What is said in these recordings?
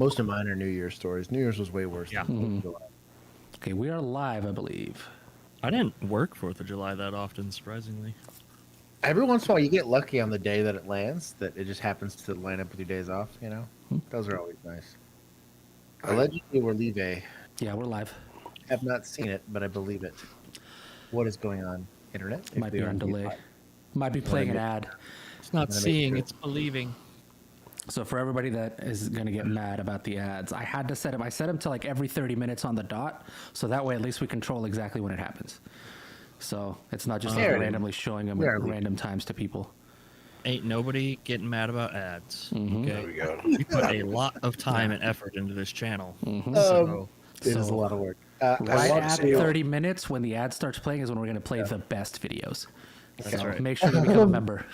Most of mine are New Year's stories. New Year's was way worse. Yeah. Than 4th of July. Okay, we are live, I believe. I didn't work 4th of July that often, surprisingly. Every once in a while, you get lucky on the day that it lands. That it just happens to line up with your days off. You know, those are always nice. Allegedly, we're live. Yeah, we're live. Have not seen it, but I believe it. What is going on, internet? If Might we be are on delay. live. Might be playing an ad. It's not I'm gonna make seeing, sure. it's believing. So for everybody that is going to get mad about the ads, I had to set them. I set them to like every 30 minutes on the dot, so that way at least we control exactly when it happens. So it's not just like There it is. randomly showing them We at are leaving. random times to people. Ain't nobody getting mad about ads. There Okay. we go. We put a lot of time and effort into this channel. Mm-hmm. So It is a So- lot of work. Right want at to- 30 minutes when the ad starts playing is when we're going to play the best videos. That's So right. make sure to become a member.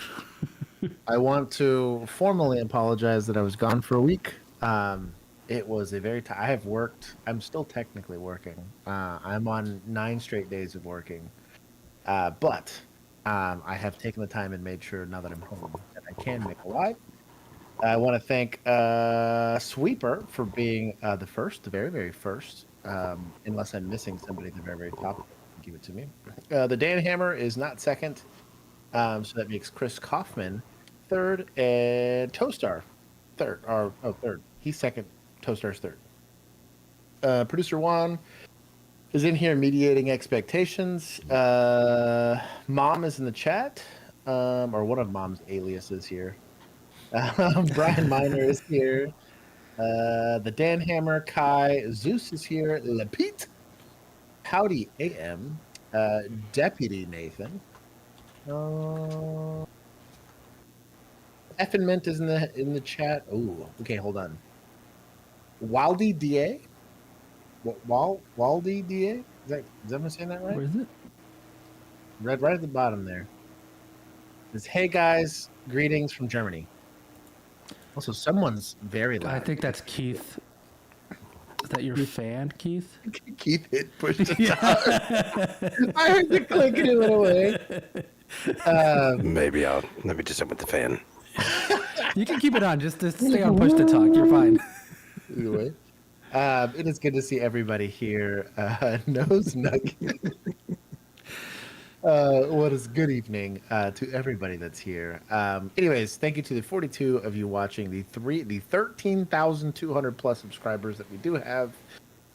I want to formally apologize that I was gone for a week. It was a very. I have worked. I'm still technically working. I'm on 9 straight days of working, but I have taken the time and made sure now that I'm home that I can make a live. I want to thank Sweeper for being the first, the very, very first. Unless I'm missing somebody at the very, very top, give it to me. The Dan Hammer is not second. So that makes Chris Kaufman third and Toastar third. Third. He's second. Toastar's third. Producer Juan is in here mediating expectations. Mom is in the chat, or one of Mom's aliases here. Brian Miner is here. The Dan Hammer, Kai, Zeus is here. Lepete, Howdy AM, Deputy Nathan. Effin Mint is in the chat. Oh, okay, hold on. Waldy Da? Waldy Da? Is everyone saying that right? Where is it? Right at the bottom there. It's hey guys, greetings from Germany. Also, someone's very loud. I think that's Keith. Is that your fan, Keith? Keith hit push to talk. I heard the clicking it went away. Maybe I'll let me just up with the fan. You can keep it on. Just stay on push to talk. You're fine. Either way. It is good to see everybody here. Nose Nugget. What is good evening to everybody that's here. Anyways, thank you to the 42 of you watching, the 13,200 plus subscribers that we do have,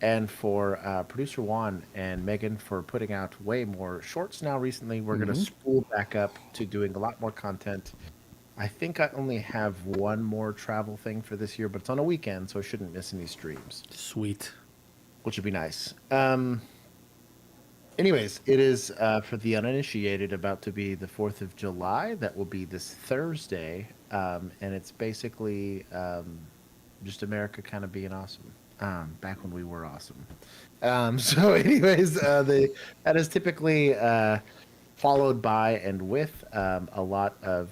and for producer Juan and Megan for putting out way more shorts now recently. We're going to spool back up to doing a lot more content. I think I only have one more travel thing for this year, but it's on a weekend, so I shouldn't miss any streams, Sweet. which would be nice. Anyways, it is for the uninitiated about to be the 4th of July. That will be this Thursday, and it's basically just America kind of being awesome. Back when we were awesome. So, anyways, that is typically followed by and with a lot of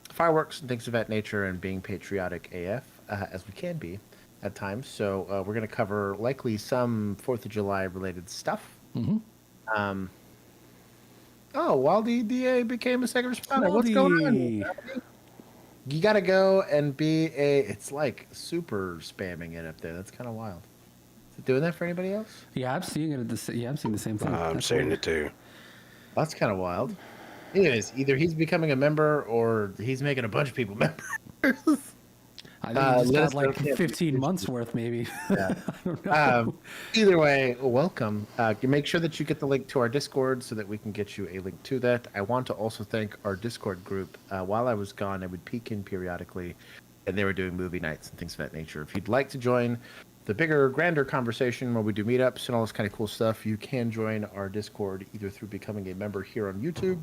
fireworks and things of that nature, and being patriotic AF as we can be at times. So we're going to cover likely some 4th of July related stuff. Waldy DA became a second responder. What's going on? You got to go and be it's like super spamming it up there. That's kind of wild. Is it doing that for anybody else? Yeah, I'm seeing it. I'm seeing the same thing. I'm That's seeing weird. it too. That's kind of wild. Anyways, either he's becoming a member or he's making a bunch of people members. I think you just let us got like know. 15 months worth, maybe. Yeah. I don't know. Either way, welcome. Make sure that you get the link to our Discord so that we can get you a link to that. I want to also thank our Discord group. While I was gone, I would peek in periodically, and they were doing movie nights and things of that nature. If you'd like to join the bigger, grander conversation where we do meetups and all this kind of cool stuff, you can join our Discord either through becoming a member here on YouTube,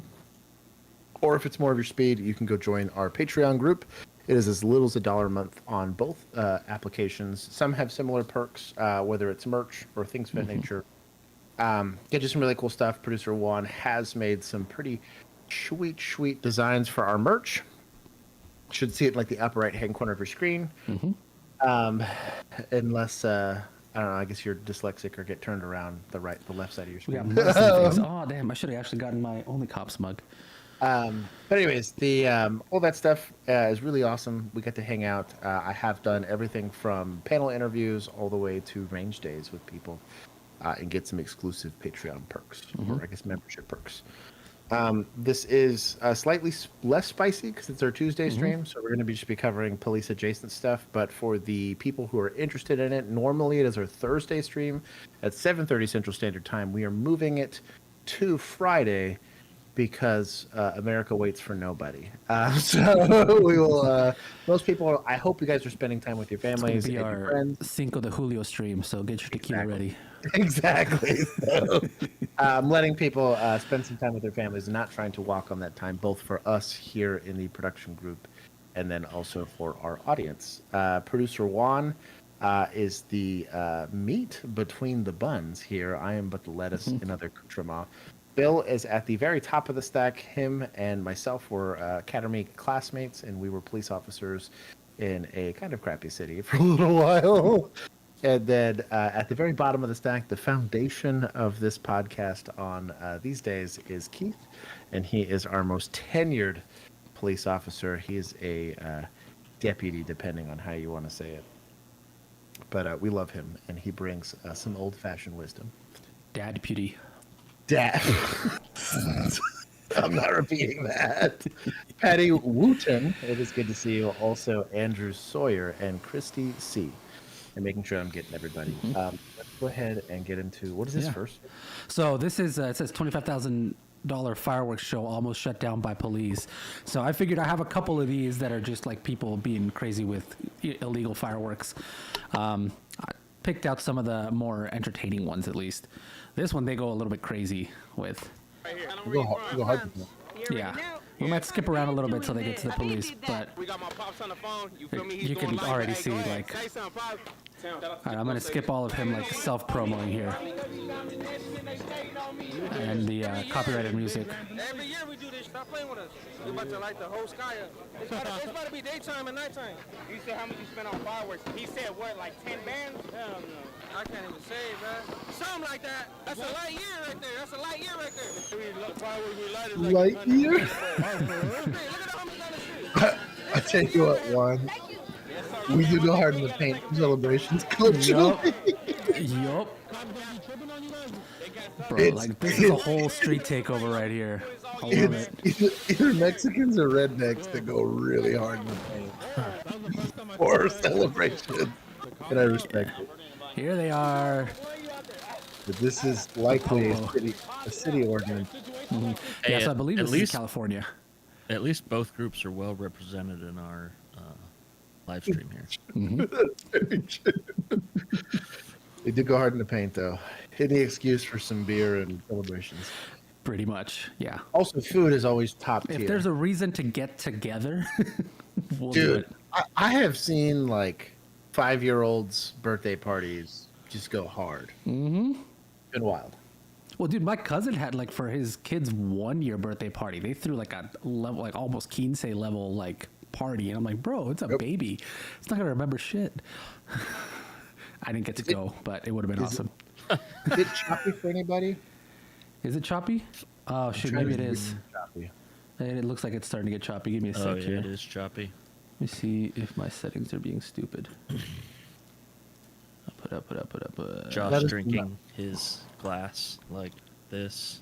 or if it's more of your speed, you can go join our Patreon group. It is as little as $1 a month on both applications. Some have similar perks, whether it's merch or things of that nature. Get you some really cool stuff. Producer Juan has made some pretty sweet designs for our merch. Should see it in like the upper right-hand corner of your screen. Unless, I don't know, I guess you're dyslexic or get turned around the left side of your We got screen. mugs and things. Oh, damn. I should have actually gotten my OnlyCops mug. But anyways, the all that stuff is really awesome. We get to hang out. I have done everything from panel interviews all the way to range days with people, and get some exclusive Patreon perks, or I guess membership perks. This is slightly less spicy because it's our Tuesday stream, so we're going to just be covering police adjacent stuff. But for the people who are interested in it, normally it is our Thursday stream at 7:30 Central Standard Time. We are moving it to Friday because America waits for nobody. So we will. Most people, I hope you guys are spending time with your It's going families to be and your our friends. Cinco de Julio stream, so get your tequila ready. Exactly. So, letting people spend some time with their families and not trying to walk on that time, both for us here in the production group and then also for our audience. Producer Juan is the meat between the buns here. I am but the lettuce and other accoutrement. Bill is at the very top of the stack. Him and myself were academy classmates, and we were police officers in a kind of crappy city for a little while. And then at the very bottom of the stack, the foundation of this podcast on these days is Keith, and he is our most tenured police officer. He is a deputy, depending on how you want to say it. But we love him, and he brings some old-fashioned wisdom. Dad deputy. Dad. I'm not repeating that. Patty Wooten, it is good to see you. Also, Andrew Sawyer and Christy C. And making sure I'm getting everybody. Let's go ahead and get into what is this first? So this is it says $25,000 fireworks show almost shut down by police. So I figured I have a couple of these that are just like people being crazy with illegal fireworks. I picked out some of the more entertaining ones at least. This one they go a little bit crazy with. We go hard. Yeah. We might skip around a little bit till they get to the police, but we got my pops on the phone. You feel me? you can already see like. All right, I'm gonna skip all of him like self-promoing here, and the copyrighted music. Every year we do this. Stop playing with us. We about to light the whole sky up. It's about to be daytime and nighttime. You said how much you spent on fireworks? He said what, like 10 bands? Hell no. I can't even say, bro. Something like that. That's a light year right there. That's a light year right there. Fireworks we light is like Light year? Hey, look at the homies down the street. I tell you what, Juan. We do go hard in the paint celebrations culturally. Yup. Bro, It's- like this is a whole street takeover right here. I love it. It's either Mexicans or rednecks that go really hard in the paint. Or celebration. And I respect it. Here they are. But this is likely a city ordinance. Hey, Yes, I believe at this least, is California. At least both groups are well represented in our live stream here. They did go hard in the paint, though. Any excuse for some beer and celebrations. Pretty much, yeah. Also, food is always top tier. If there's a reason to get together, we'll do Dude, it. I have seen like 5-year-olds' birthday parties just go hard. Mm-hmm. Been wild. Well, dude, my cousin had like for his kid's 1-year birthday party, they threw like a level, like almost quince level like party, and I'm like, bro, it's a baby. It's not gonna remember shit. I didn't get to go, but it would have been awesome. Is it choppy for anybody? Is it choppy? Oh shoot, maybe it is. Choppy. It looks like it's starting to get choppy. Give me a Oh sec yeah, here. it is choppy. Let me see if my settings are being stupid. I'll put up. Josh That is drinking his glass like this.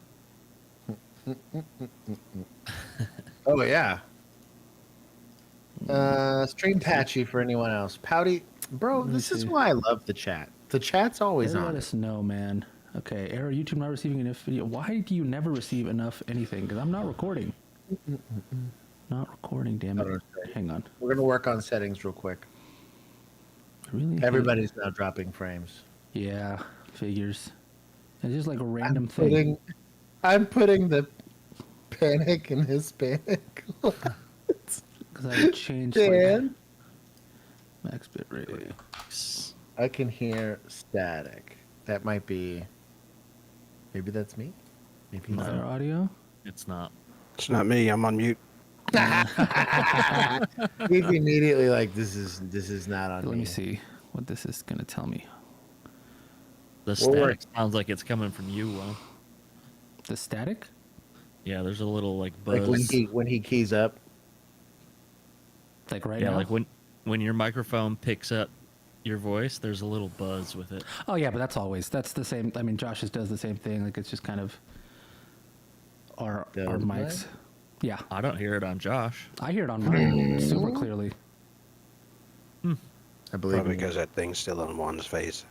Oh yeah. Stream patchy for anyone else. Pouty, bro. me This is see. why I love the chat. The chat's always Let on. us know, man. Okay, error. YouTube not receiving enough video. Why do you never receive enough anything? Because I'm not recording. Not recording. Damn I it. don't know. Hang on. We're gonna work on settings real quick. I really hate- Everybody's now dropping frames. Yeah, figures. It's just like a random thing. I'm putting the panic in Hispanic. Because I changed like, Dan, max bit rate. I can hear static. That might be. Maybe that's me. Maybe Is not. there audio? It's not. It's not me. I'm on mute. He'd be immediately like, "This is not on Let me." me see what this is gonna tell me. The We'll static sounds like it's coming from you, Will. The static? Yeah, there's a little like buzz. Like when he keys up. Like right yeah, now. like when your microphone picks up your voice, there's a little buzz with it. Oh yeah, but that's the same. I mean, Josh's does the same thing. Like it's just kind of our Does mics. it? Yeah, I don't hear it on Josh. I hear it on mine super clearly. I believe Probably in you. because that thing's still on Juan's face.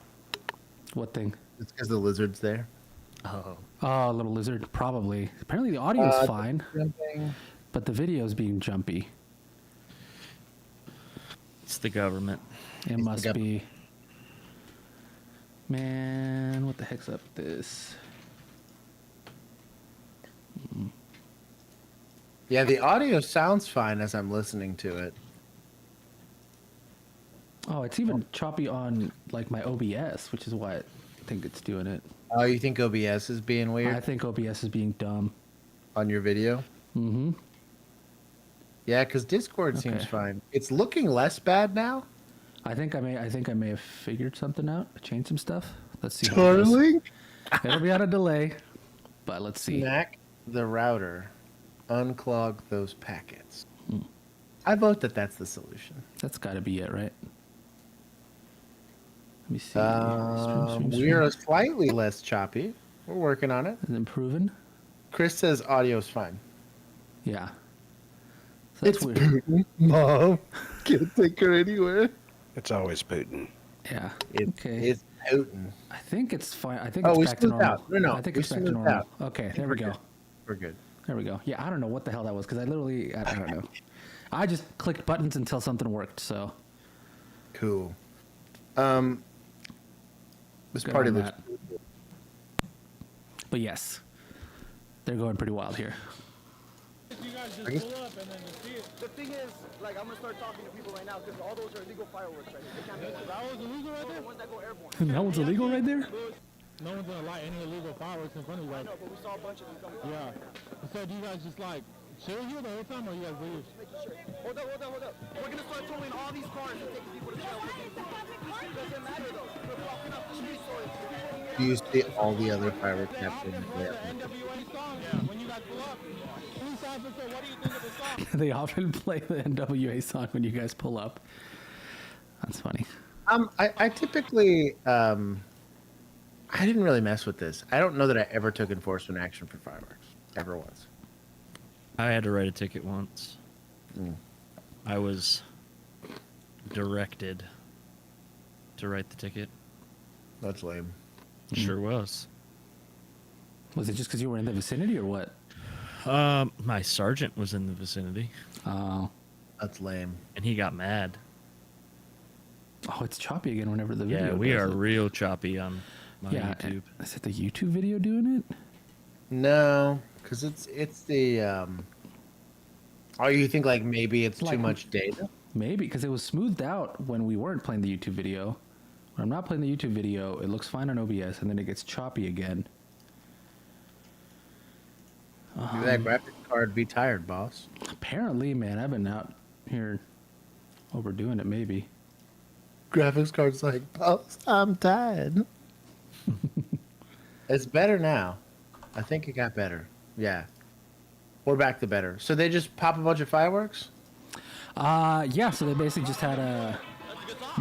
What thing? It's because the lizard's there. Oh, Oh, little lizard. Probably. Apparently the audio's fine, Jumping. but the video's being jumpy. it's the government. It the must gov- be. Man, what the heck's up with this? Yeah, the audio sounds fine as I'm listening to it. Oh, it's even choppy on like my OBS, which is why I think it's doing it. Oh, you think OBS is being weird I think OBS is being dumb. on your video? Mm-hmm. Yeah, because Discord seems Okay. fine. It's looking less bad now. I think I may have figured something out. Changed some stuff. Let's see. How it goes. Totally. It'll be on a delay, but let's see. Snack the router. Unclog those packets. I vote that that's the solution. That's got to be it, right? Let me see. Stream. We're slightly less choppy. We're working on it. Is it proven? Chris says audio's fine. Yeah. So that's It's weird. Putin. Mom, can't take her anywhere. It's always Putin. Yeah. It's, Okay. it's Putin. I think it's fine. I think Oh, it's we back to smoothed normal. out. No, I think we it's back to smoothed normal. out. Okay, there we go. We're good. There we go. Yeah, I don't know what the hell that was because I don't know. I just clicked buttons until something worked. So Cool. This Good party on looks. that. But yes, they're going pretty wild here. You guys just I guess- pull up and then just see it. The thing is, like, I'm gonna start talking to people right now because all those are illegal fireworks right there. They can't be that was illegal right there. The ones that go airborne. That one's illegal right there. No one's gonna light any illegal fireworks in front of you guys. No, but we saw a bunch of them coming. Yeah. So do you guys just like chill here the whole time, or you guys leave? Making sure. Hold up. We're gonna start towing all these cars and taking people to jail. Doesn't matter though. We're blocking up the streets, so if people don't get Do you see all the other fireworks happening? The NWA song. Yeah. When you guys pull up, police officer, what do you think of the song? They often play the NWA song when you guys pull up. That's funny. I typically I didn't really mess with this. I don't know that I ever took enforcement action for fireworks. Ever once. I had to write a ticket once. Mm. I was directed to write the ticket. That's lame. Sure was. Was it just because you were in the vicinity or what? My sergeant was in the vicinity, Oh, That's lame. and he got mad. oh, it's choppy again whenever the video. Yeah, we does are it. real choppy on my Yeah, YouTube. is it the YouTube video doing it? No, because it's the Oh, you think like maybe it's Like- too much data? Maybe because it was smoothed out when we weren't playing the YouTube video. When I'm not playing the YouTube video, it looks fine on OBS, and then it gets choppy again. That graphics card be tired, boss. Apparently, man, I've been out here overdoing it. Maybe. Graphics card's like, boss, I'm tired. It's better now. I think it got better. Yeah. We're back to better. So they just pop a bunch of fireworks? Yeah. So they basically just had a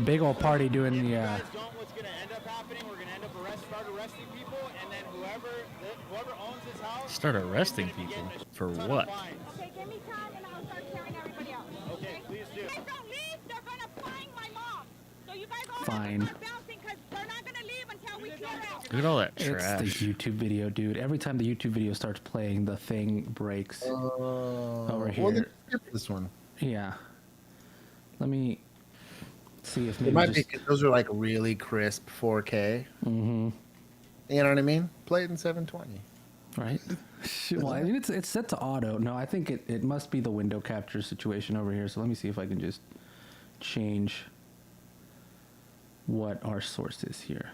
big old party doing the. guys don't, what's gonna end up happening? We're gonna end up start arresting people, and then whoever owns this house. Start arresting people for what? Okay, give me time and I'll start clearing everybody else. Okay, please do. If they don't leave, they're gonna fine my mom. So you guys all Fine. have to start bouncing because they're not gonna leave until we clear out. Look at all that It's trash. the YouTube video, dude. Every time the YouTube video starts playing, the thing breaks. Over Well, here. then skip this one. Yeah. Let me see if It maybe might just. be 'cause those are like really crisp 4K. Mm-hmm. You know what I mean? Play it in 720. Right? Well, I mean, it's set to auto. No, I think it must be the window capture situation over here. So let me see if I can just change what our source is here.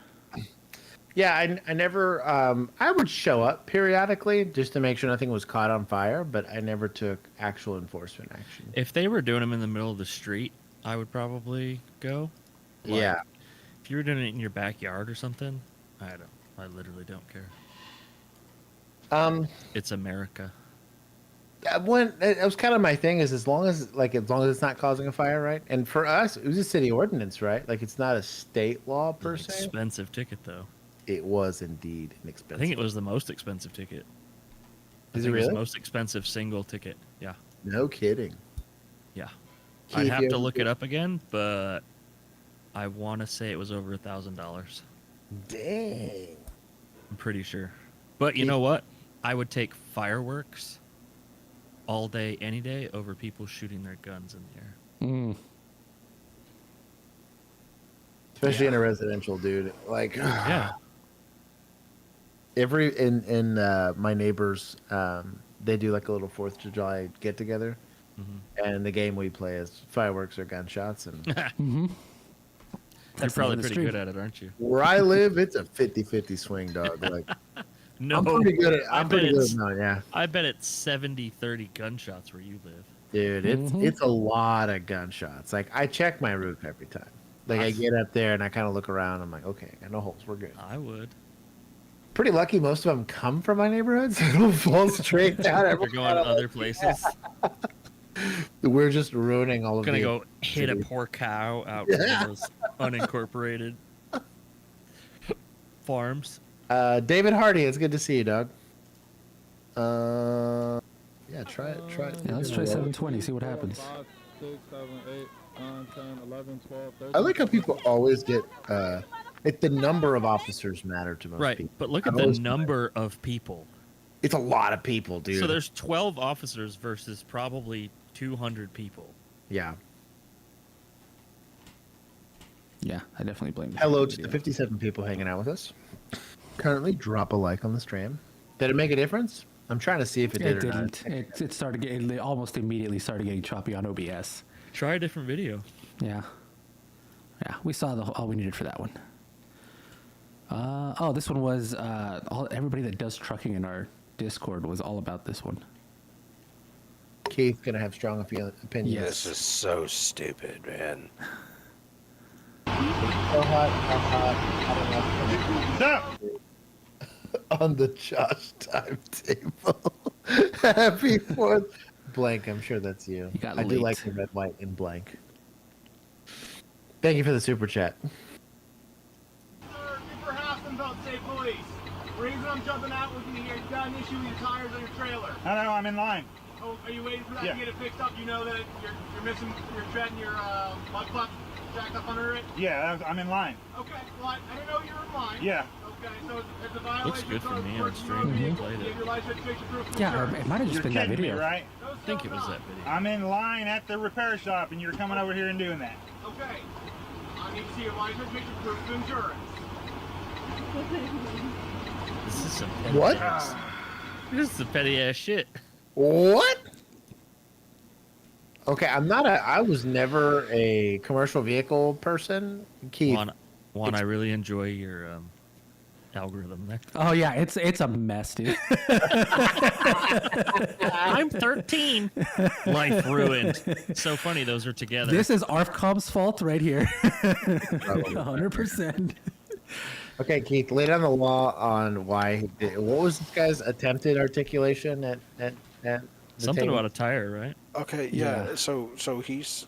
Yeah, I never. I would show up periodically just to make sure nothing was caught on fire, but I never took actual enforcement action. If they were doing them in the middle of the street, I would probably go. Like, Yeah. If you were doing it in your backyard or something, I literally don't care. It's America. it was kind of my thing is as long as it's not causing a fire, right? And for us, it was a city ordinance, right? Like it's not a state law It was per an se. expensive ticket, though. It was indeed an I expensive. think it was the most expensive ticket. I Is think it it was really? the most expensive single ticket. Yeah, No kidding. yeah. Keith, I'd have you to ever look do- it up again, but I want to say it was over $1,000. Dang. I'm pretty sure. But you Keith- know what? I would take fireworks all day, any day, over people shooting their guns in the air. Mm. Especially in a residential, dude. Like Yeah. every in my neighbors, they do like a little 4th of July get together, and the game we play is fireworks or gunshots. And You're That's probably the pretty stream. good at it, aren't you? where I live, it's a 50-50 swing, dog. Like No. I'm pretty good at. I I'm bet pretty good it's- at knowing, yeah. I bet it's 70-30 gunshots where you live. Dude, it's a lot of gunshots. Like I check my roof every time. Like I get up there and I kind of look around. I'm like, okay, I got no holes. We're good. I would. Pretty lucky. Most of them come from my neighborhood, so it'll fall straight down. If you're going to other places, We're just ruining all of gonna the. go hit a poor cow out in one of those unincorporated farms. David Hardy, it's good to see you, dog. Yeah, try it. Yeah, let's try 720. See what happens. 5, 6, 7, 8, 9, 10, 11, 12, 13. I like how people always get. Like the number of officers matter to most Right, people. but look at I've the always- number of people. It's a lot of people, dude. So there's 12 officers versus probably 200 people. Yeah. Yeah, I definitely blame. the Hello to video. the 57 people hanging out with us. Currently, drop a like on the stream. Did it make a difference? I'm trying to see if it did It or not. didn't. It started getting. It almost immediately started getting choppy on OBS. Try a different video. Yeah. Yeah, we saw all we needed for that one. Oh, this one was everybody that does trucking in our Discord was all about this one. Keith gonna have strong opinions. Yes. This is so stupid, man. So hot, how hot, on the Josh timetable. Happy 4th. Blank, I'm sure that's you. You got I do like leaked. the red, white, and blank. Thank you for the super chat. Sir, super harassment about state police. The reason I'm jumping out with you here, you got an issue with your tires on your trailer. No, I'm in line. Oh, are you waiting for that Yeah. to get it fixed up? You know that you're missing, you're treading your mud flaps jacked up under it? Yeah, I'm in line. Okay, well, I didn't know you were in line. Yeah. Okay, so it's a violation. Looks good for of me on personal stream. vehicle. You played You it. have your license registration proof of Yeah, or insurance. it might have just You're been that kidding video. me, right? No, I think sir, it was not. that video. I'm in line at the repair shop, and you're coming over here and doing that. Okay. I need to see your license registration proof of insurance. This is some petty What? ass. This is some petty ass shit. What? Okay, I was never a commercial vehicle person. Keith, Juan, I really enjoy your algorithm there. Oh yeah, it's a mess, dude. I'm 13. Life ruined. So funny those are together. This is ARFCOM's fault right here. 100%. okay, Keith, lay down the law on why he did. What was this guy's attempted articulation at the Something table? about a tire, right? Okay, Yeah. yeah. So he's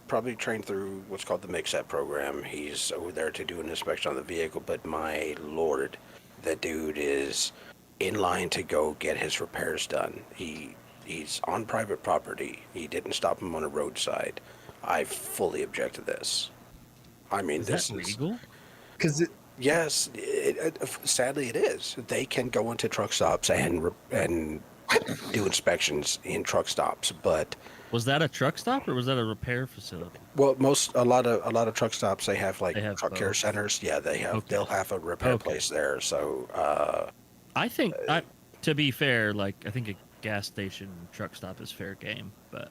probably trained through what's called the MICSAT program. He's over there to do an inspection on the vehicle, but my lord, the dude is in line to go get his repairs done. He's on private property. He didn't stop him on a roadside. I fully object to this. I mean, Is this that is legal? Because yes. Sadly, it is. They can go into truck stops and do inspections in truck stops, but Was that a truck stop or was that a repair facility? well, a lot of truck stops they have like They have truck care both. centers. Yeah, they have. Okay. They'll have a repair Okay. place there. So I think, to be fair, like I think a gas station truck stop is fair game, but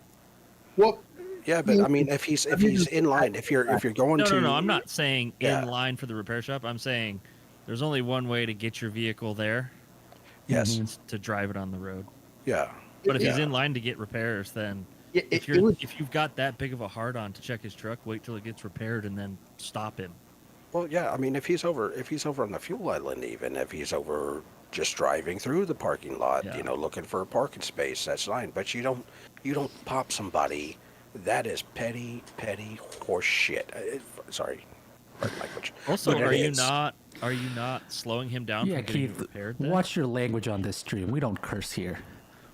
well, yeah, but I mean, if he's in line, if you're going to no, I'm not saying Yeah. in line for the repair shop. I'm saying there's only one way to get your vehicle there. Yes. It's to drive it on the road. Yeah. But if he's Yeah. in line to get repairs, then Yeah, if you've got that big of a hard on to check his truck, wait till it gets repaired and then stop him. Well, yeah. I mean, if he's over on the fuel island, even if he's over just driving through the parking lot, Yeah. looking for a parking space. That's fine. But you don't pop somebody. That is petty horse shit. Sorry, pardon language. Also, But it are you is. not slowing him down Yeah, from getting Keith, it repaired? Then? watch your language on this stream. We don't curse here.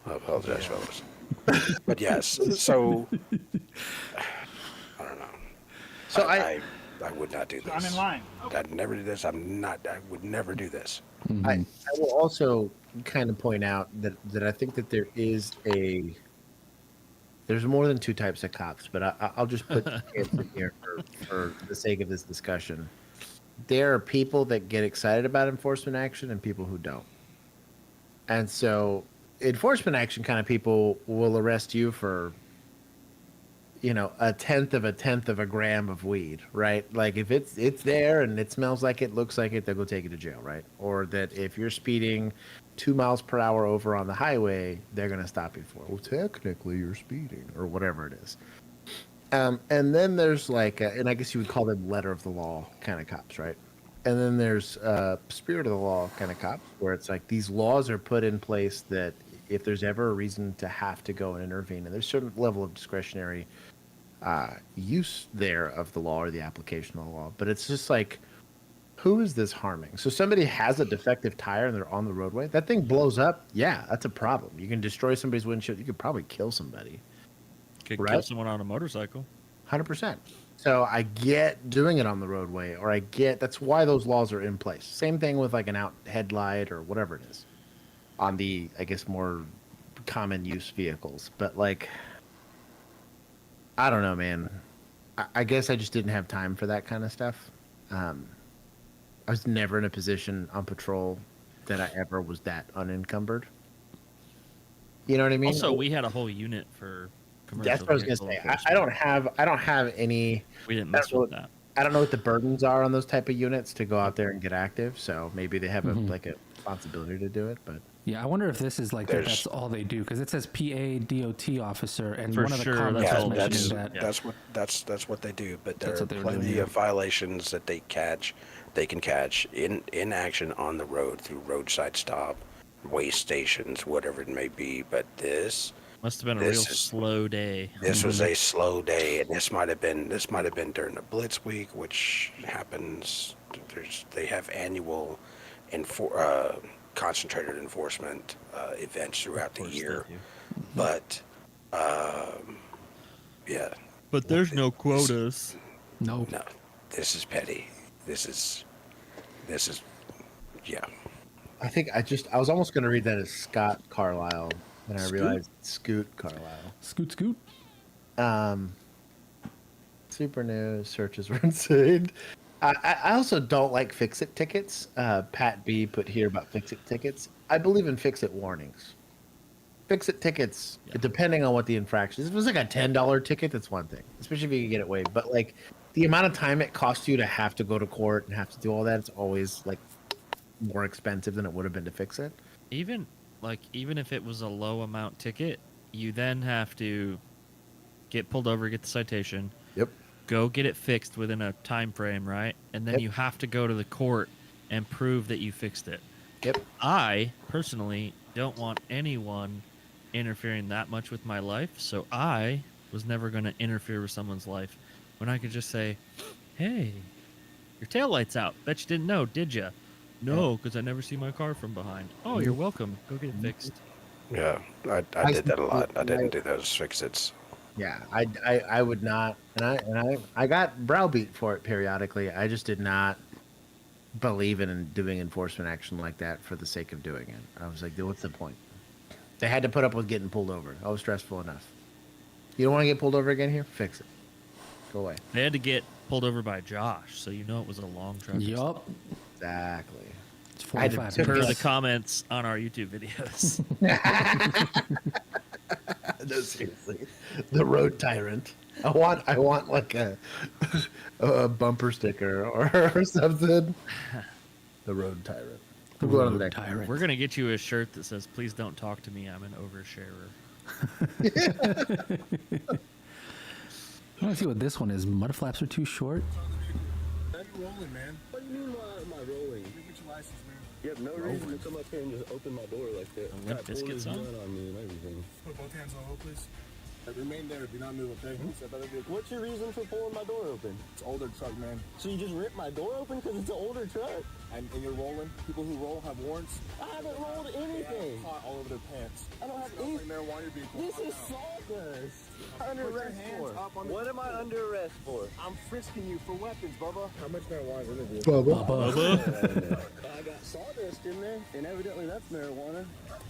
I apologize, fellas. But yes, so I don't know. So I would not do this. I'm in line. I'd never do this. I would never do this. I will also kind of point out that I think that there's more than two types of cops, but I'll just put it in here for the sake of this discussion. There are people that get excited about enforcement action and people who don't. And so enforcement action kind of people will arrest you for, a tenth of a gram of weed, right? Like if it's there and it smells like it, looks like it, they'll go take you to jail, right? Or that if you're speeding 2 miles per hour over on the highway, they're going to stop you for it. Well, technically you're speeding or whatever it is. And then there's and I guess you would call them letter of the law kind of cops, right? And then there's spirit of the law kind of cops, where it's like these laws are put in place that if there's ever a reason to have to go and intervene, and there's a certain level of discretionary use there of the law or the application of the law, but it's just like, who is this harming? So somebody has a defective tire and they're on the roadway. That thing blows up. Yeah, that's a problem. You can destroy somebody's windshield. You could probably kill somebody. Could right? kill someone on a motorcycle. 100%. So I get doing it on the roadway, or I get that's why those laws are in place. Same thing with like an out headlight or whatever it is on the, I guess, more common use vehicles. But like, I don't know, man. I guess I just didn't have time for that kind of stuff. I was never in a position on patrol that I ever was that unencumbered. You know what I mean? Also, we had a whole unit for commercial. That's what I was gonna say. I don't have any. We didn't mess with that. I don't know what the burdens are on those type of units to go out there and get active. So maybe they have a responsibility to do it. But Yeah, I wonder if this is like There's- that's all they do, because it says PA DOT officer, and For one of the sure, comments that's was all they mentioning do. that. Yeah. That's what they do. But there That's are what they were plenty doing, yeah. of violations that they can catch in action on the road through roadside stop, way stations, whatever it may be. But this Must have been a This real is- slow day. This was a slow day, and this might have been during the Blitz week, which happens. They have annual concentrated enforcement events throughout the Of course year, they do. but yeah, But there's no quotas. No. no, this is petty. This is yeah. I think I was almost going to read that as Scott Carlisle, and I realized it's Scoot Carlisle. Scoot scoot. Super news searches were insane. I also don't like fix-it tickets. Pat B put here about fix-it tickets. I believe in fix-it warnings. Fix-it tickets, depending on what the infraction is. If it was like a $10 ticket, that's one thing, especially if you can get it waived. But like the amount of time it costs you to have to go to court and have to do all that, it's always like more expensive than it would have been to fix it. Even if it was a low amount ticket, you then have to get pulled over, get the citation, Yep. go get it fixed within a time frame, right? And then Yep. you have to go to the court and prove that you fixed it. Yep. I personally don't want anyone interfering that much with my life, so I was never going to interfere with someone's life when I could just say, "Hey, your taillight's out. Bet you didn't know, did you?" No, because I never see my car from behind. Oh, you're welcome. Go get it fixed. Yeah, I did that a lot. I didn't do those fix-its. Yeah, I would not, and I got browbeat for it periodically. I just did not believe in doing enforcement action like that for the sake of doing it. I was like, what's the point? They had to put up with getting pulled over. I was stressful enough. You don't want to get pulled over again here? Fix it. Go away. They had to get pulled over by Josh, so you know it was a long traffic. Yup. Exactly. It's I had to 45 tip Per minutes. the comments on our YouTube videos. No, seriously, the road tyrant. I want like a bumper sticker or something. The road tyrant. We'll go on to the next. Tyrant. We're gonna get you a shirt that says, "Please don't talk to me. I'm an oversharer." I want to see what this one is. Mud flaps are too short. you rolling, man? What do you mean why am I rolling? You get your license, man. You have no reason to come up here and just open my door like that. A Limp Bizkit song? On me and everything. Put both hands on hold, please. Remain there. Do not move, okay? Step out of the vehicle. What's your reason for pulling my door open? It's an older truck, man. So you just ripped my door open because it's an older truck? And you're rolling. People who roll have warrants. I haven't rolled They anything. have caught all over their pants. I don't have Smells any. like marijuana in your vehicle. This Calm is down. sawdust. Under Put your arrest hands for? up on the What am I under arrest for? I'm frisking you for weapons, Bubba. How much marijuana is in the Bubba. I got sawdust in there, and evidently that's marijuana.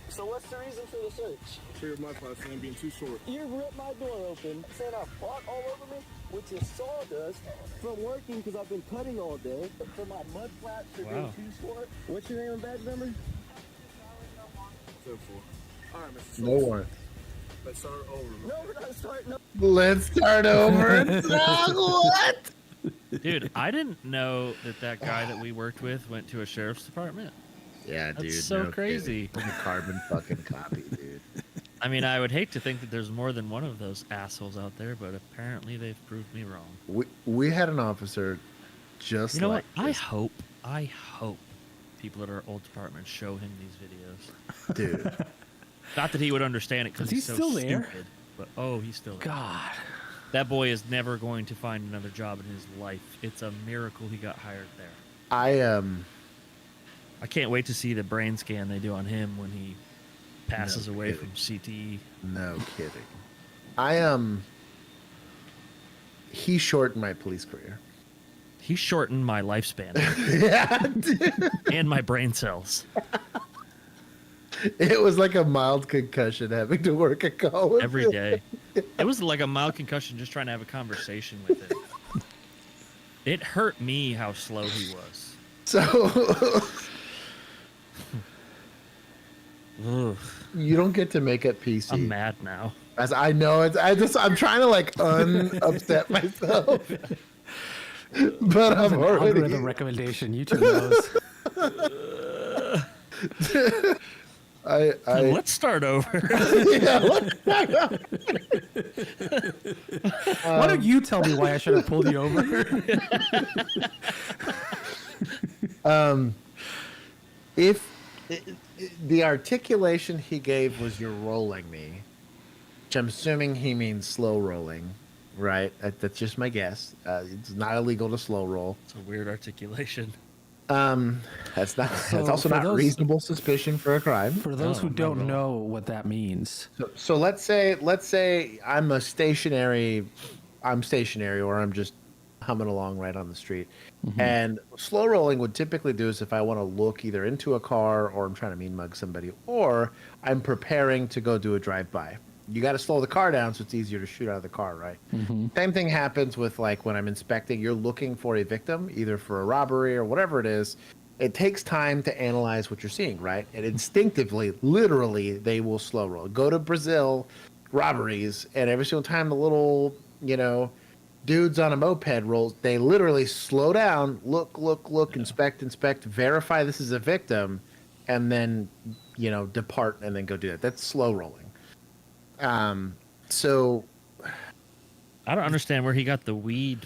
So what's the reason for the search? Clear my class, man, being too short. You ripped my door open, saying I fought all over me, which is sawdust from working because I've been cutting all day. For my mud flaps for being too short. What's your name and badge number? 7-4. All right, Mr. No Schultz. warrant. Let's start over. No, we're not starting over. Let's start over. What? Dude, I didn't know that guy that we worked with went to a sheriff's department. Yeah, That's dude. so no crazy. kidding. A carbon fucking copy, dude. I mean, I would hate to think that there's more than one of those assholes out there, but apparently they've proved me wrong. We had an officer just You know like what? this. I hope people at our old department show him these videos. Dude. Not that he would understand it because Is he he's so still there? stupid. But oh, he's still there. God. That boy is never going to find another job in his life. It's a miracle he got hired there. I can't wait to see the brain scan they do on him when he passes No away kidding. from CTE. No kidding. He shortened my police career. He shortened my lifespan Yeah, dude. and my brain cells It was like a mild concussion having to work a call with every him. day. It was like a mild concussion just trying to have a conversation with him. It hurt me how slow he was. So Ugh, you don't get to make it PC. I'm mad now. As I know, I'm trying to like upset myself, but I'm An already. algorithm recommendation. YouTube knows. Let's start over. Why don't you tell me why I should have pulled you over? If the articulation he gave was "you're rolling me," which I'm assuming he means slow rolling, right? That's just my guess. It's not illegal to slow roll. It's a weird articulation. That's not. So That's also for not those- reasonable suspicion for a crime. For those who not at don't all. know what that means, So let's say I'm stationary, or I'm just humming along right on the street. And slow rolling would typically do is if I want to look either into a car or I'm trying to mean mug somebody or I'm preparing to go do a drive-by. You got to slow the car down so it's easier to shoot out of the car, right? Same thing happens with like when I'm inspecting, you're looking for a victim, either for a robbery or whatever it is. It takes time to analyze what you're seeing, right? And instinctively, literally, they will slow roll. Go to Brazil, robberies, and every single time the little, dudes on a moped rolls, they literally slow down, look, inspect, verify this is a victim, and then, depart and then go do that. That's slow rolling. So I don't understand where he got the weed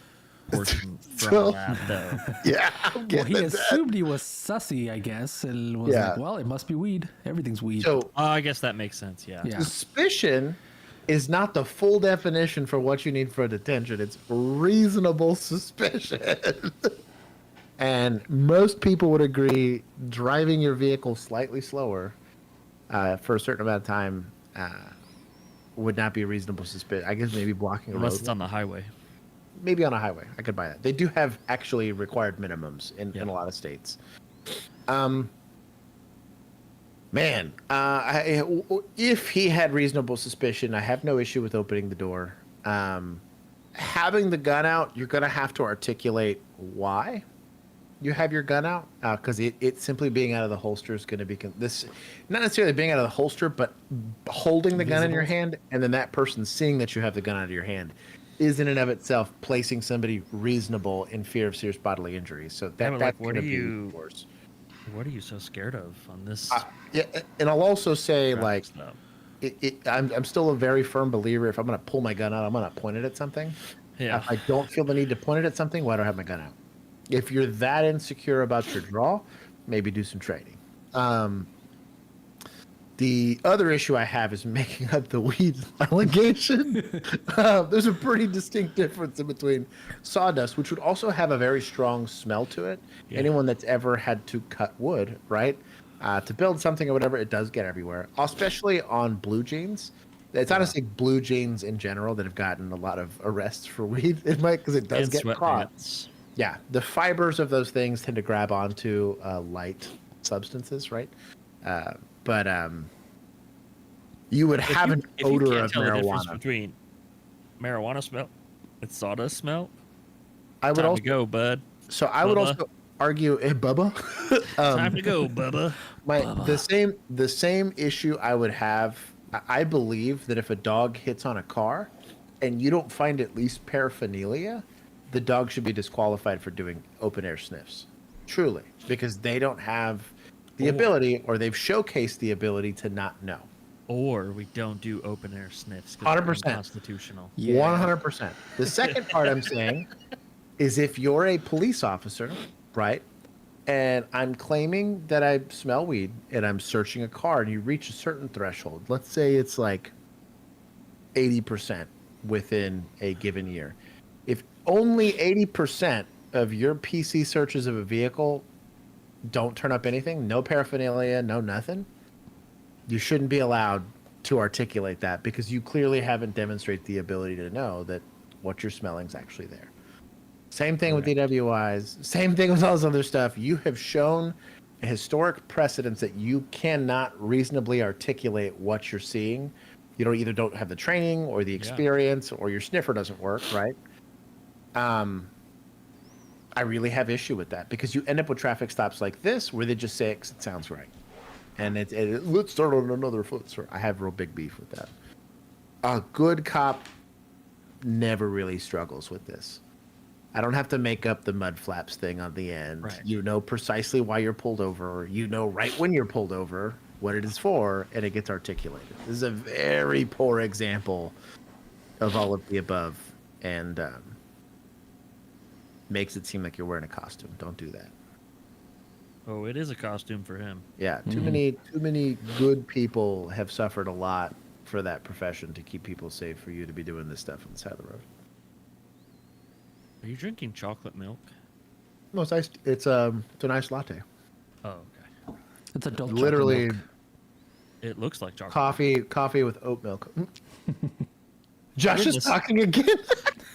portion from So- that, though. yeah, well, he assumed he was sussy, I guess, and was Yeah. like, "Well, it must be weed. Everything's weed." So I guess that makes sense, yeah. yeah. suspicion is not the full definition for what you need for a detention. It's reasonable suspicion. And most people would agree driving your vehicle slightly slower for a certain amount of time would not be reasonable suspicion. I guess maybe blocking a Unless road. it's on the highway. Maybe on a highway. I could buy that. They do have actually required minimums in Yeah. a lot of states. Man, if he had reasonable suspicion, I have no issue with opening the door. Having the gun out, you're going to have to articulate why you have your gun out, because it simply being out of the holster is going to be not necessarily being out of the holster, but holding the gun in your Visible. hand, and then that person seeing that you have the gun out of your hand is in and of itself placing somebody reasonable in fear of serious bodily injury. So Yeah, but, that's what going to are be you- worse. What are you so scared of on this? Yeah, and I'll also say, traffic like, stop? I'm still a very firm believer. If I'm going to pull my gun out, I'm going to point it at something. Yeah. If I don't feel the need to point it at something, why do I have my gun out? If you're that insecure about your draw, maybe do some training. The other issue I have is making up the weed allegation. There's a pretty distinct difference in between sawdust, which would also have a very strong smell to it. Yeah. Anyone that's ever had to cut wood, right, to build something or whatever, it does get everywhere, especially on blue jeans. It's honestly blue jeans in general that have gotten a lot of arrests for weed, because it does And get caught. sweatpants. Yeah, the fibers of those things tend to grab onto light substances, right? But you would have an If you odor can't of tell the difference marijuana. between marijuana smell and sawdust smell, I would time also to go, bud. I would Bubba. also argue, Bubba. Time to go, Bubba. The same issue I would have. I believe that if a dog hits on a car, and you don't find at least paraphernalia, the dog should be disqualified for doing open air sniffs. Truly, because they don't have the ability, or they've showcased the ability to not know. Or we don't do open air sniffs. 100%. Unconstitutional. 100%. The second part I'm saying is if you're a police officer, right, and I'm claiming that I smell weed and I'm searching a car and you reach a certain threshold, let's say it's like 80% within a given year. If only 80% of your PC searches of a vehicle don't turn up anything, no paraphernalia, no nothing, you shouldn't be allowed to articulate that because you clearly haven't demonstrated the ability to know that what you're smelling is actually there. Same thing with DWIs. Same thing with all this other stuff. You have shown a historic precedence that you cannot reasonably articulate what you're seeing. You either don't have the training or the experience, or your sniffer doesn't work, right? I really have issue with that because you end up with traffic stops like this where they just say it 'cause it sounds right. And let's start on another foot. So I have real big beef with that. A good cop never really struggles with this. I don't have to make up the mud flaps thing on the end. Right. You know precisely why you're pulled over. You know right when you're pulled over, what it is for, and it gets articulated. This is a very poor example of all of the above, and makes it seem like you're wearing a costume. Don't do that. Oh, it is a costume for him. Yeah, too many good people have suffered a lot for that profession to keep people safe. For you to be doing this stuff on the side of the road. Are you drinking chocolate milk? No, it's iced. It's a nice latte. Oh, okay. It's adult Literally chocolate milk. It looks like chocolate. coffee with oat milk. Josh is Goodness. talking again.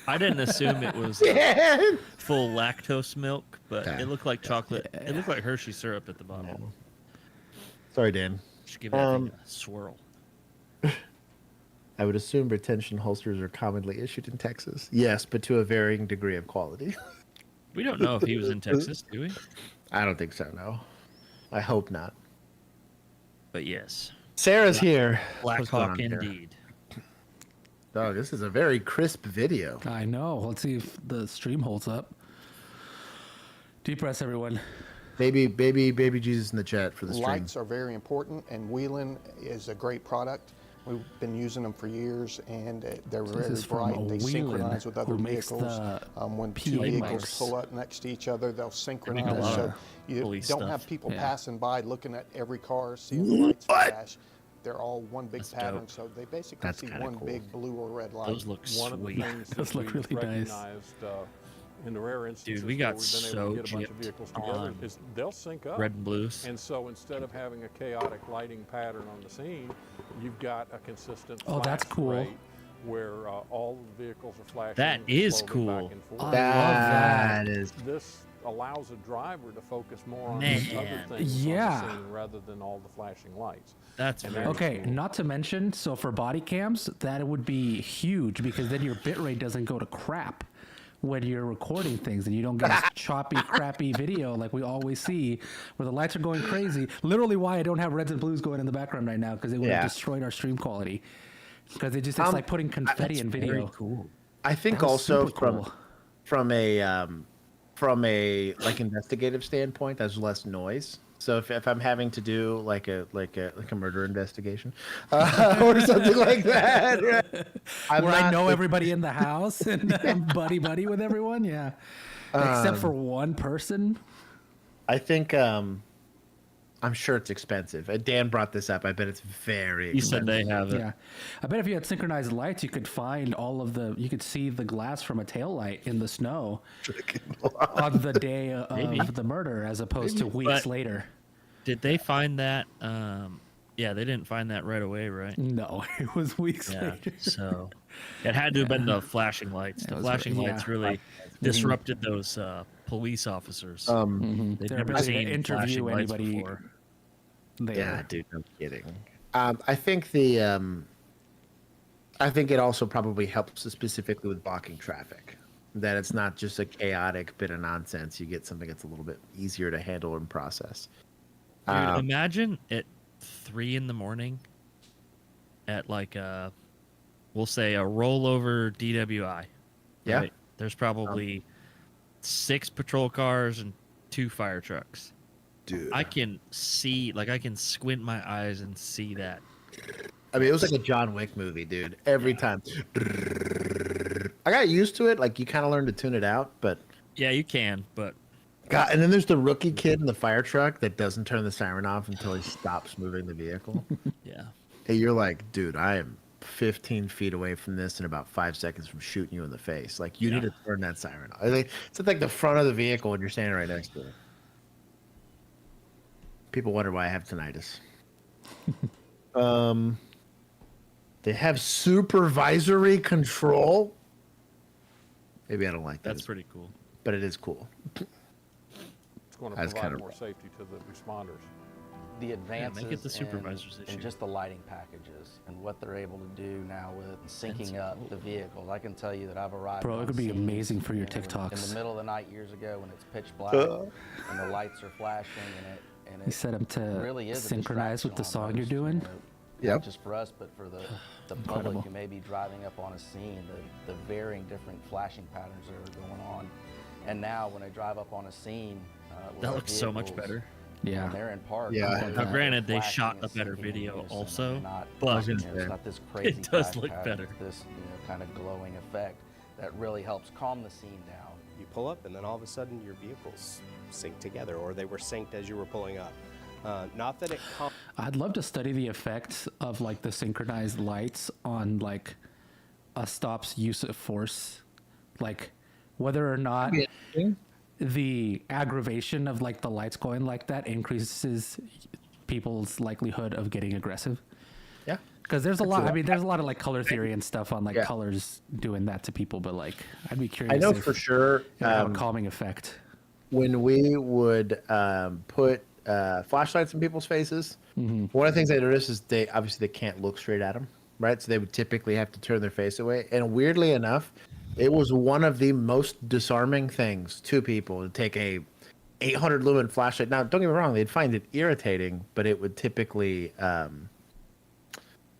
I didn't assume it was Yeah. full lactose milk, but Yeah. it looked like chocolate. It looked like Hershey syrup at the bottom. Sorry, Dan. Should give everything a swirl. I would assume retention holsters are commonly issued in Texas. Yes, but to a varying degree of quality. We don't know if he was in Texas, do we? I don't think so, no. I hope not. But yes, Sarah's here. Black What's going Hawk on, Sarah? indeed. Oh, this is a very crisp video. I know. Let's see if the stream holds up. Deep breaths, everyone. Baby Jesus in the chat for the stream. Lights are very important, and Wheelan is a great product. We've been using them for years, and they're This very is from bright. They Wheelan, synchronize with other who makes vehicles. the When PA two vehicles mics. pull up next to each other, they'll a synchronize. lot So of you police don't stuff. have people Yeah. passing by looking at every car, seeing the lights flash. They're all one big That's pattern, dope. so they basically That's see kinda one cool. big blue or red light. Those look One of the sweet. things Those that look we've really nice. recognized in the rare instances we where got we've been able so to get a bunch of gypped vehicles together on is they'll sync up. Red and blues. And so instead of having a chaotic lighting pattern on the scene, you've got a consistent Oh, that's flash cool. rate where all the vehicles are flashing. That is slowly cool. Back and forth. That is. This allows a driver to focus more on Man. the other things Yeah. on the scene rather than all the flashing lights. That's And very Okay, not to mention, so for body cams, that would be huge because then your bitrate doesn't go to crap when you're recording things and you don't get a choppy, crappy video like we always see where the lights are going crazy. Literally why I don't have reds and blues going in the background right now because it would have Yeah. destroyed our stream quality. Because it's like putting confetti in very video. cool. I think That was also super cool. from a like investigative standpoint, there's less noise. So if I'm having to do like a murder investigation or something like that, right? Where I know everybody in the house and I'm buddy with everyone, yeah. Except for one person. I think I'm sure it's expensive. Dan brought this up. I bet it's very He expensive. said they have it. Yeah, I bet if you had synchronized lights, you could find you could see the glass from a tail light in the snow on the day of the murder, as opposed to weeks later. Did they find that? Yeah, they didn't find that right away, right? No, it was weeks later. So it had to have been the flashing lights. The flashing lights really disrupted those police officers. They'd never seen interview flashing lights anybody before. there. Yeah, dude, no kidding. I think I think it also probably helps specifically with blocking traffic. That it's not just a chaotic bit of nonsense. You get something that's a little bit easier to handle and process. Dude, imagine at 3 a.m. at like we'll say a rollover DWI. Yeah. Right? There's probably 6 patrol cars and 2 fire trucks. Dude, I can see, like, I can squint my eyes and see that. I mean, it was like a John Wick movie, dude. Every time. I got used to it. Like, you kind of learn to tune it out, but... Yeah, you can, but... God, and then there's the rookie kid in the fire truck that doesn't turn the siren off until he stops moving the vehicle. Yeah. Hey, you're like, dude, I am 15 feet away from this and about 5 seconds from shooting you in the face. Like, you need to turn that siren off. It's at like the front of the vehicle when you're standing right next to it. People wonder why I have tinnitus. They have supervisory control. Maybe I don't like that. That's pretty cool. But it is cool. It's going to That's provide kind of more safety to the responders. The advances make it the supervisor's in issue. just the lighting packages and what they're able to do now with syncing up the vehicles. I can tell you that I've arrived. Bro, it on could be scene, amazing for your you know, TikToks. in the middle of the night years ago when it's pitch black and the lights are flashing and it You set them to really is a synchronize with the distraction song you're almost, doing. you know, Yep. Not just for us, but for the Incredible. public who may be driving up on a scene, the varying different flashing patterns that are going on. And now when I drive up on a scene, with That our looks so much vehicles, better. Yeah. when they're in park. Yeah. they're Now, granted, they flashing shot and a better syncing in video unison, also, and not, but you know, it's not this crazy it does flash look pattern, better. This kind of glowing effect that really helps calm the scene down. You pull up, and then all of a sudden your vehicles sync together, or they were synced as you were pulling up. Not that it. I'd love to study the effects of like the synchronized lights on like a stop's use of force, like whether or not the aggravation of like the lights going like that increases people's likelihood of getting aggressive. Yeah. Because there's a lot. I mean, there's a lot of like color theory and stuff on like colors doing that to people. But like, I'd be curious. I know if for sure. it would have a calming effect. When we would put flashlights in people's faces, one of the things I noticed is they obviously they can't look straight at them, right? So they would typically have to turn their face away. And weirdly enough, it was one of the most disarming things to people to take a 800 lumen flashlight. Now, don't get me wrong, they'd find it irritating, but it would typically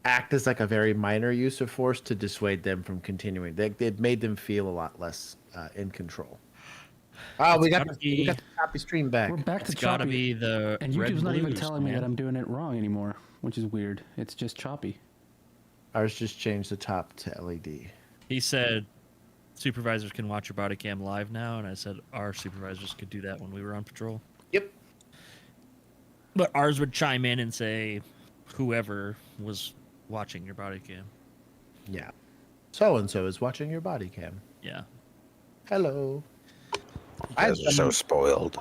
act as like a very minor use of force to dissuade them from continuing. It made them feel a lot less in control. Oh, we got the choppy stream back. We're back to It's gotta choppy. be the And red YouTube's not even blues, telling me man. that I'm doing it wrong anymore, which is weird. It's just choppy. Ours just changed the top to LED. He said supervisors can watch your body cam live now, and I said our supervisors could do that when we were on patrol. Yep. But ours would chime in and say whoever was watching your body cam. Yeah. So and so is watching your body cam. Yeah. Hello. You guys are so spoiled.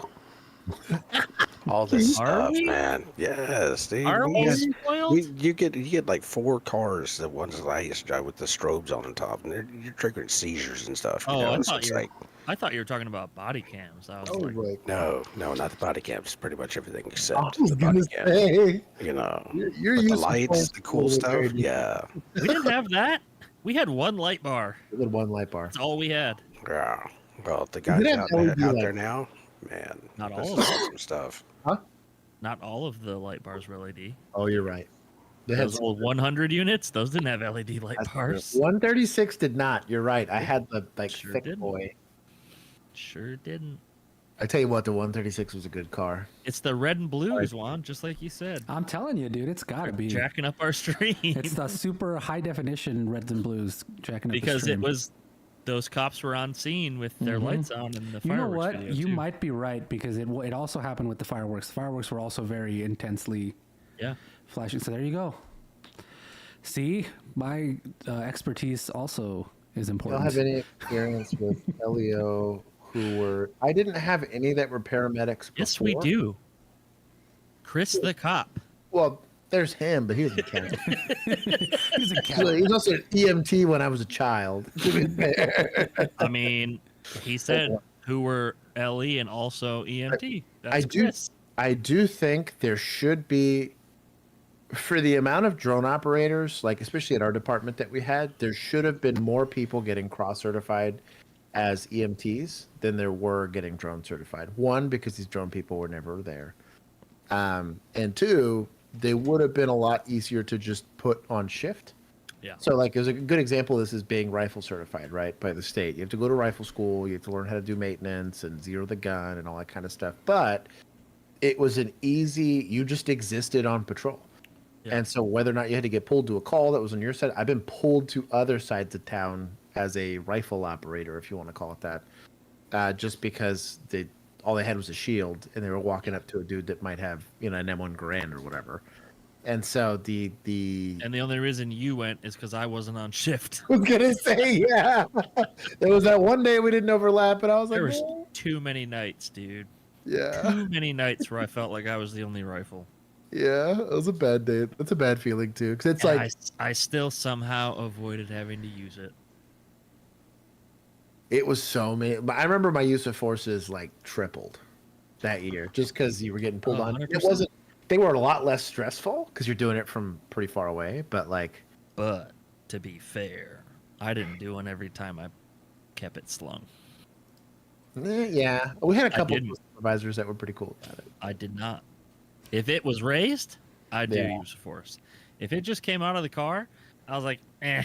All this stuff, man. Yes, dude. Are we spoiled? You get like 4 cars. The ones that I used to drive with the strobes on the top, and you're triggering seizures and stuff. You know? I So thought it's you were, like, I thought you were talking about body cams. I was like, no, not the body cams. Pretty much everything except I was the gonna body cams. say, You know, you're but the used to lights, old the cool school stuff. radio. Yeah, we didn't have that. We had one light bar. We had one light bar. That's all we had. yeah. Well, the guys have out LED there lights. now, man, Not this all is of them. awesome stuff. Not all of the light bars were LED. Oh, you're right. They had Those old 100 units, those didn't have LED light bars. 136 did not. You're right. I had the Sure thick didn't. boy. Sure didn't. I tell you what, the 136 was a good car. It's the red and blues, Juan, just like you said. I'm telling you, dude, it's gotta be. Jacking up our stream. It's the super high definition reds and blues jacking up the Because it stream. was those cops were on scene with their lights on in the fireworks You know what? video, You too. might be right because it also happened with the fireworks. The fireworks were also very intensely flashing. So there you go. See, my expertise also is You important. don't have any experience with LEO who were... I didn't have any that were paramedics before. Yes, we do. Chris the cop. Well, there's him, but he doesn't count. He's a cat. He's also an EMT when I was a child, to be fair. I mean, he said who were LE and also EMT. That's Chris. I do think there should be, for the amount of drone operators, like especially at our department that we had, there should have been more people getting cross-certified as EMTs than there were getting drone certified. One, because these drone people were never there. And two, they would have been a lot easier to just put on shift. Yeah. So like, there's a good example of this is being rifle certified, right, by the state. You have to go to rifle school. You have to learn how to do maintenance and zero the gun and all that kind of stuff. But it was an easy, you just existed on patrol. Yeah. And so whether or not you had to get pulled to a call that was on your side, I've been pulled to other sides of town as a rifle operator, if you want to call it that, just because all they had was a shield and they were walking up to a dude that might have, an M1 Garand or whatever. And so the only reason you went is because I wasn't on shift. I was gonna say, yeah. There was that one day we didn't overlap, and I was like, there was too many nights, dude. Yeah. Too many nights where I felt like I was the only rifle. Yeah, it was a bad day. That's a bad feeling too, because it's and like I still somehow avoided having to use it. It was so many. I remember my use of forces like tripled that year, just because you were getting pulled on. 100%. It wasn't. They were a lot less stressful because you're doing it from pretty far away. But to be fair, I didn't do one every time I kept it slung. Yeah, we had a couple of supervisors that were pretty cool about it. I did not. If it was raised, I do use force. If it just came out of the car, I was like, eh.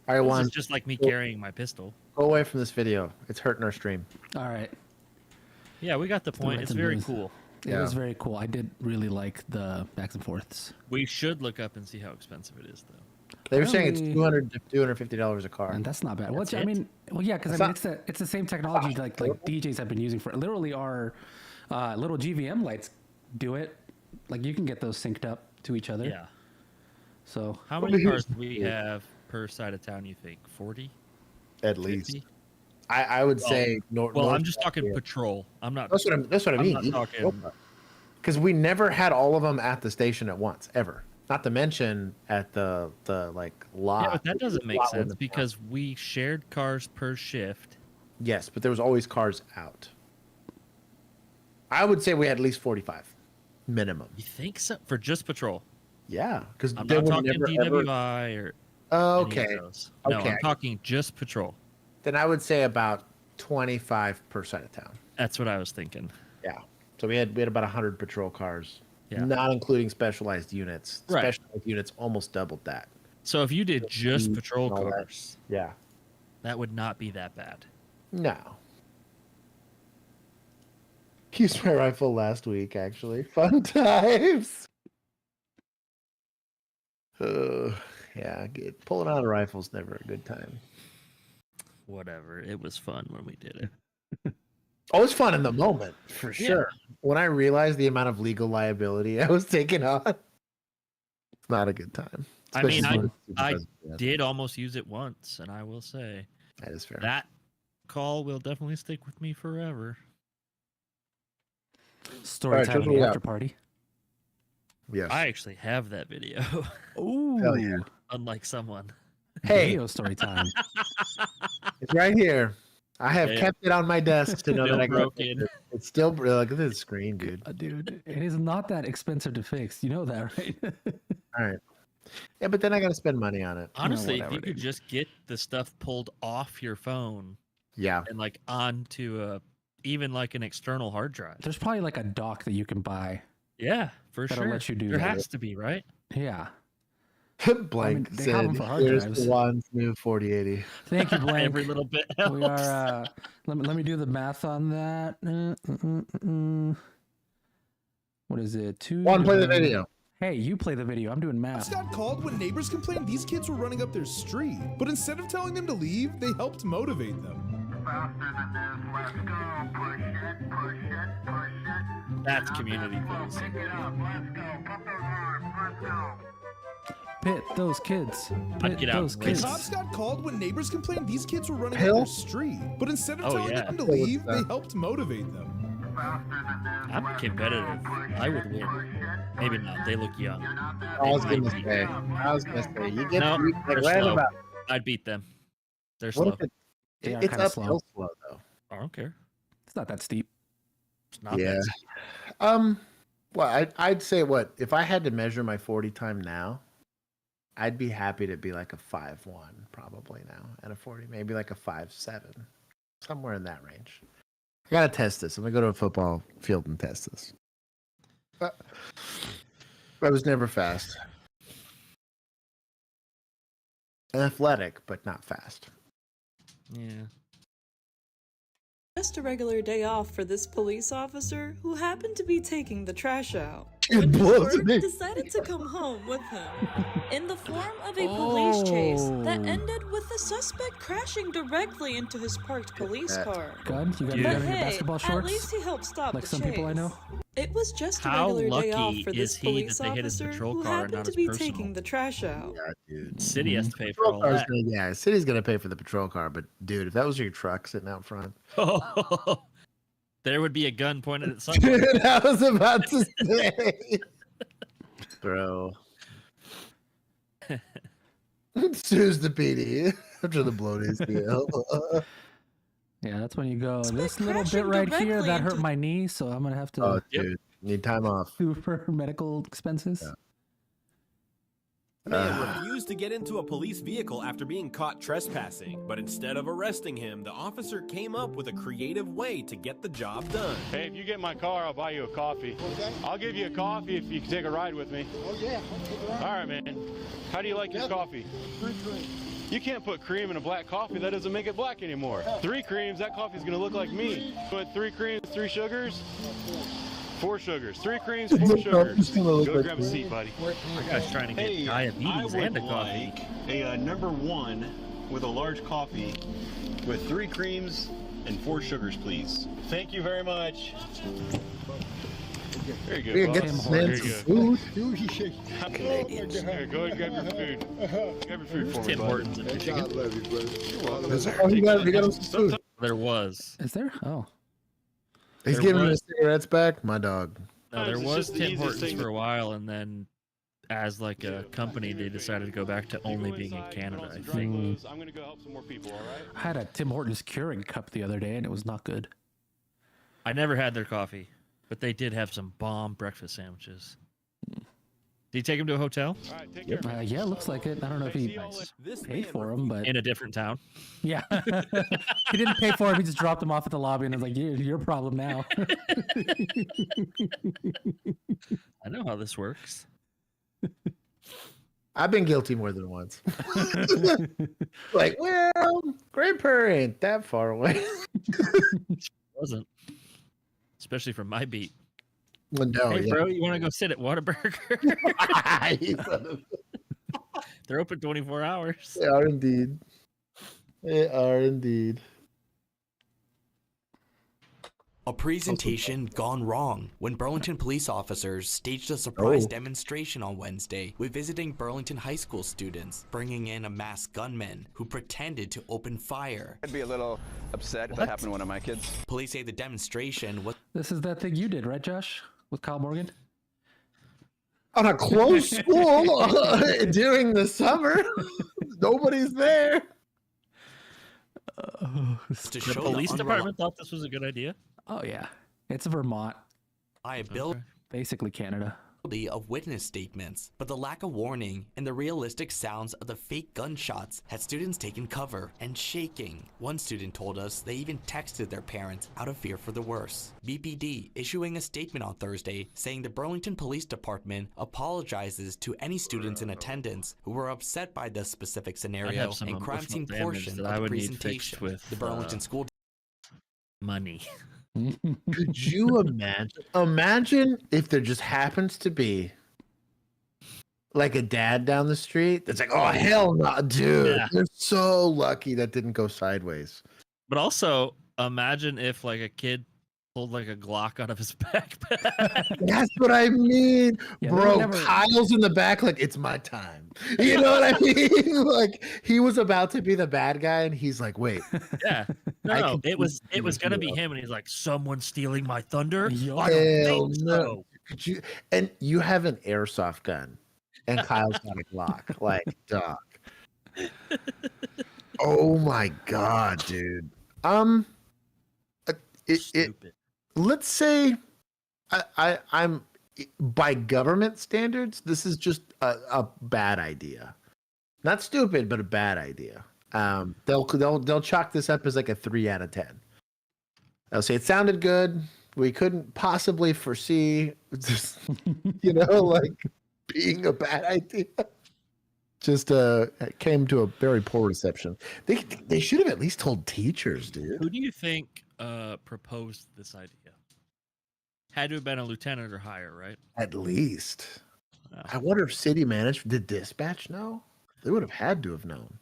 All right, Juan. It's just like me carrying my pistol. Go away from this video. It's hurting our stream. All right. Yeah, we got the point. It's very cool. It was very cool. I did really like the backs and forths. We should look up and see how expensive it is, though. They were saying it's $200 to $250 a car. And that's not bad. That's I mean, yeah, because it's the same technology like DJs have been using for literally our little GVM lights do it. Like you can get those synced up to each other. Yeah. So how many cars do we have per side of town? You think 40? At least. I would say. I'm just talking patrol. I'm not. That's what I mean. Because we never had all of them at the station at once, ever. Not to mention at the lot. Yeah, but that doesn't make sense because we shared cars per shift. Yes, but there was always cars out. I would say we had at least 45 minimum. You think so? For just patrol? Yeah, because I'm not talking DWI or. Okay. Any of those. No, I'm talking just patrol. Then I would say about 25% of town. That's what I was thinking. Yeah. So we had about 100 patrol cars, not including specialized units. Right. Specialized units almost doubled that. So if you did just patrol cars, that would not be that bad. No. Used my rifle last week, actually. Fun times. Yeah, pulling out a rifle is never a good time. Whatever. It was fun when we did it. Oh, it was fun in the moment, for sure. When I realized the amount of legal liability I was taking on, it's not a good time. I mean, I did almost use it once, and I will say that is fair. That call will definitely stick with me forever. Story time at the after party. Yes. I actually have that video. Ooh. Hell yeah. Unlike someone. Hey. Video story time. It's right here. I have kept it on my desk to know that I got it. It's still look at this screen, dude. Dude, it is not that expensive to fix. You know that, right? All right. Yeah, but then I got to spend money on it. Honestly, if you could just get the stuff pulled off your phone. Yeah. And like onto even like an external hard drive. There's probably like a dock that you can buy. Yeah, for that'll sure. let you do there that. has to be, right? Yeah. Blank they have them said, for hard here's drives. the one new 4080. Thank you, Blank. Every little bit We are. Let me do the math on that. What is it? One, play the video. Hey, you play the video. I'm doing Cops math. got called when neighbors complained these kids were running up their street, but instead of telling them to leave, they helped motivate them. That's community policing. Pit those kids. Pit get out those and kids. Cops got called when neighbors complained these kids were running up Hill? their street, but instead of Oh, telling yeah. them to leave, they helped motivate them. I'm competitive. I would win. Maybe not. They look young. I was gonna say, you get No, beat, they're like, right slow. about. I'd beat them. They're What slow. if They are it's kinda uphill slow though? I don't care. It's not that steep. It's not Yeah. that. Well, I'd say what if I had to measure my 40 time now, I'd be happy to be like a 5'1" probably now at a 40, maybe like a 5'7", somewhere in that range. I gotta test this. I'm gonna go to a football field and test this. I was never fast. Athletic, but not fast. Yeah. Just a regular day off for this police officer who happened to be taking the trash out. It When his blows work me. decided to come home with him in the form of a police chase that Oh. ended with the suspect crashing directly into his parked police car. Gun? You got Dude. a gun But in your hey, basketball at shorts? least he helped stop Like the some chase. people I know? It was just a How regular day off lucky for is this he that police they hit his officer patrol who car and happened not to his be personal? taking the trash out. Yeah, dude. City has to pay for Patrol all car's that. gonna- yeah, city's gonna pay for the patrol car, but dude, if that was your truck sitting out front, There would be a gun pointed at someone. dude, I was about to say, bro. Sue's the PD after the blown ACL. Yeah, that's when you go, Suspect this little bit crashing right here, directly that hurt into- my knee, so I'm going to have to Oh, dude, need time off. sue for medical expenses. Yeah. Man refused to get into a police vehicle after being caught trespassing, but instead of arresting him, the officer came up with a creative way to get the job done. Hey, if you get in my car, I'll buy you a coffee. I'll give you a coffee if you can take a ride with me. Oh, yeah. All right, man. How do you like your coffee? You can't put cream in a black coffee. That doesn't make it black anymore. 3 creams, that coffee's going to look like me. Put 3 creams, 3 sugars. 4 sugars. 3 creams, 4 sugars. Go grab a seat, buddy. That guy's trying to get diabetes and a coffee. A number 1 with a large coffee with 3 creams and 4 sugars, please. Thank you very much. There you We go, get boss. this man There some you go. food. Here, go ahead and grab your food. Grab your food for me, Tim bud. Hortons in Michigan. Oh, he got him some food. There was. Is there? Oh. He's There giving was- his cigarettes back. My dog. No, there It's was just the Tim easiest Hortons thing for a while, and then as like a company, they decided to go back to only being in Canada, I think. I'm going to go help some more people, all right? I had a Tim Hortons Keurig cup the other day, and it was not good. I never had their coffee, but they did have some bomb breakfast sandwiches. Did you take him to a hotel? All right, take care. Yeah, looks like it. I don't know if he paid for them, but In a different town? yeah. He didn't pay for him. He just dropped him off at the lobby, and I was like, your problem now. I know how this works. I've been guilty more than once. Like, well, Great Prairie ain't that far away. Wasn't. Especially from my beat. Well, no, Hey, yeah. bro, you want to go sit at Whataburger? They're open 24 hours. They are indeed. They are indeed. A presentation gone wrong when Burlington police officers staged a surprise Oh. demonstration on Wednesday with visiting Burlington high school students, bringing in a masked gunman who pretended to open fire. I'd be a little upset if that happened to one of my kids. Police say the demonstration was This is that thing you did, right, Josh? With Kyle Morgan? On a closed school during the summer. Nobody's there. to The show police the department thought this was a good idea. Oh, yeah. It's Vermont. unreliability Basically Canada. of witness statements, but the lack of warning and the realistic sounds of the fake gunshots had students taking cover and shaking. One student told us they even texted their parents out of fear for the worst. BPD issuing a statement on Thursday saying the Burlington Police Department apologizes to any students in attendance who were upset by the specific scenario some and crime emotional scene damage portion that of I the would need fixed presentation. with, The Burlington School Money. Could you imagine? Imagine if there just happens to be like a dad down the street that's like, oh hell no, dude. Yeah. You're so lucky that didn't go sideways. But also, imagine if like a kid pulled like a Glock out of his backpack. That's what I mean, Yeah, they would bro. never- Kyle's in the back, like it's my time. You know what I mean? Like he was about to be the bad guy, and he's like, wait. Yeah. I No, can it was see the gonna be hero. him, and he's like, "Someone's stealing my thunder." Yup. I don't Hell think no. so. Could you? And you have an airsoft gun, and Kyle's got a Glock. Like, dog. Oh my god, dude. Let's say, I'm by government standards, this is just a bad idea. Not stupid, but a bad idea. They'll chalk this up as like a 3 out of 10. They'll say it sounded good. We couldn't possibly foresee, just, like being a bad idea. Just came to a very poor reception. They should have at least told teachers, dude. Who do you think proposed this idea? Had to have been a lieutenant or higher, right? At least. I wonder if city management did dispatch know? They would have had to have known.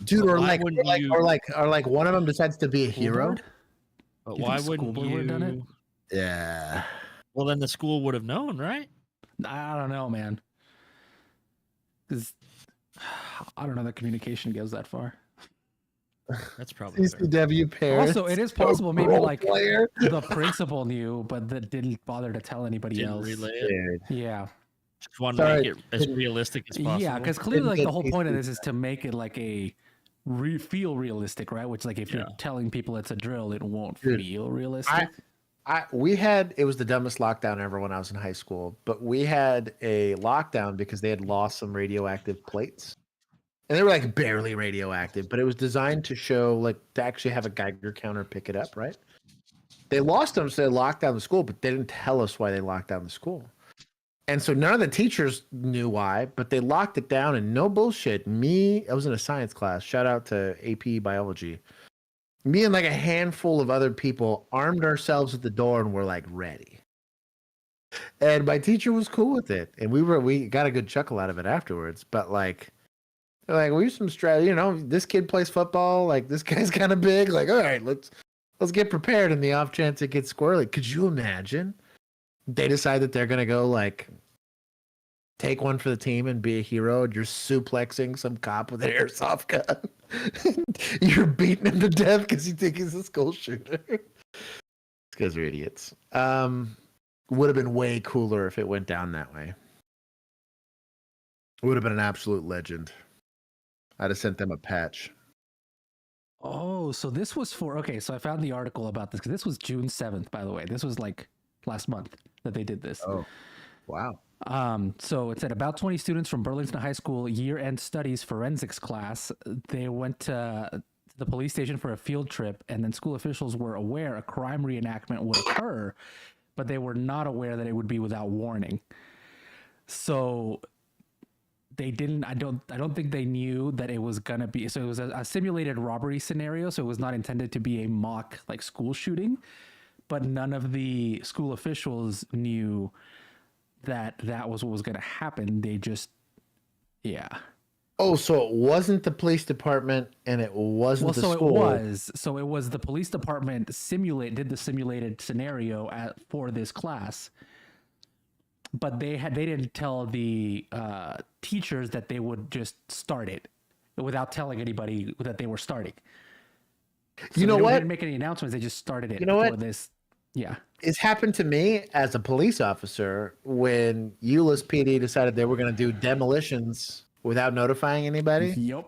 Dude, But or why like, wouldn't you- or like one of them decides to be a hero. But Do you why think school wouldn't board would've done it? you? Yeah. Well, then the school would have known, right? I don't know, man. Because I don't know that communication goes that far. That's probably fair. CCW parents. Also, it is possible maybe role like player. the principal knew, but that didn't bother to tell anybody Didn't else. relay it. Yeah. Just wanted to make it as realistic as possible. Yeah, because clearly, like the whole point of this is to make it like a feel realistic, right? Which, like, if you're telling people it's a drill, it won't feel realistic. It was the dumbest lockdown ever when I was in high school, but we had a lockdown because they had lost some radioactive plates. And they were like barely radioactive, but it was designed to show, like, to actually have a Geiger counter pick it up, right? They lost them, so they locked down the school, but they didn't tell us why they locked down the school. And so none of the teachers knew why, but they locked it down, and no bullshit. I was in a science class. Shout out to AP Biology. Me and like a handful of other people armed ourselves at the door and were like ready. And my teacher was cool with it, and we got a good chuckle out of it afterwards. But like, they're like, we some strategy. This kid plays football. Like, this guy's kind of big. Like, all right, let's get prepared in the off chance it gets squirrely. Could you imagine? They decide that they're gonna go like take one for the team and be a hero, and you're suplexing some cop with an airsoft gun. You're beating him to death because you think he's a school shooter. These guys are idiots. Would have been way cooler if it went down that way. Would have been an absolute legend. I'd have sent them a patch. Oh, so this was so I found the article about this because this was June 7th, by the way. This was like last month that they did this. Oh, wow. So it said about 20 students from Burlington High School year-end studies forensics class. They went to the police station for a field trip, and then school officials were aware a crime reenactment would occur, but they were not aware that it would be without warning. So they didn't. I don't think they knew that it was gonna be. So it was a simulated robbery scenario. So it was not intended to be a mock like school shooting, but none of the school officials knew that was what was going to happen. They just, Oh, so it wasn't the police department, and it wasn't the school. So it was the police department did the simulated scenario for this class, but they didn't tell the teachers that they would just start it without telling anybody that they were starting. So You know they what? didn't make any announcements. They just started it. You know for what? This. Yeah. It's happened to me as a police officer when Euless PD decided they were going to do demolitions without notifying anybody. Yep.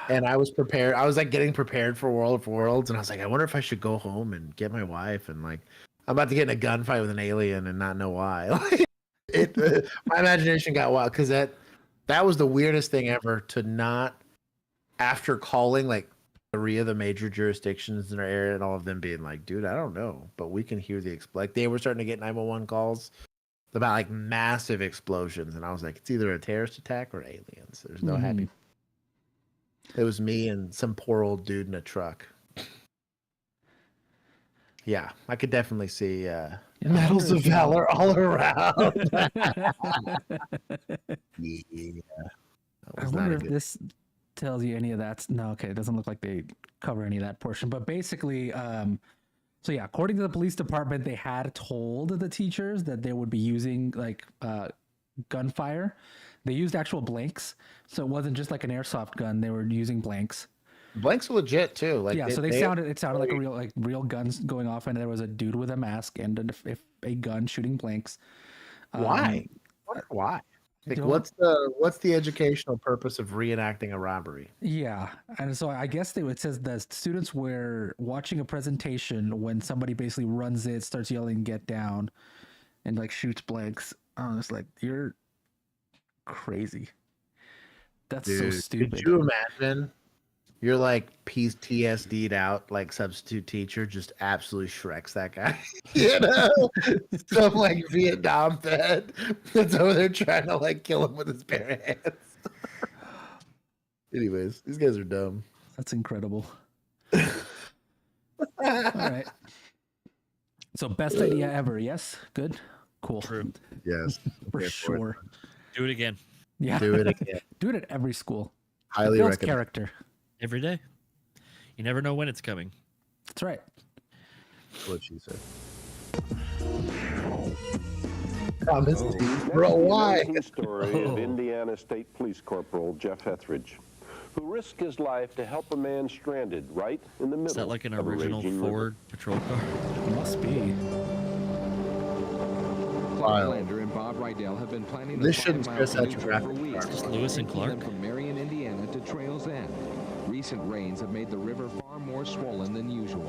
And I was prepared. I was like getting prepared for World of Worlds, and I was like, I wonder if I should go home and get my wife, and like, I'm about to get in a gunfight with an alien and not know why. My imagination got wild because that was the weirdest thing ever to not, after calling like 3 of the major jurisdictions in our area and all of them being like, dude, I don't know, but we can hear the like they were starting to get 911 calls about like massive explosions, and I was like, it's either a terrorist attack or aliens. There's no happy. It was me and some poor old dude in a truck. Yeah, I could definitely see Medals of valor all around. Yeah. I wonder if this tells you any of that. No, okay, it doesn't look like they cover any of that portion. But basically, so yeah, according to the police department, they had told the teachers that they would be using like gunfire. They used actual blanks, so it wasn't just like an airsoft gun. They were using blanks. Blanks are legit too. Like yeah, so it sounded like a real guns going off, and there was a dude with a mask and a gun shooting blanks. Why? Why? Like, what's the educational purpose of reenacting a robbery? Yeah, and so I guess it says the students were watching a presentation when somebody basically runs it, starts yelling "Get down," and like shoots blanks. I'm just like, you're crazy. That's so stupid. Could you imagine? You're like PTSD'd out, like substitute teacher, just absolutely shreks that guy. You know, some like Vietnam vet that's over there trying to like kill him with his bare hands. Anyways, these guys are dumb. That's incredible. All right. So best idea ever. Yes. Good. Cool. True. Yes. For sure. Do it again. Yeah. Do it again. Do it at every school. Highly Builds recommend. character. Every day. You never know when it's coming. That's right. What she said. Promise, bro. Why? Story of Indiana State Police Corporal Jeff Etheridge, who risked his life to help a man stranded right in the middle. Is that like an of a original raging Ford patrol car? Must be. Lander and Bob Rydell have been planning This shouldn't stress out your for traffic. weeks. Just Lewis and Clark. From Marion, Indiana to Trails End. Recent rains have made the river far more swollen than usual.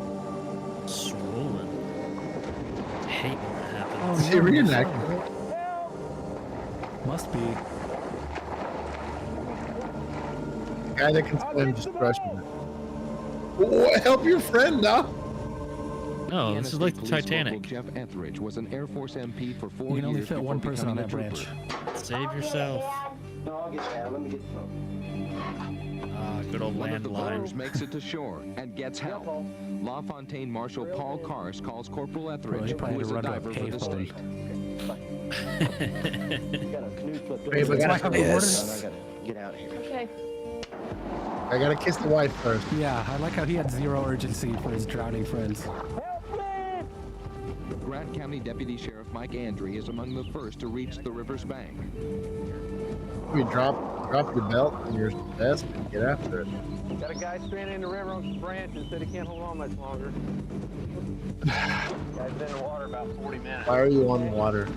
Swollen. I hate when that happens. Oh, Is he reenacting? Must be. Guy that can swim just crushed him. Help your friend, dog. No, this is like the Titanic. Jeff Etheridge was an Air Force MP for 4 years. You can only fit before one person on becoming that a trooper. branch. Save yourself. No, I'll get that. Let me get Good old One of the landline. boaters makes it to shore and gets help. LaFontaine Marshal Paul Karst calls Corporal Etheridge, who is a diver for the state. Hey, but I yes. gotta get out of here. Okay. I gotta kiss the wife first. Yeah, I like how he had zero urgency for his drowning friends. Grant County Deputy Sheriff Mike Andre is among the first to reach the river's bank. You drop your belt and your vest and get after it. Got a guy stranded in the river on some branches, said he can't hold on much longer. Guy's been in the water about 40 minutes. Why are you on the water?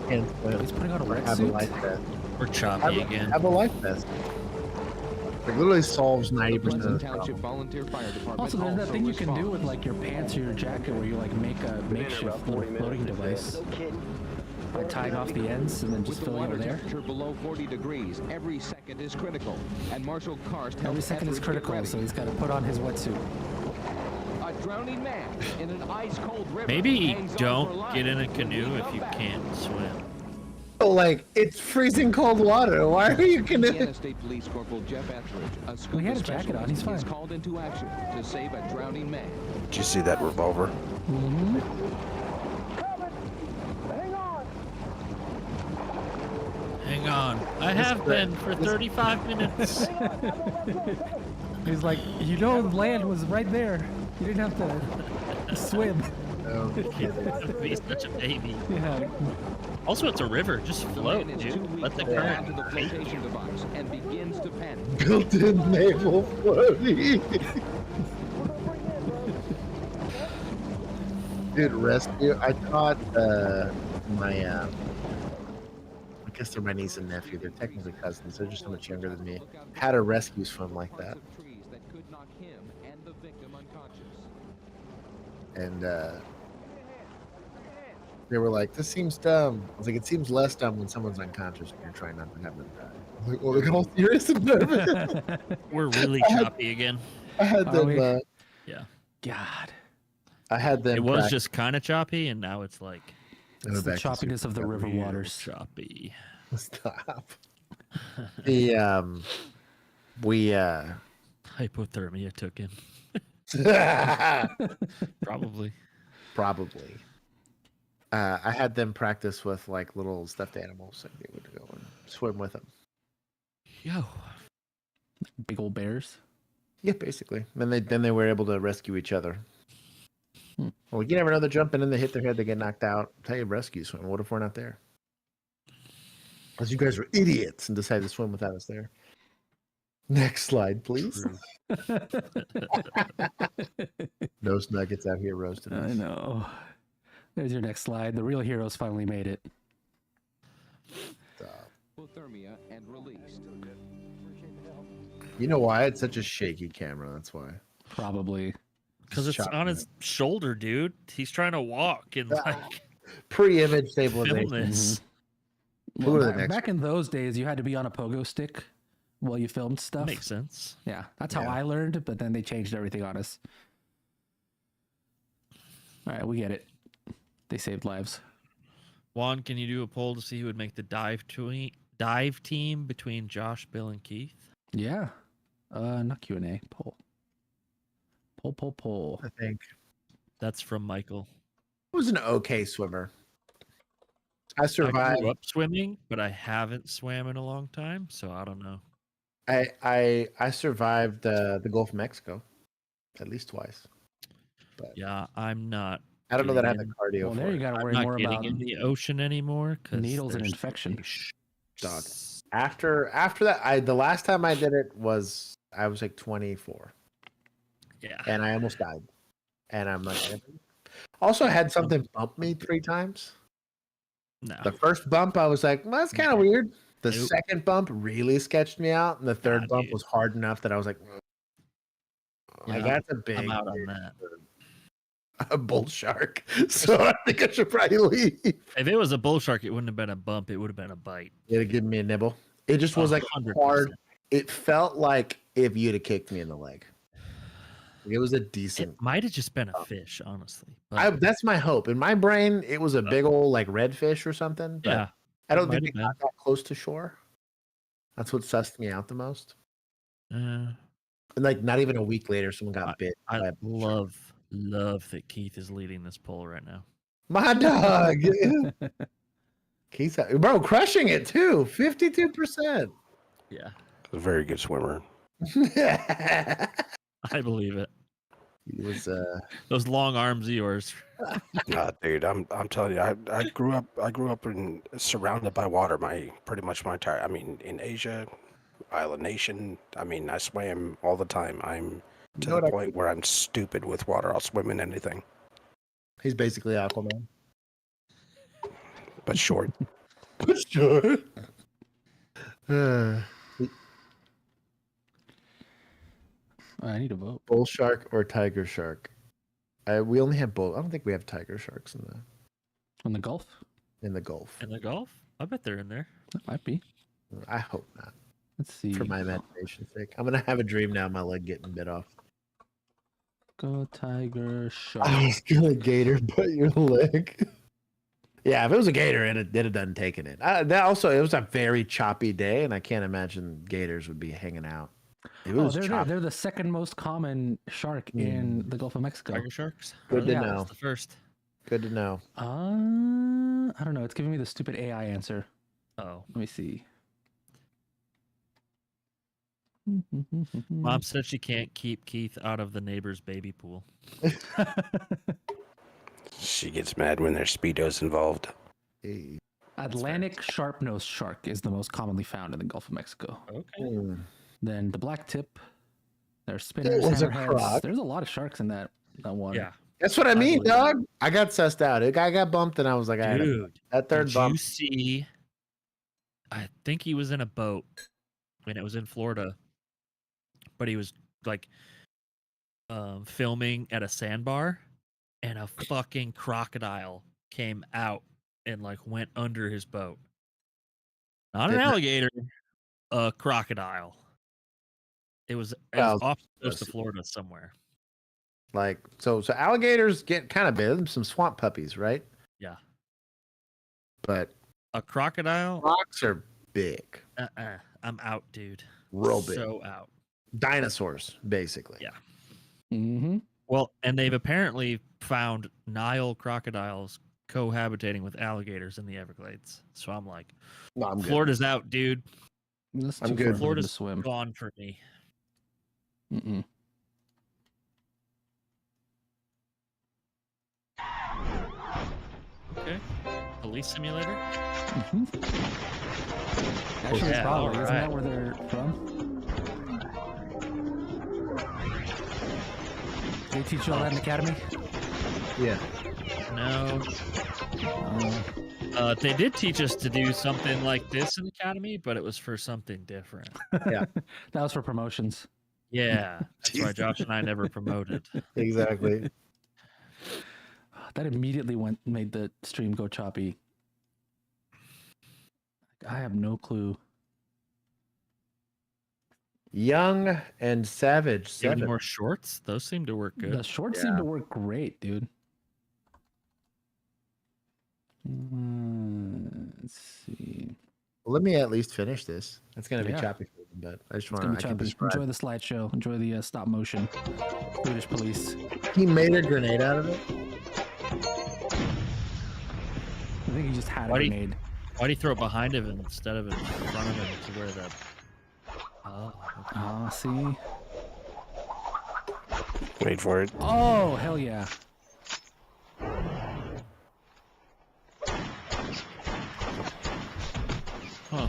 Can't swim. He's putting on a Or have a wetsuit? life vest. We're choppy again. Have a life vest. It literally solves 90% of Pleasant the Township problem. Volunteer Fire Department Also, there's that thing you can do responds. with like your pants or your jacket where you like make a makeshift little floating device by tying off the ends and then just With the filling it water with air. temperature below 40 degrees, every second is critical. And Marshal Karst Every helps second is Etheridge get critical, ready. so he's got to put on his wetsuit. A drowning man in an ice-cold river. Maybe hangs on for don't life. get in a canoe if you can't swim. Oh, like, it's freezing cold water. Why are you gonna? Indiana State Police Corporal Jeff Etheridge, a scuba He had a jacket on, he's specialist, is fine. called into action to save a drowning man. Did you see that revolver? Hang on. I have been for 35 minutes. He's like, you know, land was right there. You didn't have to swim. No, Be such a baby. Yeah. Also, it's a river. Just float, Man is 2 dude. weeks Let the into current the take flotation device and begins to panic. built-in naval floaty. Dude, rescue. I taught my I guess they're my niece and nephew. They're technically cousins. They're just so much younger than me. Had a rescue swim like that. Trees that could knock him and the victim unconscious. And they were like, "This seems dumb." I was like, "It seems less dumb when someone's unconscious and you're trying not to have them die." I was like, "Well, look all serious and nervous." We're really choppy again. I had them. Yeah. God. I had them. It was practice- just kind of choppy, and now it's like It's the choppiness of the river real waters. choppy. Stop. The we Hypothermia took him. Probably. I had them practice with like little stuffed animals, and they would go and swim with them. Yo, Big old bears. Yeah, basically. Then they were able to rescue each other. Well, you never know. They're jumping and they hit their head, they get knocked out. Tell you, rescue swim. What if we're not there? Because you guys were idiots and decided to swim without us there. Next slide, please. Those nuggets out here roasting us. I know. There's your next slide. The real heroes finally made it. Hypothermia and released. You know why? It's such a shaky camera. That's why. Probably. Because it's on his shoulder, dude. He's trying to walk and like pre-image stabilization. film this. Well, back in those days, you had to be on a pogo stick while you filmed stuff. Makes sense. Yeah, that's how I learned, but then they changed everything on us. All right, we get it. They saved lives. Juan, can you do a poll to see who would make the dive team between Josh, Bill, and Keith? Yeah. Not Q&A. Poll. Poll. I think that's from Michael. I was an okay swimmer. I survived. I grew up swimming, but I haven't swam in a long time, so I don't know. I survived the Gulf of Mexico at least twice. But yeah, I'm not. I don't know that I have the cardio. Well, there you got to worry I'm not more getting about in the ocean anymore. Needles and infection. Dog. After that, the last time I did it was I was like 24. Yeah. And I almost died. And I'm like, also had something bump me 3 times. No. The first bump, I was like, well, that's kind of weird. The second bump really sketched me out, and the third bump was hard enough that I was like, yeah, that's a big. I'm out on that. A bull shark, so I think I should probably leave. If it was a bull shark, it wouldn't have been a bump. It would have been a bite. It'd give me a nibble. It just was like 100%. hard. It felt like if you'd have kicked me in the leg. It was a decent. It might have just been a fish, honestly. But that's my hope. In my brain, it was a big old like redfish or something. But yeah, I don't think it got that close to shore. That's what sussed me out the most. And like not even a week later, someone got bit. I love that Keith is leading this poll right now. My dog. Keith's bro, crushing it too. 52%. Yeah. A very good swimmer. I believe it. He was those long arms of yours. Nah, dude, I'm telling you, I grew up in surrounded by water pretty much my entire. I mean, in Asia, island nation. I mean, I swam all the time. I'm to the point where I'm stupid with water. I'll swim in anything. He's basically Aquaman, but short. But short. I need a vote. Bull shark or tiger shark? We only have bull. I don't think we have tiger sharks in the Gulf. In the Gulf. In the Gulf? I bet they're in there. That might be. I hope not. Let's see. For my imagination's sake, I'm gonna have a dream now. My leg getting bit off. Go tiger shark. I was gonna gator bite your leg. Yeah, if it was a gator, it'd have done taking it. It was a very choppy day, and I can't imagine gators would be hanging out. They're the second most common shark in the Gulf of Mexico. Tiger sharks? Good to know. That's the first. Good to know. I don't know. It's giving me the stupid AI answer. Oh. Let me see. Mom said she can't keep Keith out of the neighbor's baby pool. She gets mad when there's Speedos involved. Hey. Atlantic sharp-nosed shark is the most commonly found in the Gulf of Mexico. Okay. Then the black tip. There's spinners, hammerheads. There's a lot of sharks in that one. Yeah. That's what I mean, dog. I got sussed out. I got bumped, and I was like, dude, that third bump. You see? I think he was in a boat, and it was in Florida, but he was like filming at a sandbar, and a fucking crocodile came out and like went under his boat. Not an alligator, a crocodile. It was off the coast of Florida somewhere. Like so alligators get kind of big, some swamp puppies, right? Yeah. But a crocodile? Crocs are big. I'm out, dude. Real big. So out. Dinosaurs, basically. Yeah. Mm-hmm. Well, and they've apparently found Nile crocodiles cohabitating with alligators in the Everglades. So I'm like, No, I'm good. Florida's out, dude. That's I'm too good. far for them to Florida's swim. gone for me. Mm-mm. Okay. Police simulator? Mm-hmm. Actually, yeah, probably. Isn't that alright. where they're from? They teach you all that in the academy? Yeah. No. They did teach us to do something like this in Academy, but it was for something different. Yeah. That was for promotions. Yeah. That's why Josh and I never promoted. Exactly. That immediately made the stream go choppy. I have no clue. Young and Savage. Even 7. more shorts? Those seem to work good. The shorts seem to work great, dude. Let's see. Well, let me at least finish this. It's going to be Yeah. choppy for a bit. I just It's want gonna to be choppy. Enjoy the slideshow. Enjoy the stop motion. British police. He made a grenade out of it. I think he just had a Why do you- grenade. Why'd he throw it behind him instead of in front of him to where the... Oh, okay. Oh, see? Wait for it. Oh, hell yeah. Huh.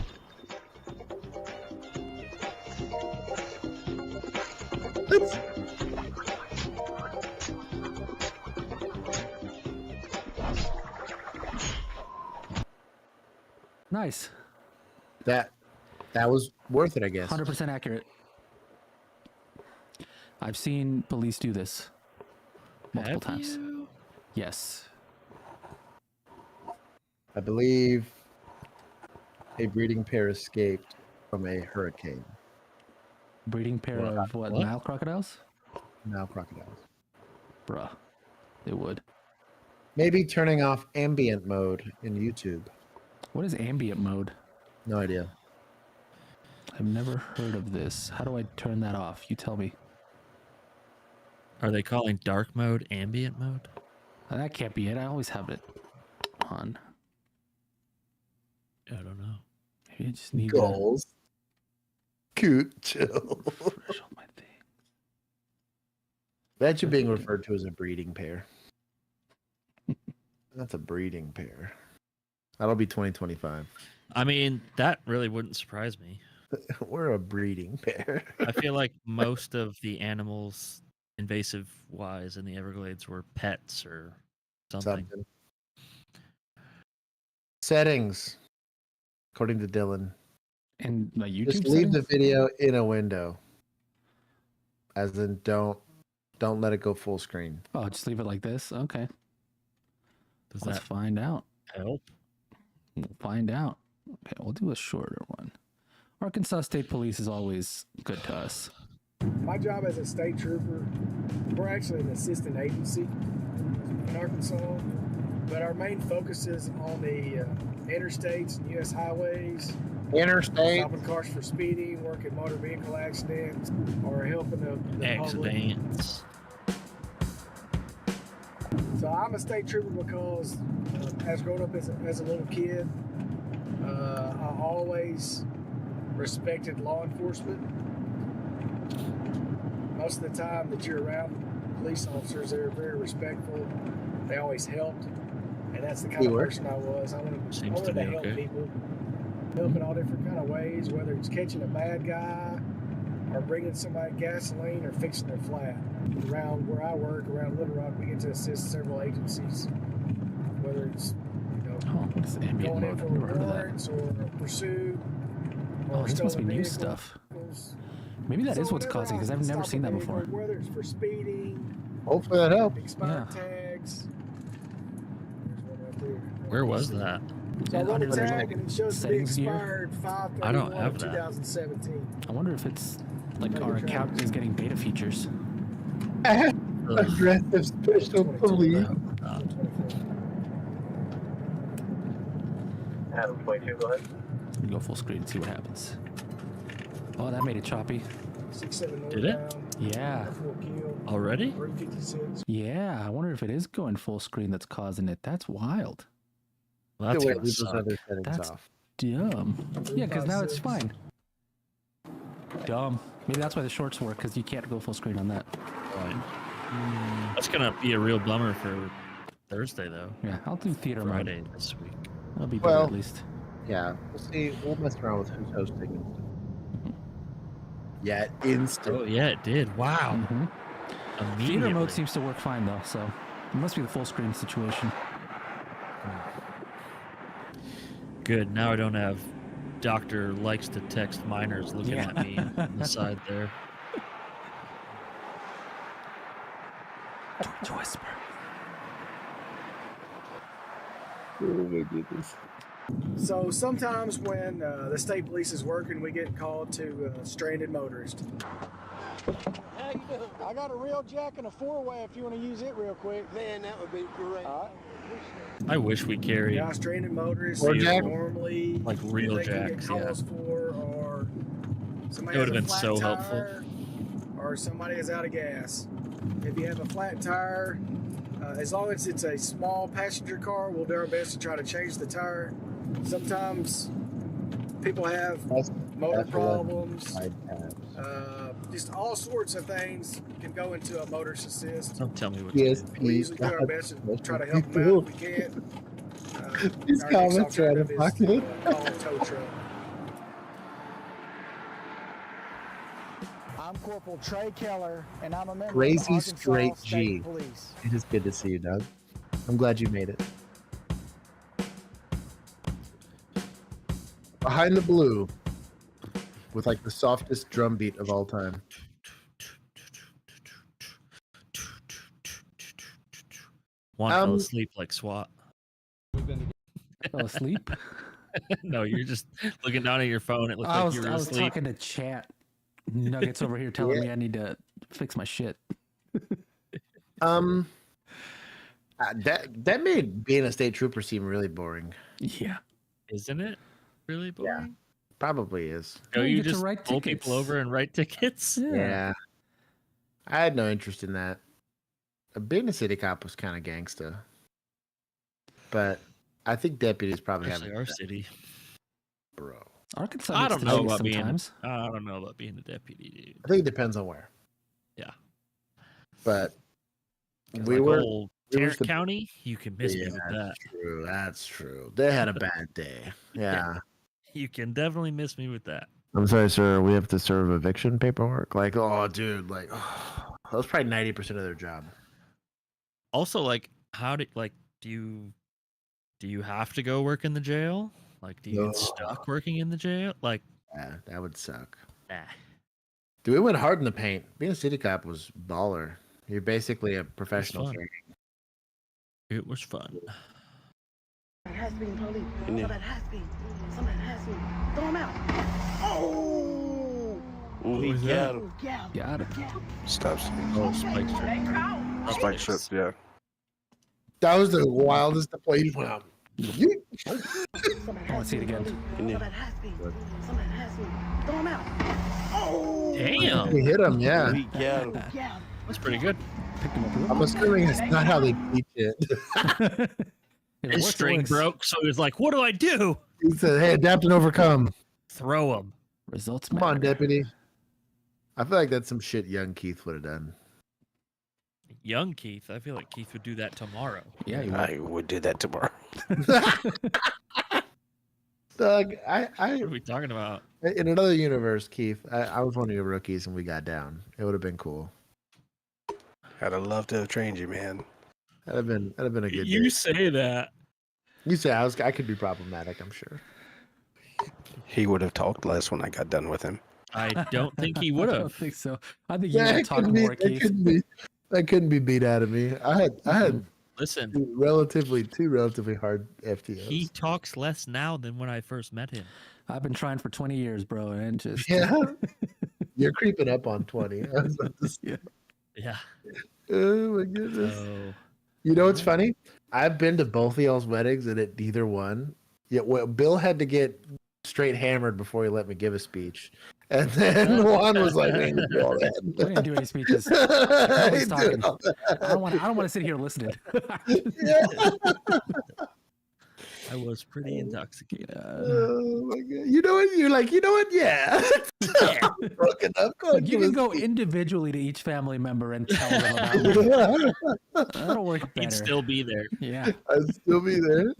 Nice. That was worth it, I guess. 100% accurate. I've seen police do this multiple times. Yes. I believe a breeding pair escaped from a hurricane. Breeding pair of what? Nile crocodiles? Nile crocodiles. Bruh. They would. Maybe turning off ambient mode in YouTube. What is ambient mode? No idea. I've never heard of this. How do I turn that off? You tell me. Are they calling dark mode ambient mode? That can't be it. I always have it on. I don't know. Maybe I just need Goals. Coot, chill. That's you being referred to as a breeding pair. That's a breeding pair. That'll be 2025. I mean, that really wouldn't surprise me. We're a breeding pair. I feel like most of the animals, invasive wise, in the Everglades were pets or something. Settings, according to Dylan. And my YouTube Just leave the settings? video in a window. As in, don't let it go full screen. Oh, just leave it like this? Okay. Does Let's that find out. help? We'll find out. Okay, we'll do a shorter one. Arkansas State Police is always good to us. My job as a state trooper, we're actually an assistant agency in Arkansas, but our main focus is on the interstates and U.S. highways. Interstate. Stopping cars for speeding, working motor vehicle accidents, or helping the public. Accidents. So I'm a state trooper because as growing up as a little kid, I always respected law enforcement. Most of the time that you're around police officers, they're very respectful. They always helped, and that's the kind of person I was. I wanted to help people, help in all different kind of ways, whether it's catching a bad guy, or bringing somebody gasoline, or fixing their flat. Around where I work, around Little Rock, we get to assist several agencies, whether it's going in for warrants or pursuit. Oh, this must be new stuff. Maybe that is what's causing it, because I've never seen that before. Whether it's for speeding, hopefully that helps. expired tags. There's one right there. Where was that? So I run a tag and it shows to be Settings gear? expired I don't 5/31 have that. 2017. I wonder if it's like our account is getting beta features. Aggressive special police. Adam 22, go ahead. Go full screen and see what happens. Oh, that made it choppy. 67 Did it? northbound. Yeah. Full kill. Already? 356. Yeah, I wonder if it is going full screen that's causing it. That's wild. Well, that's Wait, gonna leave those suck. other settings That's off. dumb. Yeah, because now it's 356. fine. Dumb. Maybe that's why the shorts work, because you can't go full screen on that. Right. That's gonna be a real bummer for Thursday, though. Yeah, I'll do theater mode. Friday this week. That'll be better at least. Yeah, we'll see. We'll mess around with who's hosting. Yeah, instant. Oh yeah, it did. Wow. Theater Immediately. mode seems to work fine though, so it must be the full screen situation. Good. Now I don't have Doctor likes to text minors looking at me on the side there. To whisper. Oh my goodness. So sometimes when the state police is working, we get called to stranded motorist. How you doing? I got a rail jack and a four-way if you want to use it real quick. Man, that would be great. I wish we carried Yeah, stranded motorists Or jack? normally like real they can jacks. get Yeah. calls for, or somebody It would has have a been flat so tire, helpful. or somebody is out of gas. If you have a flat tire, as long as it's a small passenger car, we'll do our best to try to change the tire. Sometimes people have motor problems, just all sorts of things can go into a motorist assist. Don't tell me what Yes, to do. We usually do our best to try to help them out if we can. These Our next comments are out of alternative is pocket. to call a tow truck. I'm Corporal Trey Keller, and I'm a member Crazy of the Arkansas straight State G. Police. It is good to see you, Doug. I'm glad you made it. Behind the Blue, with like the softest drum beat of all time. Juan fell asleep like SWAT. Fell asleep? No, you're just looking down at your phone. It looked like you were I was asleep. talking to chat. Nuggets over here telling me I need to fix my shit. That made being a state trooper seem really boring. Yeah. Isn't it really boring? Probably is. Go, you you get to just write pull tickets. people over and write tickets? Yeah. I had no interest in that. Being a city cop was kind of gangsta. But I think deputies probably have Especially our city. Bro. Arkansas I gets don't the know chase about being. sometimes. I don't know about being a deputy, dude. I think it depends on where. Yeah. But we Like were old we were Tarrant County. You can miss me with that. True. That's true. They had a bad day. Yeah. You can definitely miss me with that. I'm sorry, sir. We have to serve eviction paperwork. Like, oh, dude, like, that was probably 90% of their job. Also, like, do you have to go work in the jail? Like, do you get stuck working in the jail? Like, yeah, that would suck. Nah. Dude, we went hard in the paint. Being a city cop was baller. You're basically a professional. fun. It was fun. Has been police. Somebody has been. Somebody has been. Throw him out. Oh! Ooh, he got him. Got it. Stops. Oh, spike strip. Spike strip, yeah. That was the wildest play. He went out. I want to see it again. Somebody has been. Somebody has been. Throw him out. Oh! Damn. We hit him, yeah. We got him. That's pretty good. Picked him up real I'm assuming it's not how they teach it. His string broke, so he was like, "What do I do?" He said, "Hey, adapt and overcome." Throw him. Results. Come on, deputy. I feel like that's some shit young Keith would have done. Young Keith. I feel like Keith would do that tomorrow. Yeah, I would do that tomorrow. Doug, What are we talking about? in another universe, Keith, I was one of your rookies and we got down. It would have been cool. I'd have loved to have trained you, man. That'd have been a good You day. say that. You say I could be problematic, I'm sure. He would have talked less when I got done with him. I don't think he would I don't have. think so. I think you Yeah, would talk more, Keith. that couldn't be beat out of me. I had Listen, two relatively hard FTOs. he talks less now than when I first met him. I've been trying for 20 years, bro, and just Yeah. You're creeping up on 20. I was about to say. Yeah. Oh my goodness. So, You know what's funny? I've been to both of y'all's weddings and at neither one. Yeah, well, Bill had to get straight hammered before he let me give a speech. And then Juan was like, "We didn't do all I that." didn't do any speeches. He Always did talking. all that. I don't want to sit here listening. I was pretty intoxicated. Oh my god! You know what? You're like, you know what? Yeah. Broken up. Look, you can go individually to each family member and tell them about me. That'll work better. He'd still be there. Yeah. I'd still be there.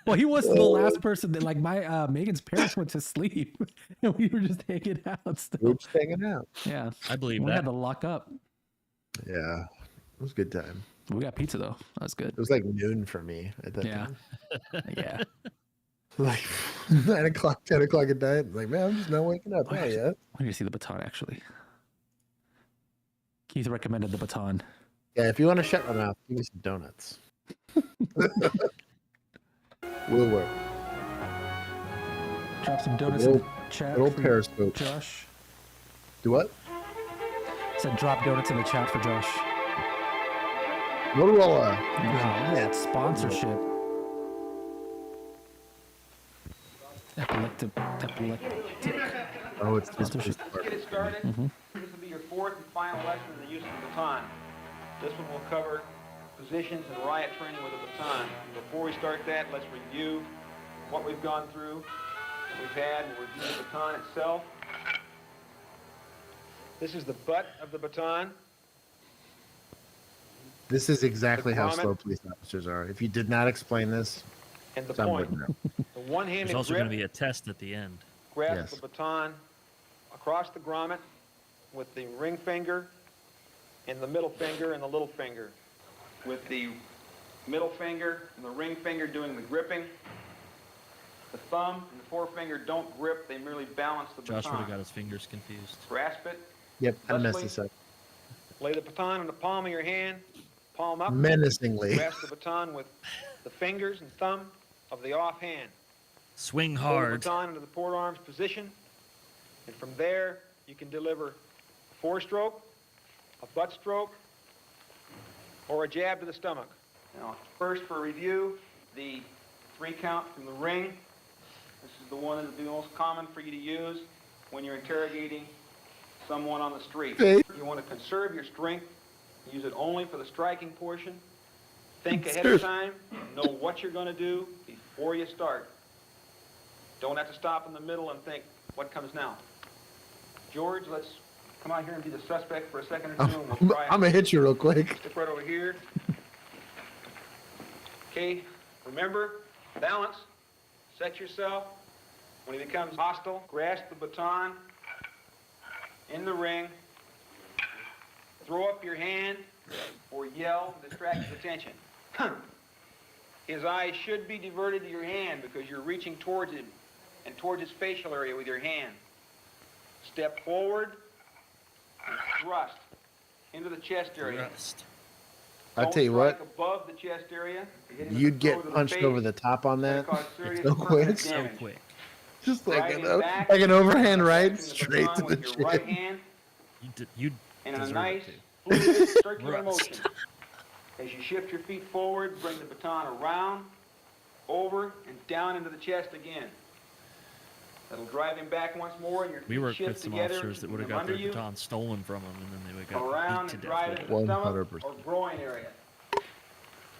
Well, he was the last person that, like, my Megan's parents went to sleep, and we were just hanging out. Still. We were just hanging out. Yeah, I believe we that. had to lock up. Yeah, it was a good time. We got pizza though. That was good. It was like noon for me at that time. Yeah. Like 9 o'clock, 10 o'clock at night. Like, man, I'm just not waking up. Oh, yeah. I need to see the baton actually. Keith recommended the baton. Yeah, if you want to shut my mouth, give me some donuts. Will work. Drop some donuts in the chat. Little for Periscope. Josh. Do what? Said drop donuts in the chat for Josh. Motorola. Wow, that's sponsorship. Epileptic. Oh, it's sponsorship. Let's get it started. This will be your fourth and final lesson in the use of the baton. This one will cover positions and riot training with a baton. Before we start that, let's review what we've gone through, what we've had, and review the baton itself. This is the butt of the baton. This is exactly how grommet. slow police officers are. If you did not explain this, And the someone point. would know. The one-handed There's also grip going to be a test at the end. grasp the baton across the grommet with the ring finger and the middle finger and the little finger. With the middle finger and the ring finger doing the gripping. The thumb and the forefinger don't grip, they merely balance the Josh would baton. have got his fingers confused. Grasp it. Yep, I messed Leslie, this up. Lay the baton in the palm of your hand, palm up. Menacingly. Grasp the baton with the fingers and thumb of the off hand. Swing Hold the hard. baton into the port arms position, and from there you can deliver a four-stroke, a butt stroke, or a jab to the stomach. Now, first for review, the 3-count from the ring. This is the one that is the most common for you to use when you're interrogating someone on the street. Okay. You want to conserve your strength, use it only for the striking portion. Think ahead of time, know what you're going to do before you start. Don't have to stop in the middle and think, what comes now? George, let's come out here and be the suspect for a second or two, and we'll try it. I'm going to hit you real quick. Step right over here. Okay, remember, balance, set yourself. When he becomes hostile, grasp the baton in the ring, throw up your hand, or yell, distract his attention. His eyes should be diverted to your hand because you're reaching towards him and towards his facial area with your hand. Step forward and thrust into the chest area. I'll tell you what, Above the chest area. you'd get punched over the top on that. It's so quick. So quick. Just like an overhand right straight to the chin. Right hand You and in a deserve nice it too. fluid circular Rust. motion. As you shift your feet forward, bring the baton around, over, and down into the chest again. That'll drive him back once more, and your We feet worked shift with some together, officers that would have keep them got their under you, baton stolen from them, and then they would have come got around beat and to drive death it with in it. the stomach 100%. or groin area. This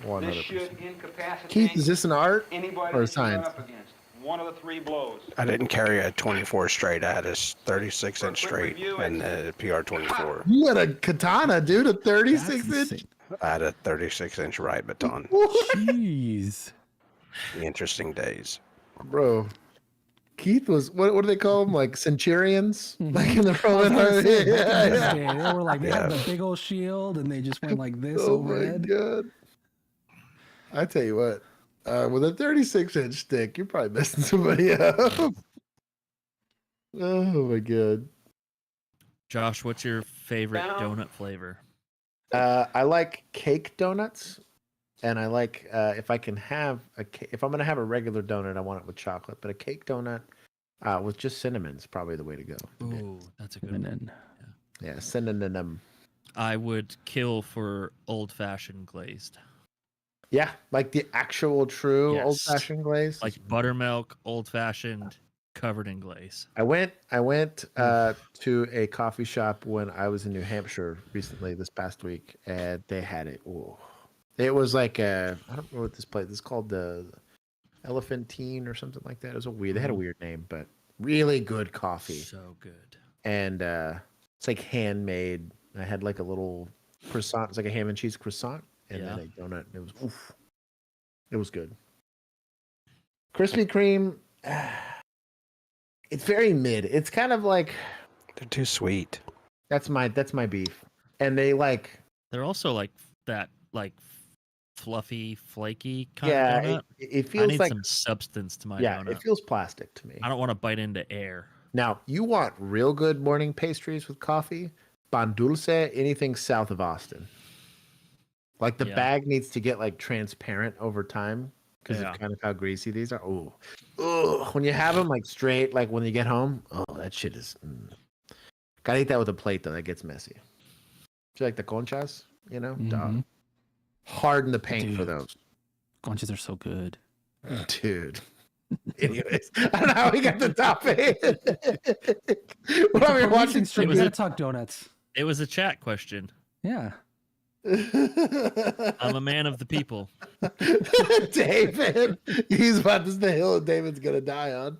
100%. should incapacitate Keith, is this an art anybody or a that you run science? up against. One of the 3 blows. I didn't carry a 24 straight. I had a 36-inch straight and a PR-24. You had a katana, dude, a 36-inch. I had a 36-inch right baton. Jeez. Interesting days. Bro. Keith was, what do they call them? Like centurions? Like in the I was Roman gonna army? say, back in Yeah, this yeah. day, they were like, they had Yeah. the big old shield, and they just went like this Oh overhead. my god! I tell you what, with a 36-inch stick, you're probably messing somebody up. Oh my god! Josh, what's your favorite donut flavor? I like cake donuts, and I like if I can have if I'm gonna have a regular donut, I want it with chocolate. But a cake donut with just cinnamon's probably the way to go. Ooh, that's a good one. Yeah, cinnamon. I would kill for old-fashioned glazed. Yeah, like the actual true Yes. old-fashioned glaze. Like buttermilk, old-fashioned, covered in glaze. I went to a coffee shop when I was in New Hampshire recently this past week, and they had it. Ooh. It was like I don't know what this place. It's called the Elephantine or something like that. It was they had a weird name, but really good coffee. So good. And it's like handmade. I had like a little croissant. It's like a ham and cheese croissant, and then a donut. It was it was good. Krispy Kreme. It's very mid. It's kind of like they're too sweet. That's my beef. And they're also like that fluffy, flaky kind of donut. It feels I need like some substance to my donut. Yeah, it feels plastic to me. I don't want to bite into air. Now, you want real good morning pastries with coffee? Pan dulce, anything south of Austin. Like the bag needs to get like transparent over time because of kind of how greasy these are. Oh, when you have them like straight, like when you get home, that shit is. Gotta eat that with a plate though. That gets messy. Do you like the conchas? You know, dog. Harden the paint for those. Conchas are so good, dude. Anyways, I don't know how we got the topic. While we were watching stream, we gotta talk donuts. It was a chat question. Yeah. I'm a man of the people. David, he's about to the hill David's gonna die on.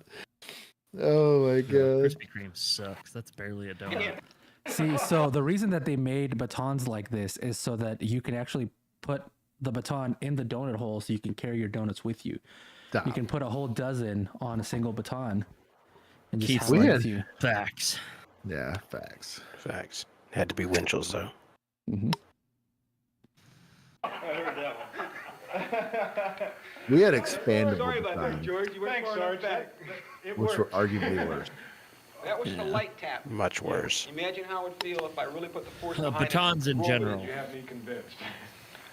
Oh my god. Krispy Kreme sucks. That's barely a donut. See, so the reason that they made batons like this is so that you can actually put the baton in the donut hole so you can carry your donuts with you. Stop. You can put a whole dozen on a single baton and just have it with you. Facts. Yeah, facts. Facts. Had to be Winchell's though. Mm-hmm. I heard that one. We had expandable Sorry about that, batons, George. You went Thanks, far Sarge. enough back. It which were worked. arguably worse. That was the light tap. Much worse. Imagine how it would feel if I really put the force behind batons it. in general. You have me convinced.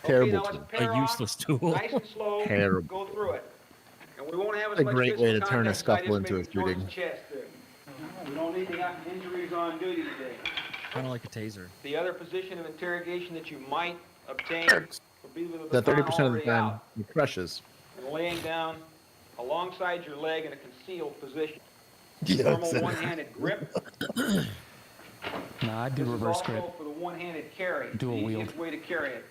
Terrible Okay, now let's tool. pair A off, useless tool. Nice and slow. Terrible. Go through it. And we won't have as A much great way to physical turn a contact as I scuffle just into made a with George's shooting. chest there. We don't need to have injuries on duty today. Kind of like a taser. The other position of interrogation that you might obtain will be with The the 30% of the already time, out it crushes. and laying down alongside your leg in a concealed position. Yeah, Normal exactly. one-handed grip. Nah, I do This is reverse also grip. for the one-handed carry. Dual the wield. easiest way to carry it.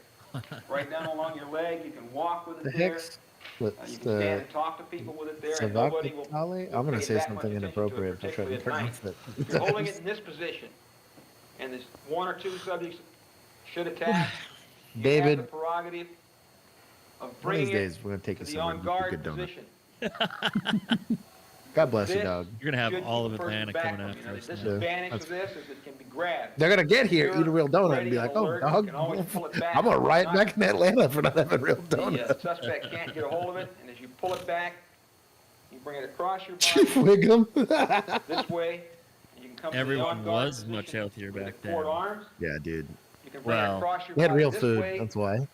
Right down along your leg. You can walk with The it there. hex. You What's can stand the and talk to people with it there, and nobody will. Savakatale? I'm gonna pay say that something much attention to it, inappropriate for trying to particularly at pronounce night. it. You're holding it in this position, and there's one or two subjects should attack. You have David, the prerogative of one of bringing these days it we're gonna take to you the somewhere on and get a guard good donut. position. God bless you, This dog. You're gonna have should all keep of the person Atlanta back coming from you. after Now, us. the now. disadvantage of this is it can be grabbed. They're gonna get here, You're eat a real donut, and ready be like, "Oh, alert, dog, you can always pull it back. I'm gonna riot Not- back in Atlanta for not having real The donuts." suspect can't get a hold of it, and as you pull it back, you bring it across your Chief body Wiggum. this way. And you can come to the Everyone on-guard was position much healthier with back the cord then. arms. Yeah, dude. You can bring it Well, across your We had body real this food. way, That's why.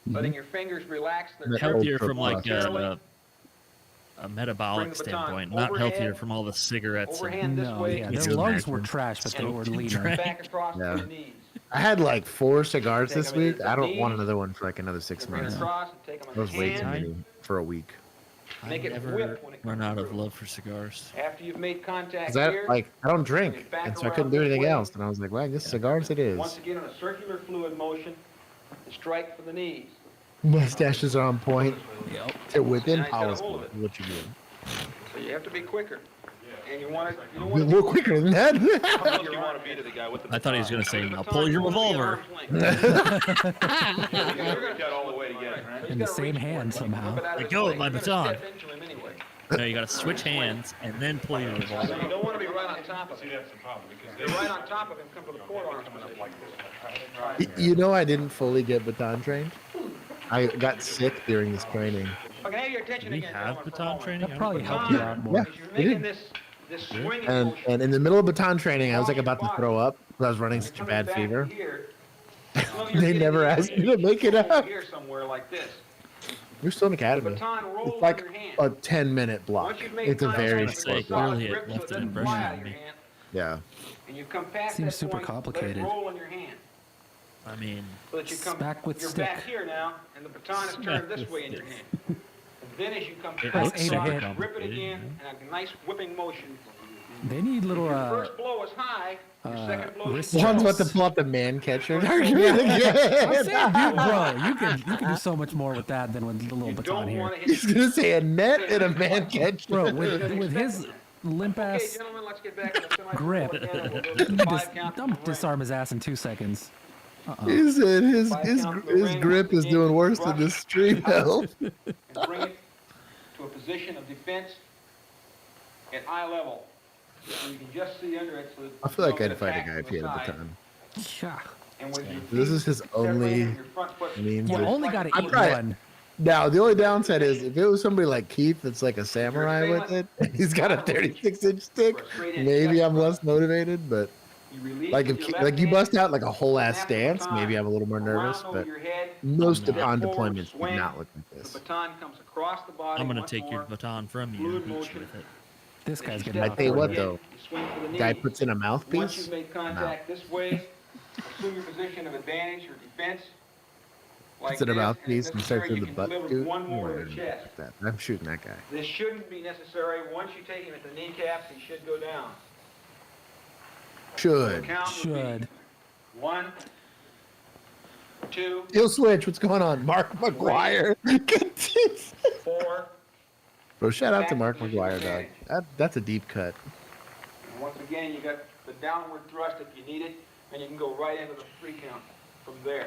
letting your fingers relax their That grip. Healthier ultra from like plus. a metabolic Bring the baton standpoint, not healthier overhead. from all the cigarettes. Overhand this No, way. yeah, It's their lungs imagine. were trash, but they were Soaked in leaner. drink. Back across Yeah. to the knees. I had like 4 cigars Take this them into week. the I don't knees. want another one for like another You 6 can bring it months. across and take them That on was the way too hand. many for a week. Make it never whip when it run comes out of through. love for cigars. After you've made contact 'Cause I here, like I don't bring drink, it back and so I around couldn't do this anything way. else. And I was like, well, I guess cigars it is. Once again on a circular fluid motion, and strike for the knees. Mustaches are on point. Yep. They're within Now he's got a policy. hold of it. What you mean? So you have to be quicker. And you want to. You don't A want to little quicker than that. How close do you want to be to the guy with the I thought he was gonna say, baton? "Now pull your You wanna be at revolver." arm's length. You're gonna Got all the way together. He's In the gotta same reach hand for it. When you somehow. whip it out of Let his go of leg, my you're gonna baton. step into him anyway. No, you gotta switch hands and then pull your So revolver. you don't want to be right on top of See, him. that's the problem because You're right on top of him, come to the cord arms position. You know, I didn't fully get baton trained. I got sick during this training. If I can have your attention Do we again, have gentlemen, for a baton moment. training? That probably helped Baton, you out more. as you're making this swinging And motion, and in the middle of baton training, I was like about to throw up because I was running you're such a coming bad back fever. here. They never asked me to make it up. Here somewhere like this. You're still in The academy. baton rolls It's like in your hand. a 10-minute block. Once you've made It's a contact very with the Say, slow solid block. clearly it grip so left it an doesn't impression fly out on of your me. hand, Yeah. and you've come past Seems that super point, complicated. let it roll in your hand. I mean, So that you come, Smack with you're stick. back here now, and the baton is turned this way in your hand. Then as you come It back looks super across, grip it complicated, again, and a nice whipping motion. They need little Your first blow is high. Your second blow wrist is Juan's about to straps. pull out the man catcher and argue Yeah. it again. I'm saying, dude, bro, you can do so much more with that than with the little baton here. He's gonna say a net and a man catcher. Bro, with his limp ass Gentlemen, let's get back to the semi-pro grip, again, and we'll go you to the can 5 just count. don't disarm his ass in 2 seconds. He said his grip is doing worse than this stream help. And bring it to a position of defense at eye level. So you can just see under it. So that I feel like you I'd don't fight a attack guy from if he had the a side. baton. Yeah. And with your This feet is his separated only and your front foot means. You of- only got to I'm eat probably- one. Now, the only downside is if it was somebody like Keith that's like a samurai with it, he's got a 36-inch stick, maybe I'm less motivated, but You release like with if your left like you hand, bust out like a whole ass snap the stance, baton maybe I'm a little more nervous, around over but your head, most step baton forward, deployments do swing. not look like The this. baton comes across the body. I'm gonna once take your more. baton from you Fluid and beat you motion. with it. This guy's You getting I step off. tell you forward what again, though, you swing for the guy knee. puts in a Once mouthpiece. you've made contact this way, assume your position of advantage or defense. Like Puts in a this, and if mouthpiece and starts necessary, with the you butt can deliver shoot. one more to the chest. That. I'm shooting that guy. This shouldn't be necessary. Once you take him at the kneecaps, he should go down. Should. Count would be Should. 1, 2, He'll switch. What's going on? Mark McGuire. 4. Bro, shout out to Mark McGuire, dog. That's a deep cut. And once again, you got the downward thrust if you need it, and you can go right into the 3 count from there.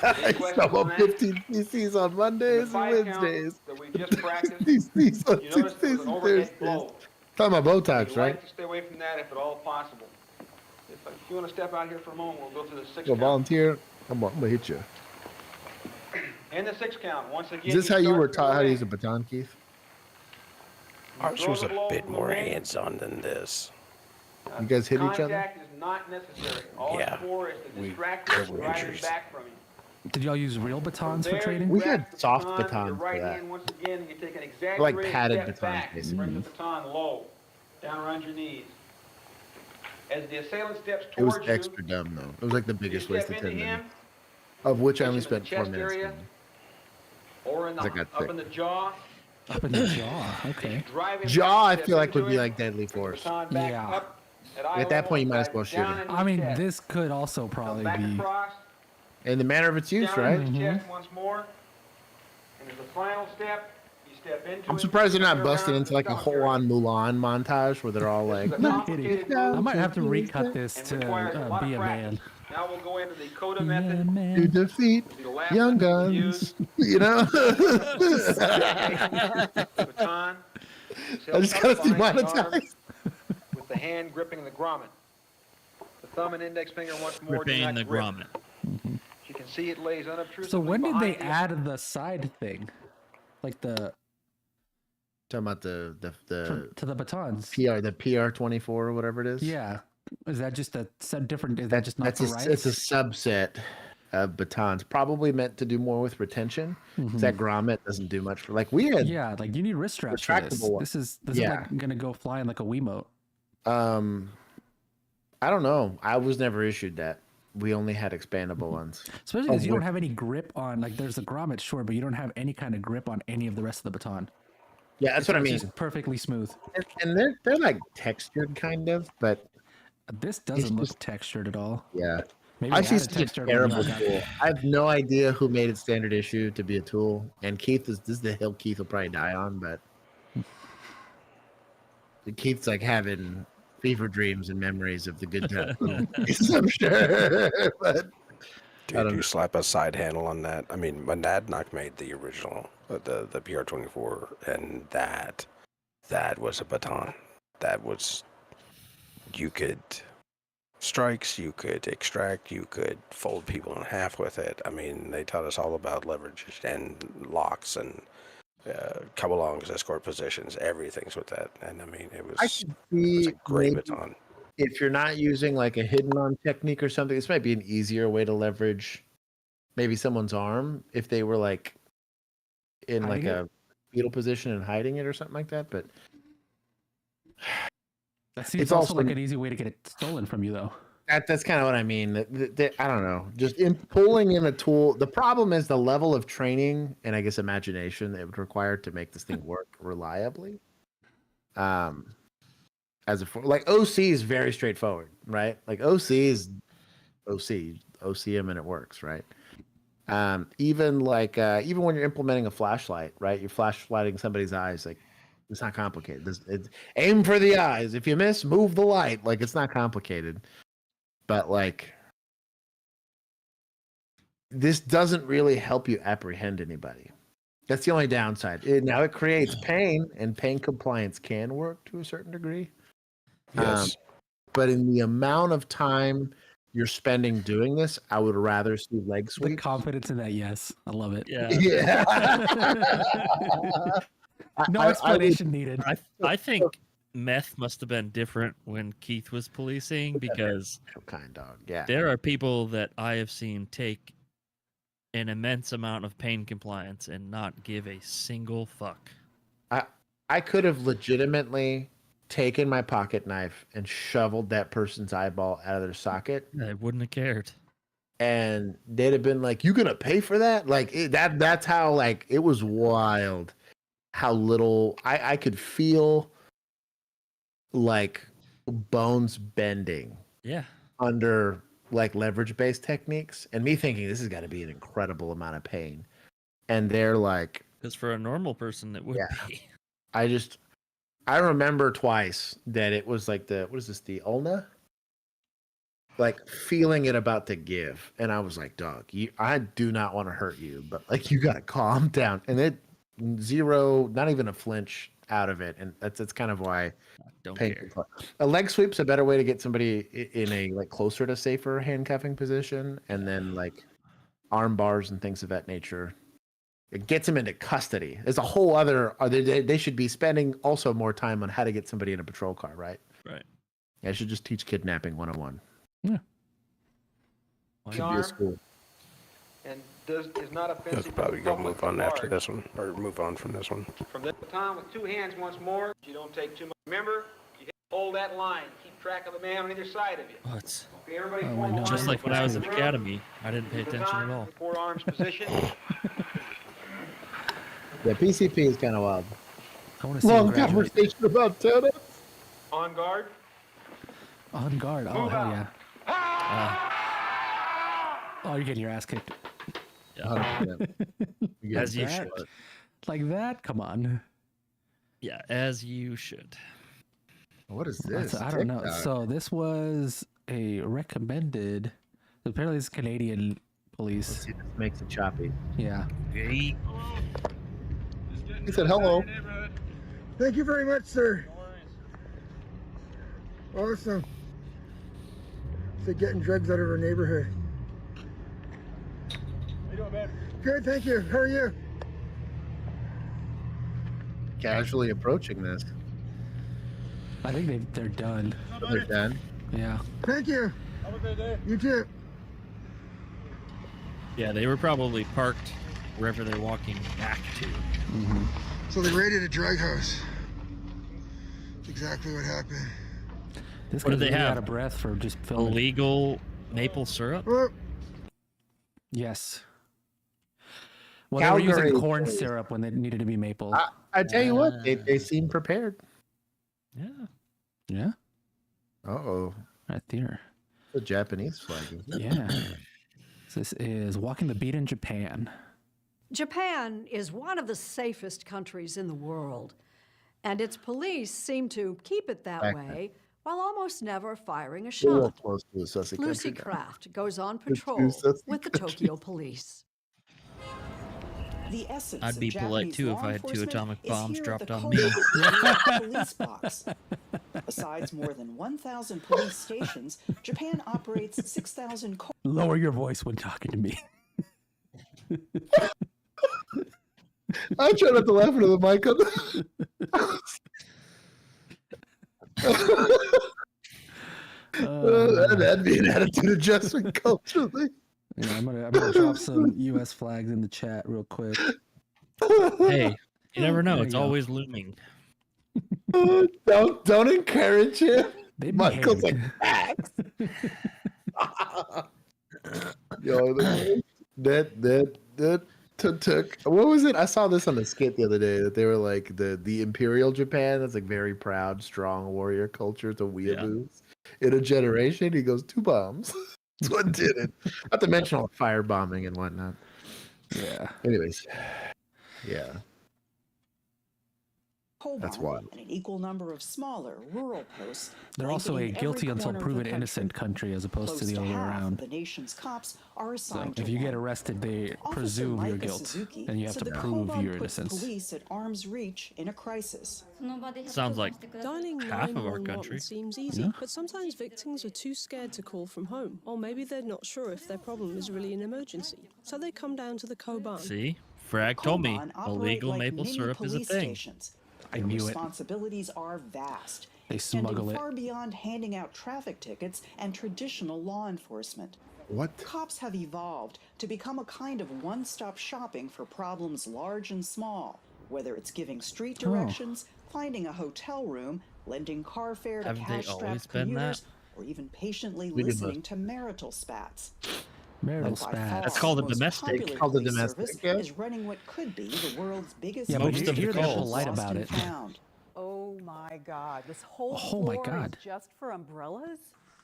I saw 15 CCs on Mondays and Wednesdays. That we just practiced, CCs on you notice there Tuesdays was an and overhead Thursdays. blow. Talking about You Botox, right? like to stay away from that if at all possible. If you want to step out here for a moment, we'll go through the 6 Go count. volunteer. I'm gonna hit you. In the 6 count, once again. Is this how you start were from taught how to the use a baton, Keith? Ours was a bit more hands-on than this. You guys hit each other? Contact is not necessary. All Yeah. it's for is to We- distract there you were and drive injuries. it back from you. Did y'all use real batons for There, training? We you grab had the soft baton with your batons for right that. hand once again, and you take an exaggerated Like padded step batons, back, basically. bring the baton low, down around your knees. As the assailant steps It was towards you, extra dumb though. It was like the you biggest step waste of into 10 him, minutes. Of which I only touch him in spent the 4 chest minutes. area, or in the, I got up sick. in the jaw. Up in the jaw. Okay. Drive him Jaw, I back, feel like step would into be him, like deadly bring the force. baton back Yeah. up eye At that level, point, you might as drive well it shoot down him. into I his mean, chest. this could also probably Come back be. across, In the manner of its use, down right? into his chest once more. And as the final step, you step into I'm it, surprised they're not turn busting around into like a and stomach whole-on Mulan montage where they're all like, This is a complicated move. I might have to recut this and to requires a lot be of a practice. man. Now we'll go into the coda Yeah, method. to man. defeat It'll be the last young method we guns. use. You know? Baton. I just gotta see monetized. With the hand gripping the grommet. The thumb and index finger once more do Gripping not the grip. grommet. You can see it lays unobtrusively So when did they behind you. add the side thing, like the Talking about the to the batons? the PR24 or whatever it is. Yeah. Is that just a different? Is that just not That's for it's a rights? subset of batons, probably meant to do more with retention. 'Cause that grommet doesn't do much for like we had. Yeah, like you need wrist straps for this. retractable one. This is Yeah. like gonna go flying like a Wiimote. I don't know. I was never issued that. We only had expandable ones. Especially because Of you don't which- have any grip on, like, there's a grommet, sure, but you don't have any kind of grip on any of the rest of the baton. Yeah, that's what I It's mean. just perfectly smooth. And they're like textured kind of, but This doesn't look textured at all. yeah. Maybe I they see added such a texture when terrible you got- tool. I have no idea who made it standard issue to be a tool. And Keith this is the hill Keith will probably die on, but Keith's like having fever dreams and memories of the good times. I'm sure. But Dude, you slap a side handle on that. I mean, my dad made the original, the PR24, and that was a baton. That was, you could strikes, you could extract, you could fold people in half with it. I mean, they taught us all about leverage and locks and come-alongs, escort positions, everything's with that. And I mean, it was, I could see a great maybe baton. if you're not using like a hidden arm technique or something, this might be an easier way to leverage maybe someone's arm if they were like in like Hiding a fetal position and hiding it or something like that. But That seems it's also also- like an easy way to get it stolen from you, though. That's kind of what I mean. I don't know. Just in pulling in a tool. The problem is the level of training and I guess imagination it would require to make this thing work reliably. As a like OC is very straightforward, right? Like OC is OC them and it works, right? Even when you're implementing a flashlight, right? You're flashlighting somebody's eyes, like it's not complicated. It's aim for the eyes. If you miss, move the light. Like it's not complicated. But like this doesn't really help you apprehend anybody. That's the only downside. Now it creates pain, and pain compliance can work to a certain degree. Yes. But in the amount of time you're spending doing this, I would rather see leg sweeps. The confidence in that, yes. I love it. Yeah. No explanation needed. I think meth must have been different when Keith was policing because there are people that I have seen take an immense amount of pain compliance and not give a single fuck. I could have legitimately taken my pocket knife and shoveled that person's eyeball out of their socket. I wouldn't have cared. And they'd have been like, "You gonna pay for that?" Like that's how like it was wild. How little I could feel like bones bending. Yeah. Under like leverage based techniques, and me thinking this has got to be an incredible amount of pain. And they're like, because for a normal person it would be. I remember twice that it was like the ulna? Like feeling it about to give. And I was like, dog, I do not want to hurt you, but like you gotta calm down. And it not even a flinch out of it. And that's kind of why don't care. A leg sweep's a better way to get somebody in a like closer to safer handcuffing position, and then like arm bars and things of that nature. It gets them into custody. There's a whole other. They should be spending also more time on how to get somebody in a patrol car, right? Right. I should just teach kidnapping 101. Yeah. Should be a school. And is not offensive. Let's probably go move on after this one, or move on from this one. From this time with two hands once more, you don't take too much. Remember, you hold that line. Keep track of the man on either side of you. What? Okay, everybody. Just like when I was in academy, I didn't pay attention at all. Four arms position. Yeah, PCP is kind of wild. I want to see long conversation about tennis. On guard. On guard. Oh, hell yeah. Oh, you're getting your ass kicked. Yeah. As you should. Like that? Come on. Yeah, as you should. What is this? I don't know. So this was a recommended. Apparently, it's Canadian police. Let's see if this makes it choppy. Yeah. He said hello. Thank you very much, sir. Awesome. So getting drugs out of our neighborhood. How you doing, man? Good, thank you. How are you? Casually approaching this. I think they're done. They're done? Yeah. Thank you. Have a great day. You too. Yeah, they were probably parked wherever they're walking back to. Mm-hmm. So they raided a drug house. That's exactly what happened. This What did guy's they really have? out of breath for just filming. Illegal maple syrup? Well, yes. Well, they were Calgary using corn police. syrup when they needed to be maple. I tell you what, they seem prepared. Yeah. Yeah. Uh-oh. Right there. The Japanese flag. Yeah. So this is Walking the Beat in Japan. Japan is one of the safest countries in the world, and its police seem to keep it that way while almost never firing a Real shot. close to the Sussex Lucy country. Kraft goes on It's patrol too Sussex with the country. Tokyo police. The essence I'd be of polite Japanese too if law I had 2 enforcement atomic is bombs here at dropped the on Kobe me. police box. Besides more than 1,000 police stations, Japan operates 6,000 Lower your voice when talking to me. I try not to laugh into the mic. That'd be an attitude adjustment culturally. Yeah, I'm gonna drop some U.S. flags in the chat real quick. Hey, you never know. There It's you go. always looming. Don't encourage him. They Michael's like behaved. that. Yo, that took what was it? I saw this on a skit the other day that they were like the Imperial Japan that's like very proud, strong warrior culture to weeaboos. In a generation, he goes 2 bombs. That's what did it. Not to mention all the firebombing and whatnot. Yeah. Anyways, yeah. That's wild. And an equal number of smaller rural posts. They're also a blanketing guilty every until corner of the proven country. innocent country as opposed to Close the other way half of around. The nation's cops are So assigned if to you one. get arrested, they Officer presume your Micah guilt, Suzuki and you have said to the prove Koban your puts innocence. police at arm's reach in a crisis. Sounds like Dialing half of our 911 country. seems easy, Yeah. but sometimes victims are too scared to call from home, or maybe they're not sure if their problem is really an emergency, so they come down to the Koban. See, Frag told me Koban operate illegal like maple mini syrup is a police thing. stations. I Their knew it. responsibilities are vast. They smuggle and it. far beyond handing out traffic tickets and traditional law enforcement. What? Cops have evolved to become a kind of one-stop shopping for problems large and small, whether it's giving street directions, finding a hotel room, lending car fare to Haven't they always cash-strapped been commuters, that? or even patiently We did listening both. to marital spats. Marital By far, spat. That's called a the most domestic. popular Called a police domestic, service yeah. is running what could be the world's biggest Yeah, but Most you of the hear they're calls. polite lost about and it. found. Oh my God, this whole Oh my floor God. is just for umbrellas?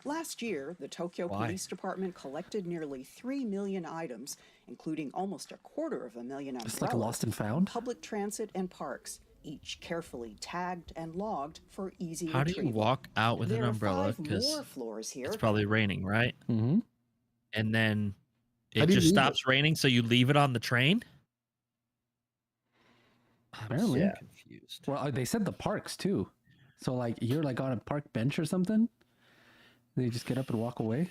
Last year, the Tokyo Why? Police Department collected nearly 3 million items, including almost 250,000 umbrellas, It's like lost and found. public transit and parks, each carefully tagged and logged for easy How do you retrieval. walk out with an There are umbrella? 5 Because more floors here. it's probably raining, right? Mm-hmm. And then How it do you just leave stops raining, so you leave it on the train? I'm Apparently. so Yeah. confused. Well, they said the parks too. So like you're like on a park bench or something. They just get up and walk away.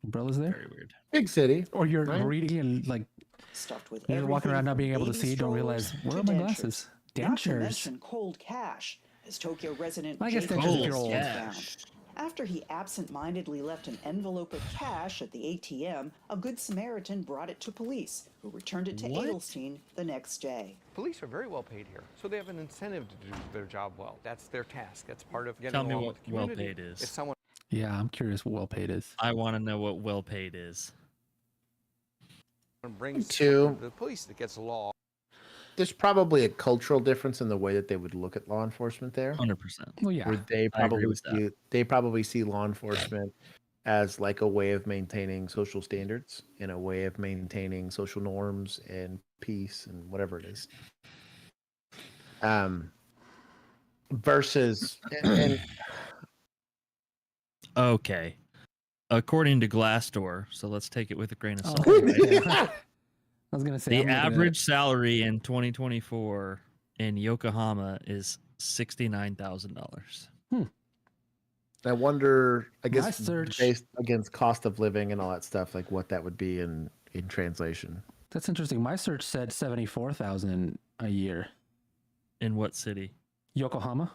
Umbrellas there. Very weird. Big city. Or you're Right. reading and like Stuffed with you're walking around everything not being from able to baby see, don't strollers realize where to are my dentures. glasses? Not to Dentures. mention cold cash, as Tokyo resident I guess Jacob dentures if you're Edelstein old. found. After he absent-mindedly left an envelope of cash at the ATM, a good Samaritan brought it to police, who returned it to What? Edelstein the next day. Police are very well paid here, so they have an incentive to do their job well. That's their task. That's part of getting Tell me along what with the community. well-paid is. If someone Yeah, I'm curious what well paid is. I want to know what well paid is. brings Two. something to the police that gets law. There's probably a cultural difference in the way that they would look at law enforcement there. 100%. Well, yeah. Where they I agree probably with that. see law enforcement as like a way of maintaining social standards and a way of maintaining social norms and peace and whatever it is. Versus and Okay. According to Glassdoor, so let's take it with a grain of Oh, salt. okay. right? I was gonna say The I'm looking at- average salary in 2024 in Yokohama is $69,000. I wonder, I My guess search- based against cost of living and all that stuff, like what that would be in translation. That's interesting. My search said 74,000 a year. In what city? Yokohama.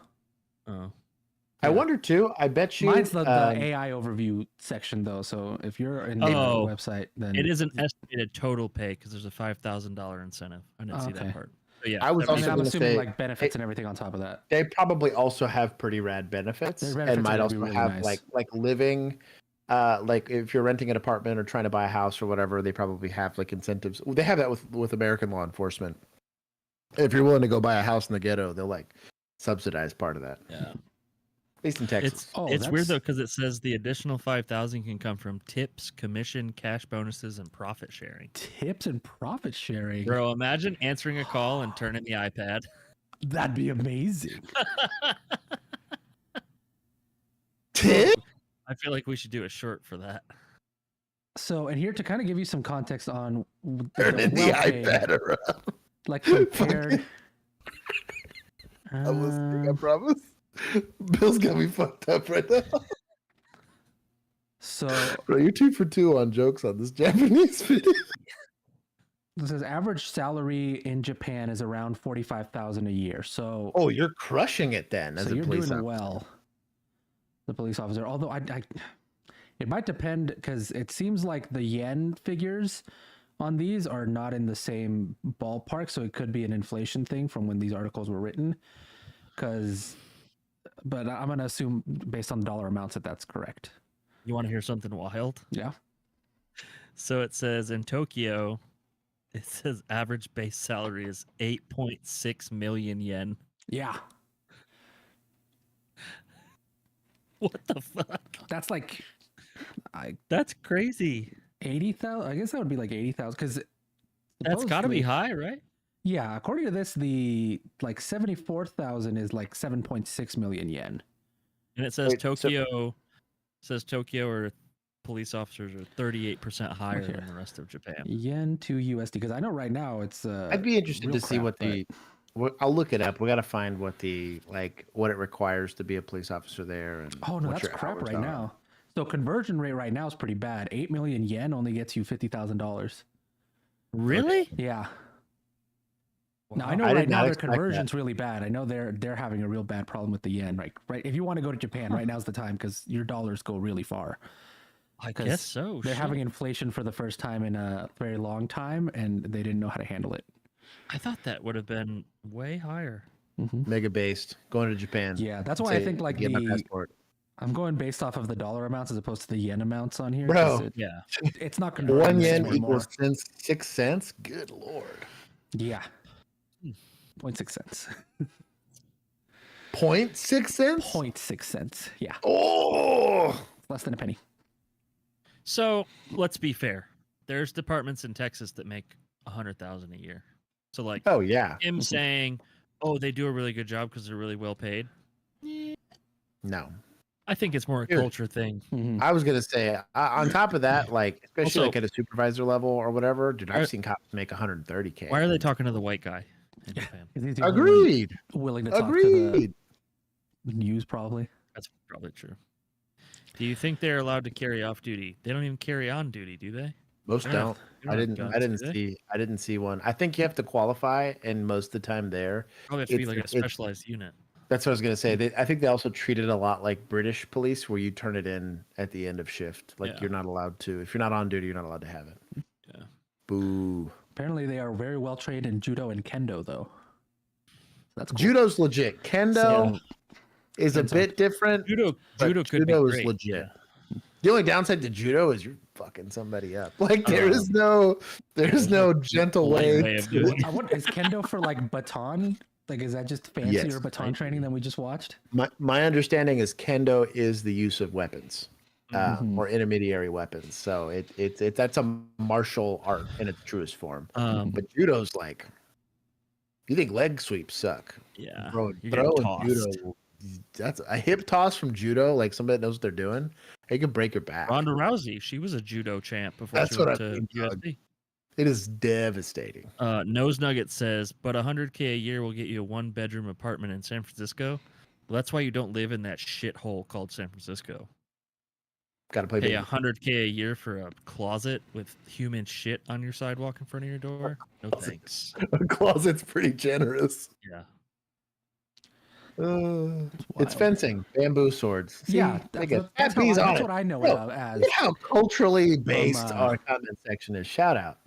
Oh. I wonder too. I bet you Mine's the AI overview section though. So if you're in the Oh, website, then It is an estimated total pay because there's a $5,000 incentive. I didn't see Okay. that part. But yeah, I was I also mean, I'm gonna assuming say like benefits and everything on top of that. they probably also have pretty rad benefits, Their and benefits might are gonna be also really have nice. like living, like if you're renting an apartment or trying to buy a house or whatever, they probably have like incentives. They have that with American law enforcement. If you're willing to go buy a house in the ghetto, they'll like subsidize part of that. Yeah. At least in Texas. It's weird though because it says the additional 5,000 can come from tips, commission, cash bonuses, and profit sharing. Tips and profit sharing. Bro, imagine answering a call and turning the iPad. That'd be amazing. Tip? I feel like we should do a short for that. So, and here to kind of give you some context on Turning the iPad around. like compared. I'm listening, I promise. Bill's got me fucked up right now. So, Bro, you're 2 for 2 on jokes on this Japanese video. this says average salary in Japan is around 45,000 a year. So, Oh, you're crushing it then as so a you're police doing officer. well, the police officer. Although it might depend because it seems like the yen figures on these are not in the same ballpark. So it could be an inflation thing from when these articles were written. But I'm gonna assume based on the dollar amounts that that's correct. You want to hear something wild? Yeah. So it says in Tokyo, it says average base salary is 8.6 million yen. Yeah. What the fuck? That's like, That's crazy. 80,000. I guess that would be like 80,000 because That's got to be high, right? Yeah, according to this, the like 74,000 is like 7.6 million yen. And it says Tokyo or police officers are 38% higher than the rest of Japan. Yen to USD, because I know right now it's. I'd be interested to see what the. I'll look it up. We got to find what what it requires to be a police officer there. And oh no, what that's your crap hours right are. now. So conversion rate right now is pretty bad. 8 million yen only gets you $50,000. Really? Yeah. Wow. Now I know I right did not now their expect conversion's that. really bad. I know they're having a real bad problem with the yen. Right. If you want to go to Japan, right now's the time because your dollars go really far. I guess so. They're shit. having inflation for the first time in a very long time, and they didn't know how to handle it. I thought that would have been way higher. Mega based going to Japan. Yeah, that's why I think like get my passport. I'm going based off of the dollar amounts as opposed to the yen amounts on here. Bro. Yeah. It's not converting. 1 yen anymore. equals 6 cents. Good lord. Yeah. 0.6 cents. 0.6 cents. 0.6 cents. Yeah. Oh. Less than a penny. So let's be fair. There's departments in Texas that make 100,000 a year. So like, oh yeah, him saying, "Oh, they do a really good job because they're really well paid." No, I think it's more a Dude, culture thing. I was gonna say on top of that, like especially Also- like at a supervisor level or whatever, dude, I've seen cops make 130K. Why are they talking to the white guy in Japan? He's the only Agreed. one willing to talk to Agreed. the news, probably. That's probably true. Do you think they're allowed to carry off duty? They don't even carry on duty, do they? Most They don't. they I have didn't. guns, I didn't do they? see. I didn't see one. I think you have to qualify, and most of the time there, Probably have to be like a specialized unit. That's what I was gonna say. I think they also treat it a lot like British police, where you turn it in at the end of shift. Like Yeah. you're not allowed to. If you're not on duty, you're not allowed to have it. Yeah. Boo. Apparently, they are very well trained in judo and kendo, though. That's cool. Judo's legit. Kendo is a bit different. Judo but could be judo is great, legit. The only downside to judo is you're fucking somebody up. Like There's there's no gentle way. of doing it. What is kendo for, like baton? Like, is that just fancier Yes. baton training than we just watched? My understanding is kendo is the use of weapons, or intermediary weapons. So that's a martial art in its truest form. But judo's like, you think leg sweeps suck? Yeah, Bro, you're throw getting in judo. That's a hip toss from judo. Like somebody that knows what they're doing, it can break your back. Ronda Rousey, she was a judo champ before That's she what went I to think, dog. UFC. It is devastating. Nose Nugget says, but 100K a year will get you a 1-bedroom apartment in San Francisco. Well, that's why you don't live in that shithole called San Francisco. Got to play Pay big. 100K a year for a closet with human shit on your sidewalk in front of your door? No thanks. A closet's pretty generous. Yeah. It's fencing, bamboo swords. See, Yeah, they that's, get that's, fat bees on that's it. what I know Bro, it as. look how culturally based From, our comment section is. Shout out.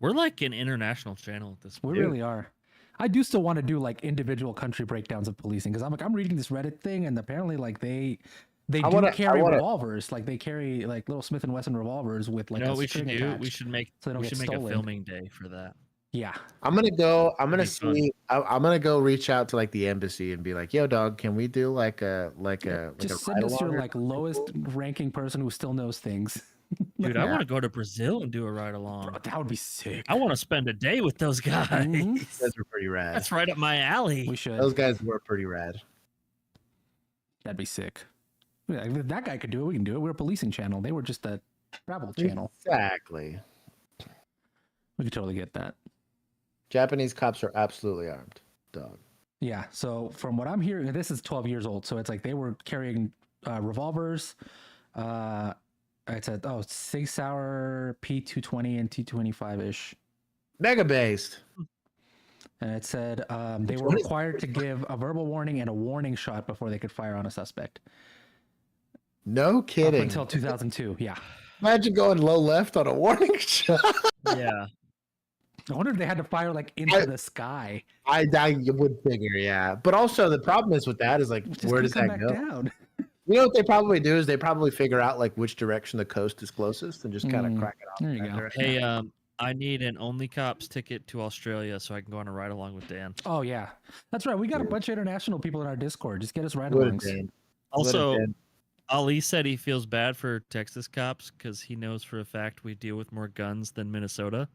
We're like an international channel at this We point. really are. I do still want to do like individual country breakdowns of policing because I'm reading this Reddit thing and apparently like they carry revolvers, like they carry like little Smith & Wesson revolvers with like You know a what we should string do? attached We should make so they don't we get should make a stolen. filming day for that. Yeah, I'm gonna go. I'm gonna That'd be fun. see. I'm gonna go reach out to like the embassy and be like, "Yo, dog, can we do like a just send us your like lowest ranking person who still knows things. Dude, I want to go to Brazil and do a ride along. That would be sick. I want to spend a day with those guys. Those are pretty rad. That's right up my alley. We should. Those guys were pretty rad. That'd be sick. Yeah, if that guy could do it, we can do it. We're a policing channel. They were just a travel channel. Exactly. We could totally get that. Japanese cops are absolutely armed, dog. Yeah. So from what I'm hearing, this is 12 years old. So it's like they were carrying revolvers. It said, 6 hour P220 and T25 ish. Mega based. And it said they were required to give a verbal warning and a warning shot before they could fire on a suspect. No kidding. Up until 2002. Yeah. Imagine going low left on a warning shot. Yeah. I wonder if they had to fire like into the sky. I would figure, yeah. But also the problem is with that is like, Just where does come that back go? down. You know what they probably do is they probably figure out like which direction the coast is closest and just kind of crack it off. There you go. Hey, I need an OnlyCops ticket to Australia so I can go on a ride along with Dan. Oh yeah, that's right. We got a bunch of international people in our Discord. Just get us What a ride-alongs. Dan. Also, Ali said he feels bad for Texas cops because he knows for a fact we deal with more guns than Minnesota.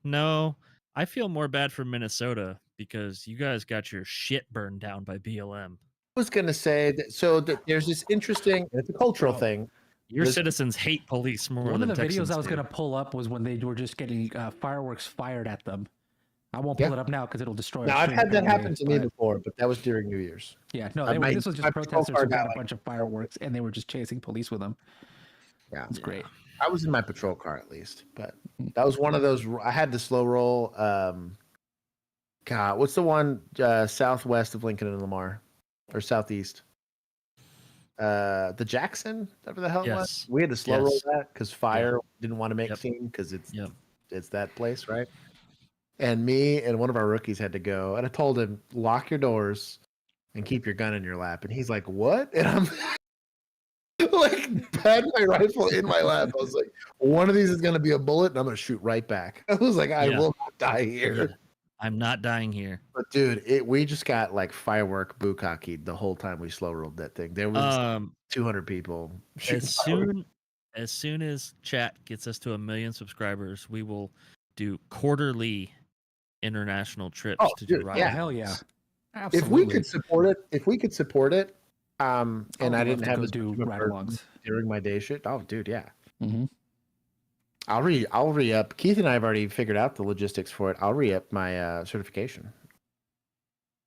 No, I feel more bad for Minnesota because you guys got your shit burned down by BLM. I was gonna say that there's this interesting. It's a cultural thing. Your citizens hate police more One than of the Texans videos I was do. going to pull up was when they were just getting fireworks fired at them. I won't pull it up now because it'll destroy. Now our I've had that stream happen to me but- before, but that was during New Year's. Yeah, no, this was just my protesters patrol car who got got, a bunch of fireworks and they were just chasing police with them. Yeah, it's great. I was in my patrol car at least, but that was one of those. I had the slow roll. God, what's the one southwest of Lincoln and Lamar, or southeast? The Jackson, whatever the hell it was. We had to slow roll that because fire didn't want to make scene because it's that place, right? And me and one of our rookies had to go, and I told him, lock your doors and keep your gun in your lap. And he's like, what? And I'm like, had my rifle in my lap. I was like, one of these is going to be a bullet, and I'm going to shoot right back. I was like, I will not die here. I'm not dying here. But dude, we just got like firework bukkakied the whole time we slow rolled that thing. There was 200 people. As soon as chat gets us to 1 million subscribers, we will do quarterly international trips to do ride. Hell yeah. If we could support it, and I didn't have to do ride-alongs during my day shit. Oh, dude, yeah. Mm-hmm. I'll re-up. Keith and I have already figured out the logistics for it. I'll re-up my certification.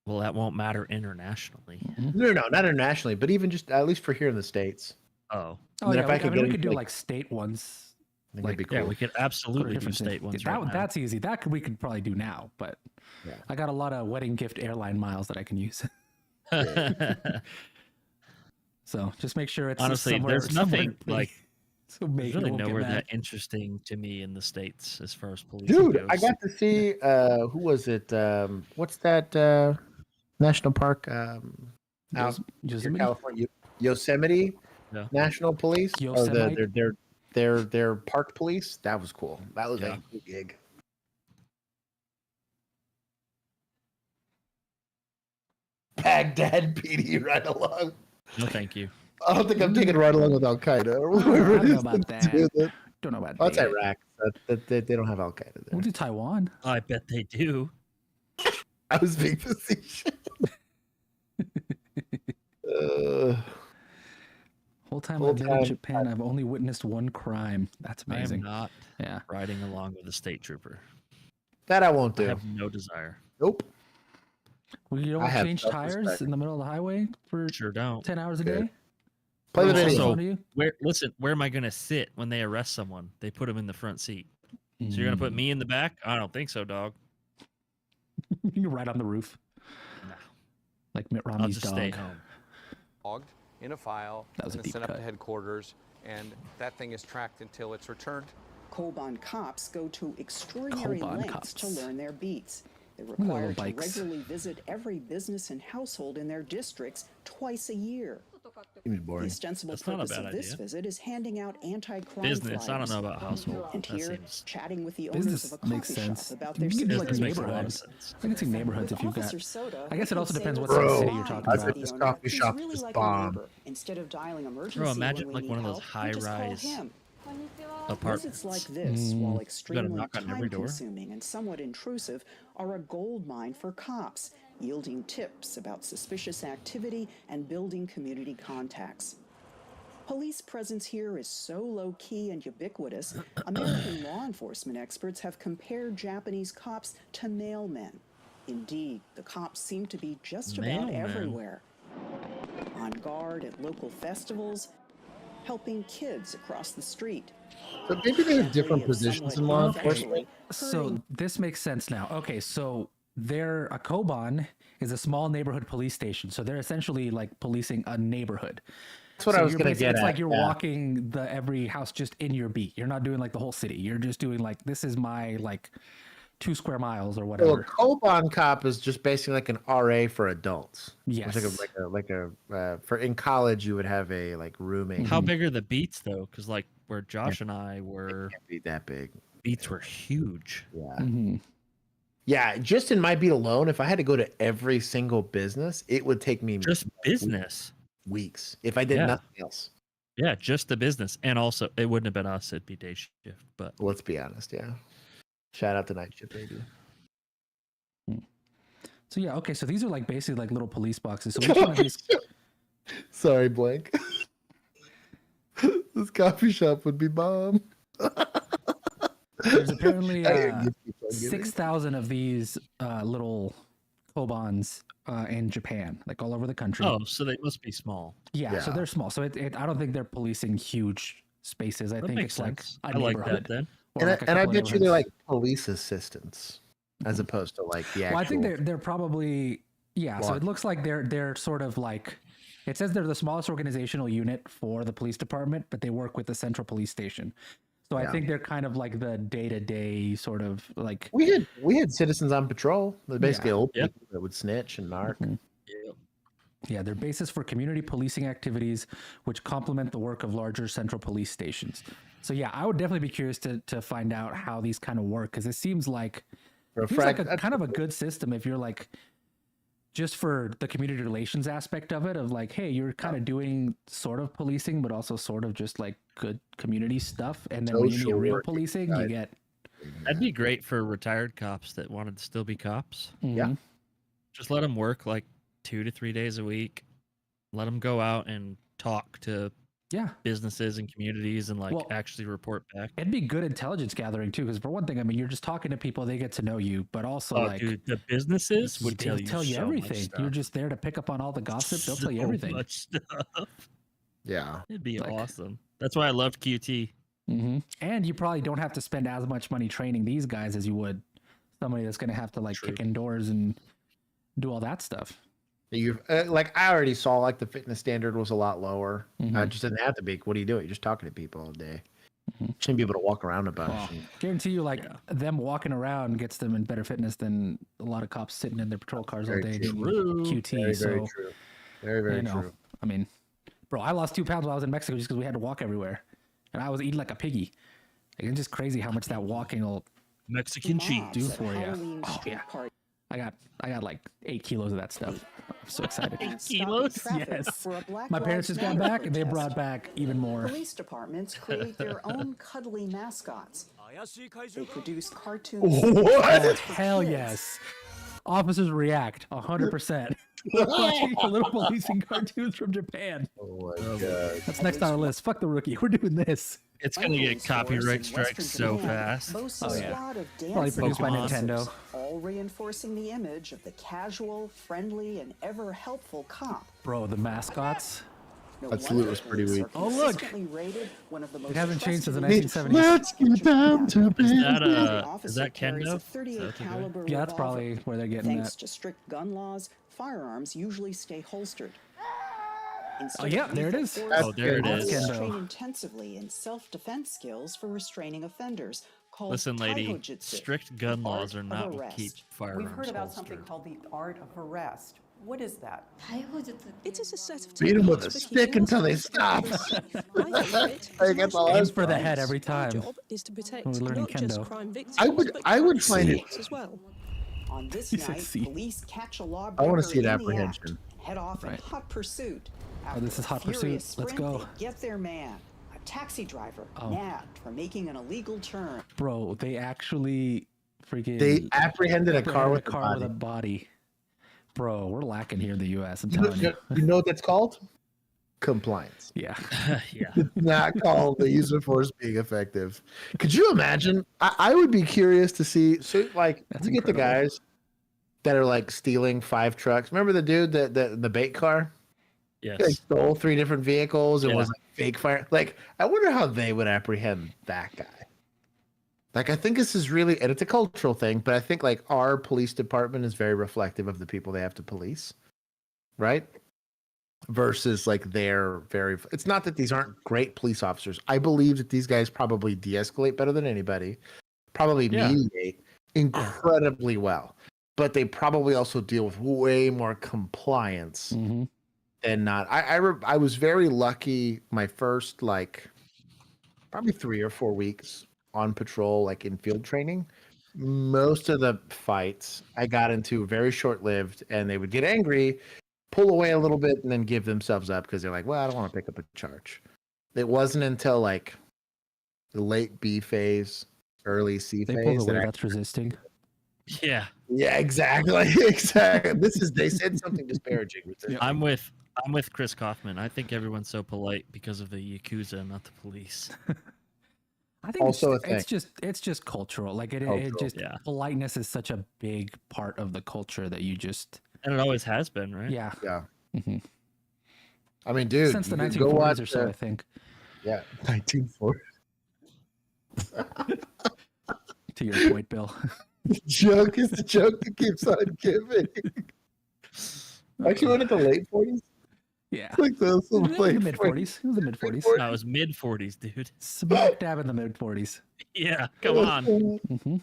Well, that won't matter internationally. No, not internationally, but even just at least for here in the States. Oh, Oh yeah, we could do like state ones. That'd be cool. Yeah, we could absolutely do state ones. Right now. That's easy. We could probably do now, but I got a lot of wedding gift airline miles that I can use. So just make sure it's honestly, there's nothing like. So there's really nowhere that interesting to me in the States as far as police. Dude, goes. I got to see who was it? What's that national park out in California? Yosemite National Police. Their park police. That was cool. That was a cool gig. Baghdad PD ride along. No, thank you. I don't think I'm taking a ride along with Al Qaeda or whatever it is. Don't know about that. Don't know about that's that. Iraq. They don't have Al Qaeda there. We'll do Taiwan. I bet they do. I was being facetious. Whole time I've been in Japan, I've only witnessed one crime. That's amazing. I am not riding along with a state trooper. That I won't do. I have no desire. Nope. Well, you don't change tires in the middle of the highway for 10 hours a day? Play the video. Also, where am I going to sit when they arrest someone? They put them in the front seat. So you're going to put me in the back? I don't think so, dog. You're right on the roof. No. Like Mitt I'll Romney's just dog. stay home. Logged in a file, That was a and deep sent up cut. to headquarters, and that thing is tracked until it's returned. Coban cops go to extraordinary Coban lengths cops. to learn their beats. They're at the little required to bikes. regularly visit every business and household in their districts twice a year. Seems The boring. ostensible That's not a purpose bad of this idea. visit is handing out anti-crime Business, I don't flyers. know about household. And That here, seems- chatting with the owners Business of a coffee makes sense. shop about You their can do like Business makes a lot of neighborhoods. sense. I can see neighborhoods if you've got. Officer Soda, I guess it we also can depends say what what's size up city to you're the talking owner. I bet about. this The coffee owner, he's shop really is like a bomb. neighbor. Instead of dialing emergency Bro, imagine when like we one of need those help, we just call high-rise him. apartments. Visits like this, while extremely knock on every door? time-consuming and somewhat intrusive, are a gold mine for cops, yielding tips about suspicious activity and building community contacts. Police presence here is so low-key and ubiquitous, American law enforcement experts have compared Japanese cops to mailmen. Indeed, the cops seem to be just about Mailmen? everywhere. On guard at local festivals, helping kids across the street. So maybe they have different positions in law enforcement. So this makes sense now. Okay, so a Koban is a small neighborhood police station. So they're essentially like policing a neighborhood. That's what I was you're gonna basically- get It's at, like you're yeah. walking every house just in your beat. You're not doing like the whole city. You're just doing like, this is my like 2 square miles or So a whatever. Koban cop is just basically like an RA for adults. Yes. It's like a for in college you would have a like roommate. How big are the beats though? Because like where Josh and I were, Can't be that big. beats were huge. Yeah. Yeah, just in my beat alone, if I had to go to every single business, it would take me Just business. weeks if I did Yeah. nothing else. Yeah, just the business. And also, it wouldn't have been us. It'd be day shift. But Let's be honest, yeah. Shout out to night shift, baby. So yeah, okay. So these are like basically like little police boxes. So which one of these? Sorry, Blank. This coffee shop would be bomb. There's apparently I get 6,000 of these little Kobans in Japan, like all over the country. oh, so they must be small. Yeah, so Yeah. they're small. So I don't think they're policing huge spaces. I That think makes it's like sense. a I like neighborhood. that then. or And, like a and I couple bet you they're neighborhoods. like police assistants as opposed to like the actual. Well, I think they're probably So Law. it looks like they're sort of like, it says they're the smallest organizational unit for the police department, but they work with the central police station. So I Yeah. think they're kind of like the day-to-day sort of like. we had citizens on patrol. They're basically Yeah. old people that would snitch and narc. Yeah, they're bases for community policing activities, which complement the work of larger central police stations. So yeah, I would definitely be curious to find out how these kind of work, because it seems like a kind of a good system if you're like, just for the community relations aspect of it, of like, hey, you're kind of doing sort of policing, but also sort of just like good community stuff. And then when you need Social real work policing, you inside. get. That'd be great for retired cops that wanted to still be cops. Yeah. Just let them work like 2 to 3 days a week. Let them go out and talk to businesses and communities and like Well, actually report back. It'd be good intelligence gathering too, because for one thing, I mean, you're just talking to people, they get to know you, but also Oh, like dude, the businesses would they'll tell you so much everything. stuff. You're just there to pick up on all the gossip. They'll tell you So everything. much stuff. Yeah. It'd be Like- awesome. That's why I loved QT. And you probably don't have to spend as much money training these guys as you would somebody that's going to have to like kick indoors and do all that stuff. You like I already saw like the fitness standard was a lot lower. I just didn't have to be. What do you do? You're just talking to people all day. Shouldn't be able to walk around a bunch. Well, guarantee you, like them walking around gets them in better fitness than a lot of cops sitting in their patrol cars all day doing QT. Very, so, very true. Very, very you know, true. I mean, bro, I lost 2 pounds while I was in Mexico just because we had to walk everywhere, and I was eating like a piggy. Like, it's just crazy how much that walking will Mexican cheese do for you. Oh yeah, I got like 8 kilos of that stuff. I'm so excited. 8 kilos? Yes. My parents just got back and they brought back even more. Police departments create their own cuddly mascots. They produce cartoon. Oh, hell yes. Officers react 100%. Watching little policing cartoons from Japan. Oh my god. That's next on our list. Fuck the rookie. We're doing this. It's gonna get copyright strikes so fast. Oh yeah. Probably produced by Nintendo. All reinforcing the image of the casual, friendly, and ever helpful cop. Bro, the mascots. That salute was pretty weak. Oh, look. It hasn't changed since the 1970s. Let's get down to Is that Kendo? Is that what they're doing? Yeah, that's probably where they're getting Thanks that. to strict gun laws, firearms usually stay holstered. Oh, yeah, there it is. Oh, there it is. Officers train intensively in self-defense skills for restraining offenders called Listen, lady, taihojutsu, strict gun laws are art not of what arrest. keep firearms We've heard about holstered. something called the art of arrest. What is that? It is a set of Beat 'em with a techniques for stick keeping until they others stop. safe. My favorite I is get the martial last Aims for the arts. head every time. Our job is to protect When we're learning not just kendo. crime victims, I would but find it. criminals as well. On this He said night, see. police catch a lawbreaker I want to see in the the apprehension. act, head off in Right. hot pursuit. Oh, this is Hot After a furious Pursuit. Let's sprint, go. They get their man, a taxi driver, Oh. nabbed for making an illegal turn. Bro, they actually freaking. They apprehended a car with a with a body. body. Bro, we're lacking here in the U.S. I'm You know, telling you. you know what that's called? Compliance. Yeah. Yeah. It's not called the use of force being effective. Could you imagine? I would be curious to see. So, like, That's you get the incredible. guys that are like stealing 5 trucks. Remember the dude that the bait car? Yes. He like, stole 3 different vehicles and Yeah. was like fake fire. Like, I wonder how they would apprehend that guy. Like, I think this is really, and it's a cultural thing, but I think like our police department is very reflective of the people they have to police, right? Versus like they're very. It's not that these aren't great police officers. I believe that these guys probably de-escalate better than anybody, probably Yeah. mediate. incredibly well, but they probably also deal with way more compliance than not. I was very lucky. My first like probably 3 or 4 weeks on patrol, like in field training. Most of the fights I got into very short lived, and they would get angry, pull away a little bit, and then give themselves up because they're like, well, I don't want to pick up a charge. It wasn't until like the late B phase, early C They phase. pulled away, that's resisting. Yeah. Yeah, exactly. Exactly. They said something disparaging. I'm with Chris Kaufman. I think everyone's so polite because of the Yakuza, not the police. I think Also it's just cultural. Like it just politeness is such a big part of the culture that you just and it always has been, right? Yeah. Yeah. I mean, dude, since the you go 1940s watch or so, I think. Yeah, 1940s. To your point, Bill. The joke is the joke that keeps on giving. Actually, went into the late 40s. Yeah, like those it was the mid 40s. It was the mid 40s. No, it was mid 40s, dude. Smack dab in the mid 40s. Yeah, come on.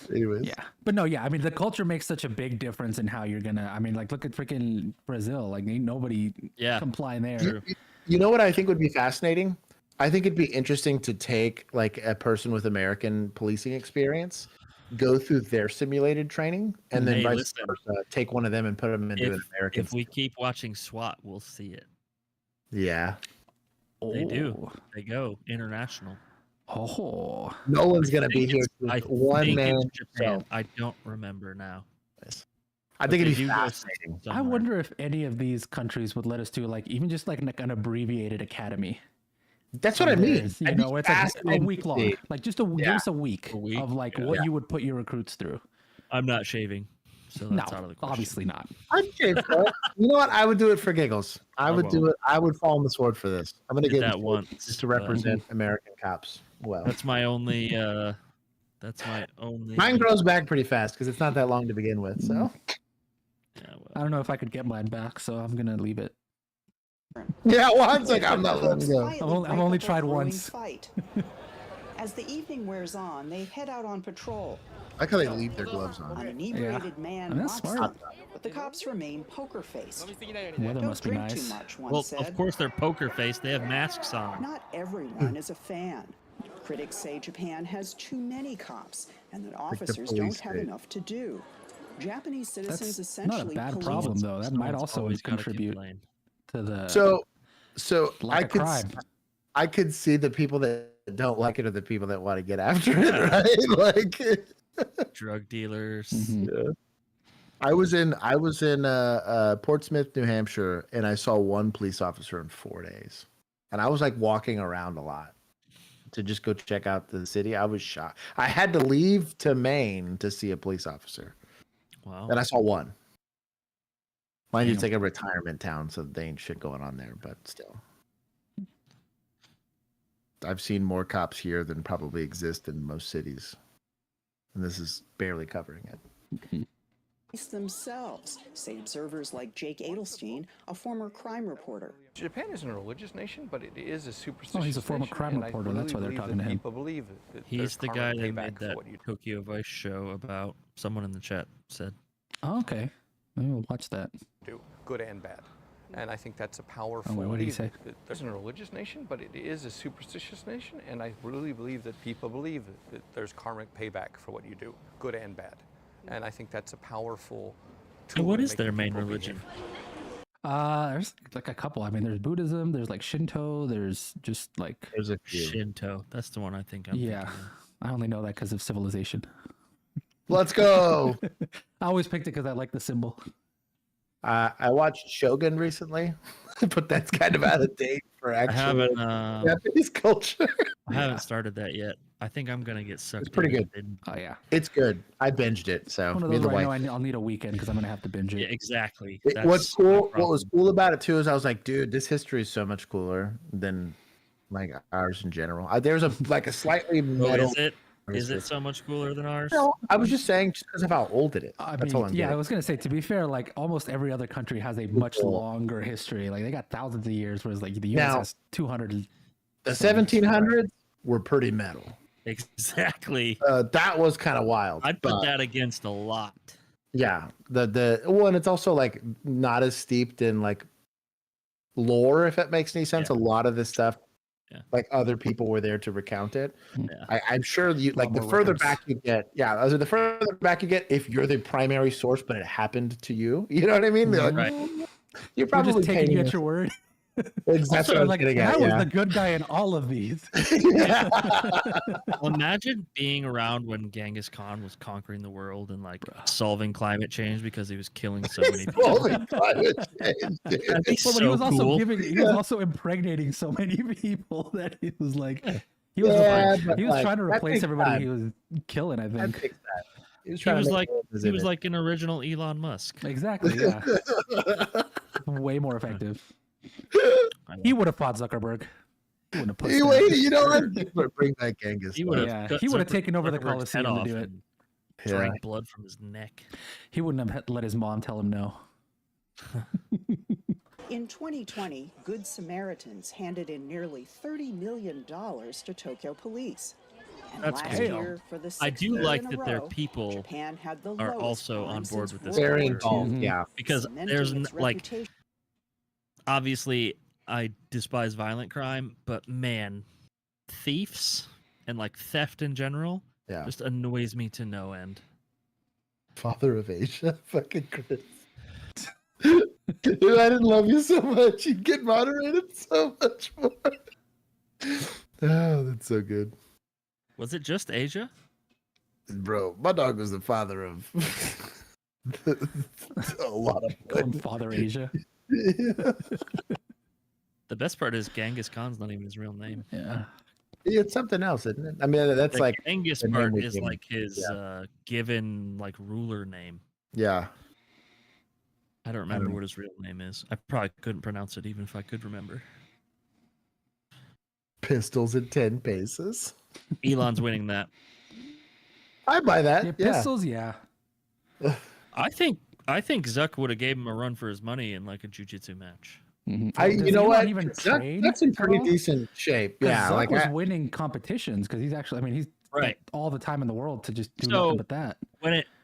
Anyways. Yeah, but no, yeah. I mean, the culture makes such a big difference in how you're gonna. I mean, like, look at freaking Brazil. Like, ain't nobody complying there. You know what I think would be fascinating? I think it'd be interesting to take like a person with American policing experience, go through their simulated training, and then vice versa, take one of them and put them into an American. If we keep watching SWAT, we'll see it. Yeah. They do. They go international. Oh. Nolan's gonna be here with one man. Japan. I don't remember now. I think it'd be fascinating. I wonder if any of these countries would let us do like even just like an abbreviated academy. That's what I mean. You know, it's like a week long. Like just give us a week of like what you would put your recruits through. I'm not shaving, so that's out of the question. Obviously not. I'd shave for it. You know what? I would do it for giggles. I would do it. I would fall on the sword for this. I'm gonna get that once just to represent American cops. Well, that's my only. Mine grows back pretty fast because it's not that long to begin with. So. Yeah, well. I don't know if I could get mine back, so I'm gonna leave it. Yeah, once like I'm not letting go. I've only tried once. Fight. As the evening wears on, they head out on patrol. I like how they leave their gloves on. An inebriated man that's wants smart. them, but the cops remain poker-faced. Weather Don't must be drink nice. too much, one Well, said. of course they're poker faced. They have masks on. Not everyone is a fan. Critics say Japan has too many cops and that officers don't have enough to do. Japanese citizens That's essentially not a bad police- problem though. That might also always gotta contribute complain. to the So lack of crime. I could see the people that don't like it are the people that want to get after it, right? Like Drug dealers. Yeah. I was in Portsmouth, New Hampshire, and I saw one police officer in 4 days, and I was like walking around a lot to just go check out the city. I was shocked. I had to leave to Maine to see a police officer. Wow. And I saw one. Mind you, it's like a retirement town, so they ain't shit going on there, but still. I've seen more cops here than probably exist in most cities. And this is barely covering it. themselves, say observers like Jake Adelstein, a former crime reporter. Japan isn't a religious nation, but it is a superstitious Oh, he's a former nation, crime and I reporter. That's why they're believe talking that to him. People believe that He's there's the karma guy that payback made for that what you do. Tokyo Vice show about someone in the chat said. Oh, okay. Maybe we'll watch that. Do good and bad. And I think that's a powerful. Oh, wait, what did he say? It isn't a religious nation, but it is a superstitious nation, and I really believe that people believe that there's karmic payback for what you do, good and bad. And I think that's a powerful tool. And what in is their making main people religion? There's like a couple. I mean, there's Buddhism, there's like Shinto, there's just like there's a few. Shinto. That's the one I think I'm yeah. thinking of. I only know that because of Civilization. Let's go. I always picked it because I like the symbol. I watched Shogun recently, but that's kind of out of date for actual Japanese culture. I haven't started that yet. I think I'm gonna get sucked. It's pretty in. good. Oh yeah, it's good. I binged it, so one of me and those the where I wife. know I'll need a weekend because I'm gonna have to binge it. Yeah, exactly. What's cool? What was cool about it too is I was like, dude, this history is so much cooler than like ours in general. There's a like a slightly metal. Is it so much cooler than ours? No, I was just saying just because of how old it is. That's all I'm yeah, getting. I was gonna say to be fair, like almost every other country has a much longer history. Like they got thousands of years, whereas like the US Now, has 200. The 1700s were pretty metal. Exactly. That was kind of wild. I'd put that against a lot. Yeah, the one. It's also like not as steeped in like lore, if that makes any sense. A lot of this stuff, like other people were there to recount it. I'm sure you like the further back you get. Yeah, the further back you get, if you're the primary source, but it happened to you, you know what I mean? Like, you're probably just taking you painting at your word. That's what I was like, getting I at. was Yeah. the good guy in all of these. Well, imagine being around when Genghis Khan was conquering the world and like solving climate change because he was killing so many people. Solving climate change, dude. That'd be But so he was also cool. he was also impregnating so many people that it was like he was but, he was like, trying to that replace takes everybody time. he was killing. I think He was, He was like he was like an original Elon Musk. Exactly. Yeah. Way more effective. He would have fought Zuckerberg. He wouldn't have pushed him. You know what? Bring back Genghis. He would have. Yeah, he would have taken over the Zuckerberg's head Coliseum to off do it. and Drank blood from his neck. He wouldn't have let his mom tell him no. In 2020, Good Samaritans handed in nearly $30 million to Tokyo police. And That's last cool. year, for the I sixth do year like in a that their row, people Japan had the are lowest also on crime board since with this. World Very War II, involved, yeah. Because cementing there's its like, reputation. obviously, I despise violent crime, but man, thieves and like theft in general just annoys me to no end. Father of Asia, fucking Chris. Dude, I didn't love you so much. You'd get moderated so much more. Oh, that's so good. Was it just Asia? Bro, my dog was the father of a lot of Father Asia. The best part is Genghis Khan's not even his real name. Yeah. It's something else, isn't it? I mean, that's The like Genghis the name part we is gave him. like his given like ruler name. Yeah. I don't remember what his real name is. I probably couldn't pronounce it even if I could remember. Pistols at 10 paces. Elon's winning that. I buy that. Yeah, Yeah. pistols, yeah. I think Zuck would have gave him a run for his money in like a jiu-jitsu match. You know what? Even train That's in at pretty all? decent shape. 'Cause Yeah, Zuck like was winning competitions because he's actually. I mean, he's Right. got all the time in the world to just do So, nothing but that.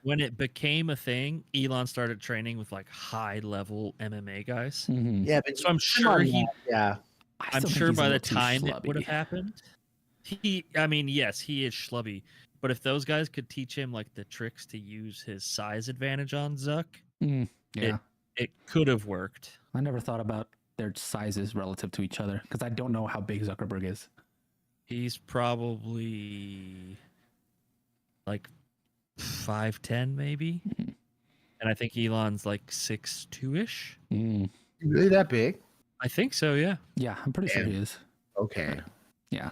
When it became a thing, Elon started training with like high level MMA guys. Yeah, but So I'm come sure on, he. yeah. I'm still think sure he's a by the little too time it schlubby. would have happened, I mean, yes, he is schlubby. But if those guys could teach him like the tricks to use his size advantage on Zuck, Yeah. it could have worked. I never thought about their sizes relative to each other because I don't know how big Zuckerberg is. He's probably like 5'10", maybe, and I think Elon's like 6'2" ish. Really that big? I think so. Yeah. Yeah, I'm pretty sure he is. Okay. Yeah.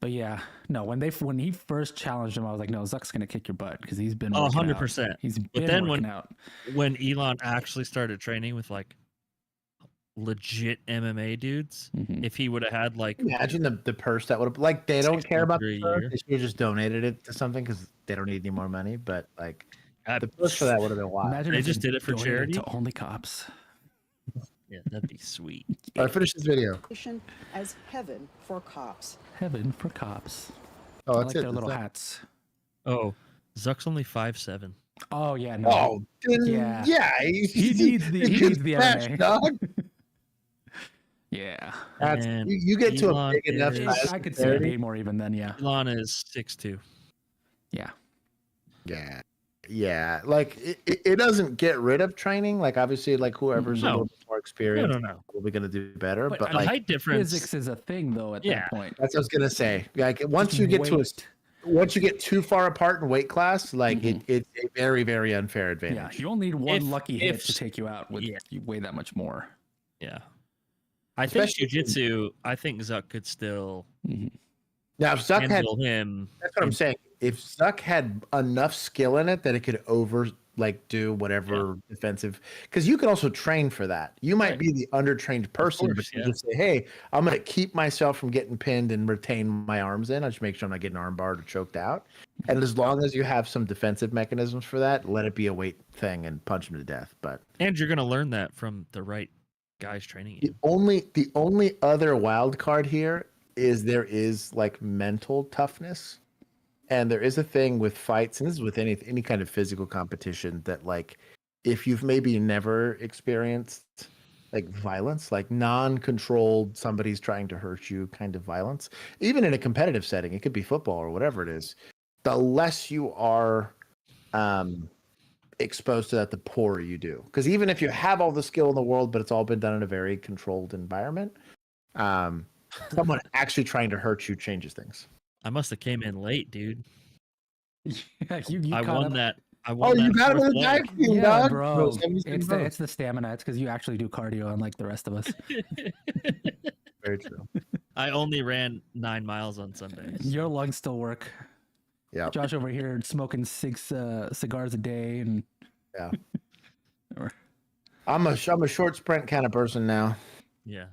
But yeah, no. When he first challenged him, I was like, no, Zuck's gonna kick your butt because he's been 100%. He's been But then working out. when Elon actually started training with like legit MMA dudes, if he would have had like Imagine the purse that would have like they don't care about the $600 a purse. year. They should have just donated it to something because they don't need any more money. But like the purse for that would have been wild. Imagine They if just he did it for donated charity? to OnlyCops. Yeah, that'd be sweet. All right, finish this video. As heaven for cops. Heaven for cops. Oh, I that's like it. their little That's hats. Oh, Zuck's only 5'7". Oh yeah, no. Oh, then, yeah. He needs the smash, MMA. dog. Yeah. That's And you get to a Elon big enough is- size. I could see it being more even then. Yeah. Elon is 6'2". Yeah. Yeah. Yeah. Like it doesn't get rid of training. Like obviously, like whoever's a No. little bit more experienced No. will be gonna do better. But, But like height difference. Physics is a thing though at Yeah. that point. that's what I was gonna say. Like once Just you get to a weight. once you get too far apart in weight class, like it's a very, very unfair Yeah. advantage. You only need one If- lucky hit if- to take you out. With you weigh that much more. Yeah. I think Especially- jiu-jitsu, I think Zuck could still Now if Zuck had handle him. that's what I'm saying. If Zuck had enough skill in it that it could do whatever defensive, because you can also train for that. You might be the undertrained person, course, but you yeah. just say, "Hey, I'm going to keep myself from getting pinned and retain my arms in. I just make sure I'm not getting armbarred or choked out." And as long as you have some defensive mechanisms for that, let it be a weight thing and punch him to death. But And you're going to learn that from the right guys training you. the only other wild card here is there is like mental toughness, and there is a thing with fights, and this is with any kind of physical competition, that like if you've maybe never experienced like violence, like non-controlled, somebody's trying to hurt you kind of violence, even in a competitive setting, it could be football or whatever it is, the less you are exposed to that, the poorer you do. Because even if you have all the skill in the world, but it's all been done in a very controlled environment, someone actually trying to hurt you changes things. I must have came in late, dude. Yeah, you I caught won up. that. I Oh, won you that got him fourth in the leg. tag team, Yeah, dog. bro. It's It's the stamina. It's because you actually do cardio, unlike the rest of us. very true. I only ran 9 miles on Sundays. Your lungs still work. Yeah. Josh over here smoking 6 cigars a day, and yeah. I'm a short sprint kind of person now. Yeah.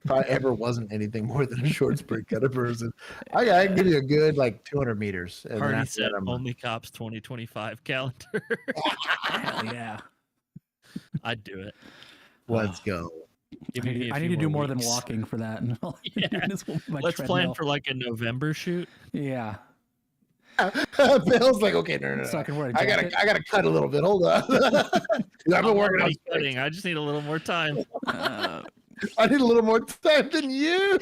If I ever wasn't anything more than a short sprint kind of person, I can give you a good like 200 meters. And then Hardy after said that, I'm OnlyCops 2025 calendar. hell yeah. I'd do it. Let's go. Give me a I few need to do more than weeks. walking for that. And all I'm Yeah. doing is my Let's plan treadmill. for like a November shoot. Yeah. Bill's like, okay, no. So I can wear a I jacket. gotta cut a little bit. Hold on. I've been I'm working on already cutting. I just need a little more time. I need a little more time than you.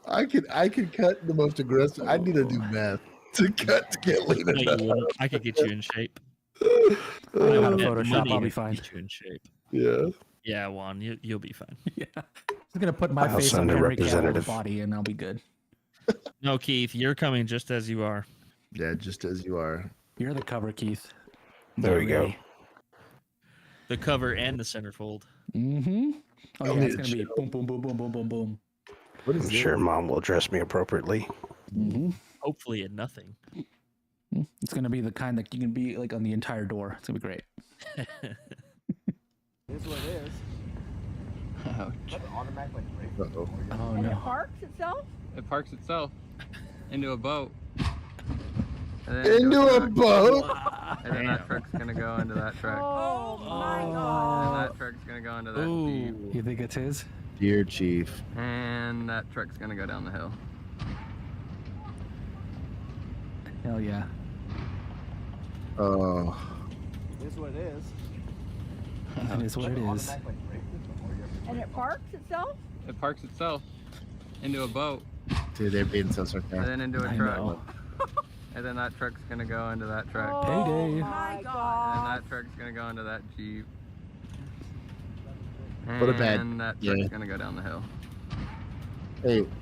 I could cut the most aggressive. I need to do math to get lean No, you enough. wouldn't. I could get you in shape. I know how to Get Photoshop. money I'll be to fine. Get you in shape. Yeah. Yeah, Juan, you'll be fine. Yeah. I'm gonna put my I'll face on send a Henry Cavill's representative. body, and I'll be good. No, Keith, you're coming just as you are. Yeah, just as you are. You're the cover, Keith. There we go. The cover and the centerfold. Mm-hmm. Oh I'll yeah, need it's a gonna be chill. boom, boom, boom, boom, boom, boom, boom. What is I'm this? sure Mom will dress me appropriately. Mm-hmm. Hopefully in nothing. It's gonna be the kind that you can be like on the entire door. It's gonna be great. Here's what it is. Ouch. Uh-oh. Oh And it no. parks itself? It parks itself into a boat. And then Into a boat. And then that truck's gonna go into that truck. Oh my And god. that truck's gonna go into that Ooh. Jeep. You think it's his? Dear Chief. And that truck's gonna go down the hill. Hell yeah. Oh. Here's what it is. That is what it is. And it parks itself? It parks itself into a boat. Dude, they're being so And sarcastic. then into a I truck. know. And then that truck's gonna go into that truck. Payday. Oh my And god. that truck's gonna go into that Jeep. What a bad- And that yeah. truck's gonna go down the hill.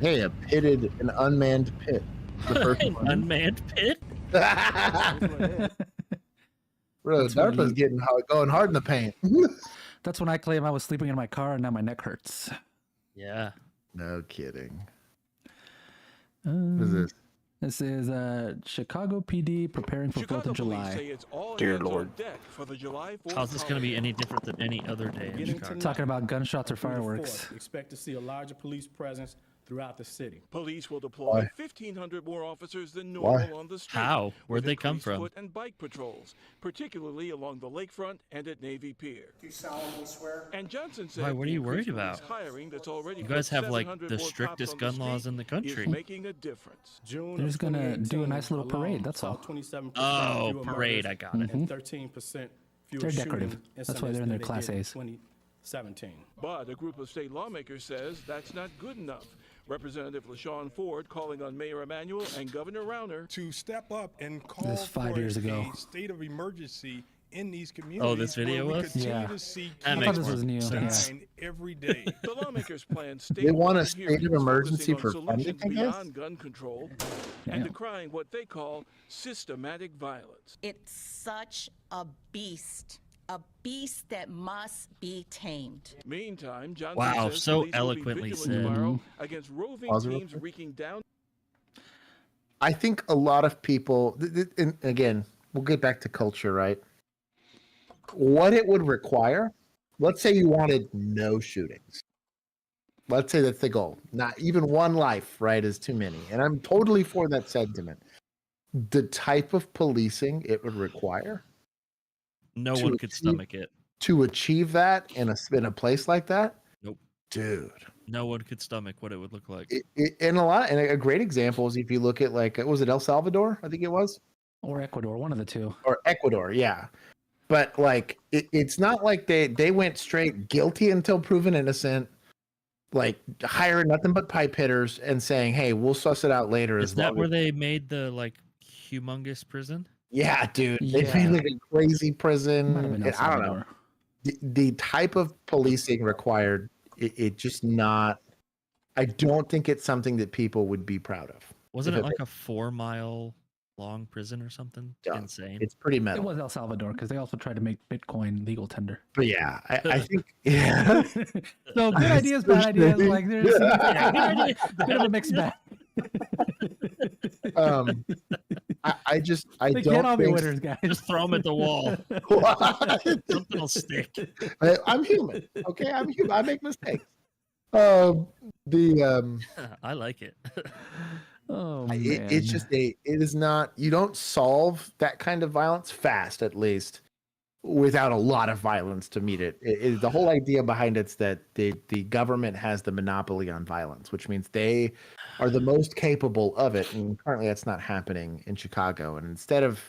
Hey, an unmanned pit. The first An one. unmanned pit? Bro, That's what DARPA's he- getting going hard in the paint. That's when I claim I was sleeping in my car and now my neck hurts. Yeah. No kidding. What is this? This is Chicago PD preparing for 4th of July. Dear Lord. How's this going to be any different than any other day in Chicago? Talking about gunshots or fireworks. Expect to see a larger police presence throughout the city. Police will deploy Why? 1,500 more officers than Why? normal on the street. How? Where'd with they come increased from? Foot and bike patrols, particularly along the lakefront and at Navy Pier. Do you solemnly swear? And Johnson said Why, what are the you worried increased police about? hiring that's already You put guys have like 700 the more cops strictest on gun the laws street in the is country. making a difference. June They're of just gonna do a 2018 nice little parade, alone that's saw all. 27% Oh, fewer parade, murders I got it. and 13% fewer They're decorative. shooting That's why incidents they're in their than they Class did in A's. 2017. But a group of state lawmakers says that's not good enough. Representative LaShawn Ford calling on Mayor Emanuel and Governor Rauner to step up and call This is 5 for years ago. a state of emergency in these communities. Oh, this video where we was? continue Yeah. to see That I makes thought this more was new. sense. dying every day. The lawmakers plan They want a statewide state of hearings emergency focusing on for funding, solutions I guess? beyond gun control Damn. and decrying what they call systematic violence. It's such a beast that must be tamed. Meantime, Johnson Wow, says so police will be eloquently vigilant said. tomorrow against roving Pause it real teams quick. wreaking down. I think a lot of people, and again, we'll get back to culture, right? What it would require, let's say you wanted no shootings. Let's say that's the goal. Not even one life, right, is too many. And I'm totally for that sentiment. The type of policing it would require No achieve- one could stomach it. to achieve that in a place like that, Nope. dude, No one could stomach what it would look like. And a great example is if you look at like, was it El Salvador? I think it was. Or Ecuador, one of the two. Or Ecuador, yeah. But like, it's not like they went straight guilty until proven innocent, like hiring nothing but pipe hitters and saying, "Hey, we'll suss it out later." Is that where they made the like humongous prison? Yeah, dude. They made like a crazy prison. I don't know. The type of policing required, it just not. I don't think it's something that people would be proud of. Wasn't it like a 4-mile long prison or something? Insane. It's pretty metal. It was El Salvador because they also tried to make Bitcoin legal tender. But yeah, I think yeah. So good ideas, bad ideas. Like there's a bit of a mixed bag. I they don't can't all be think winners, guys. Just throw them at the wall. Something will stick. I'm human. Okay, I'm human. I make mistakes. I like it. Oh man. It's just it is not. You don't solve that kind of violence fast, at least, without a lot of violence to meet it. The whole idea behind it's that the government has the monopoly on violence, which means they are the most capable of it. And currently, that's not happening in Chicago. And instead of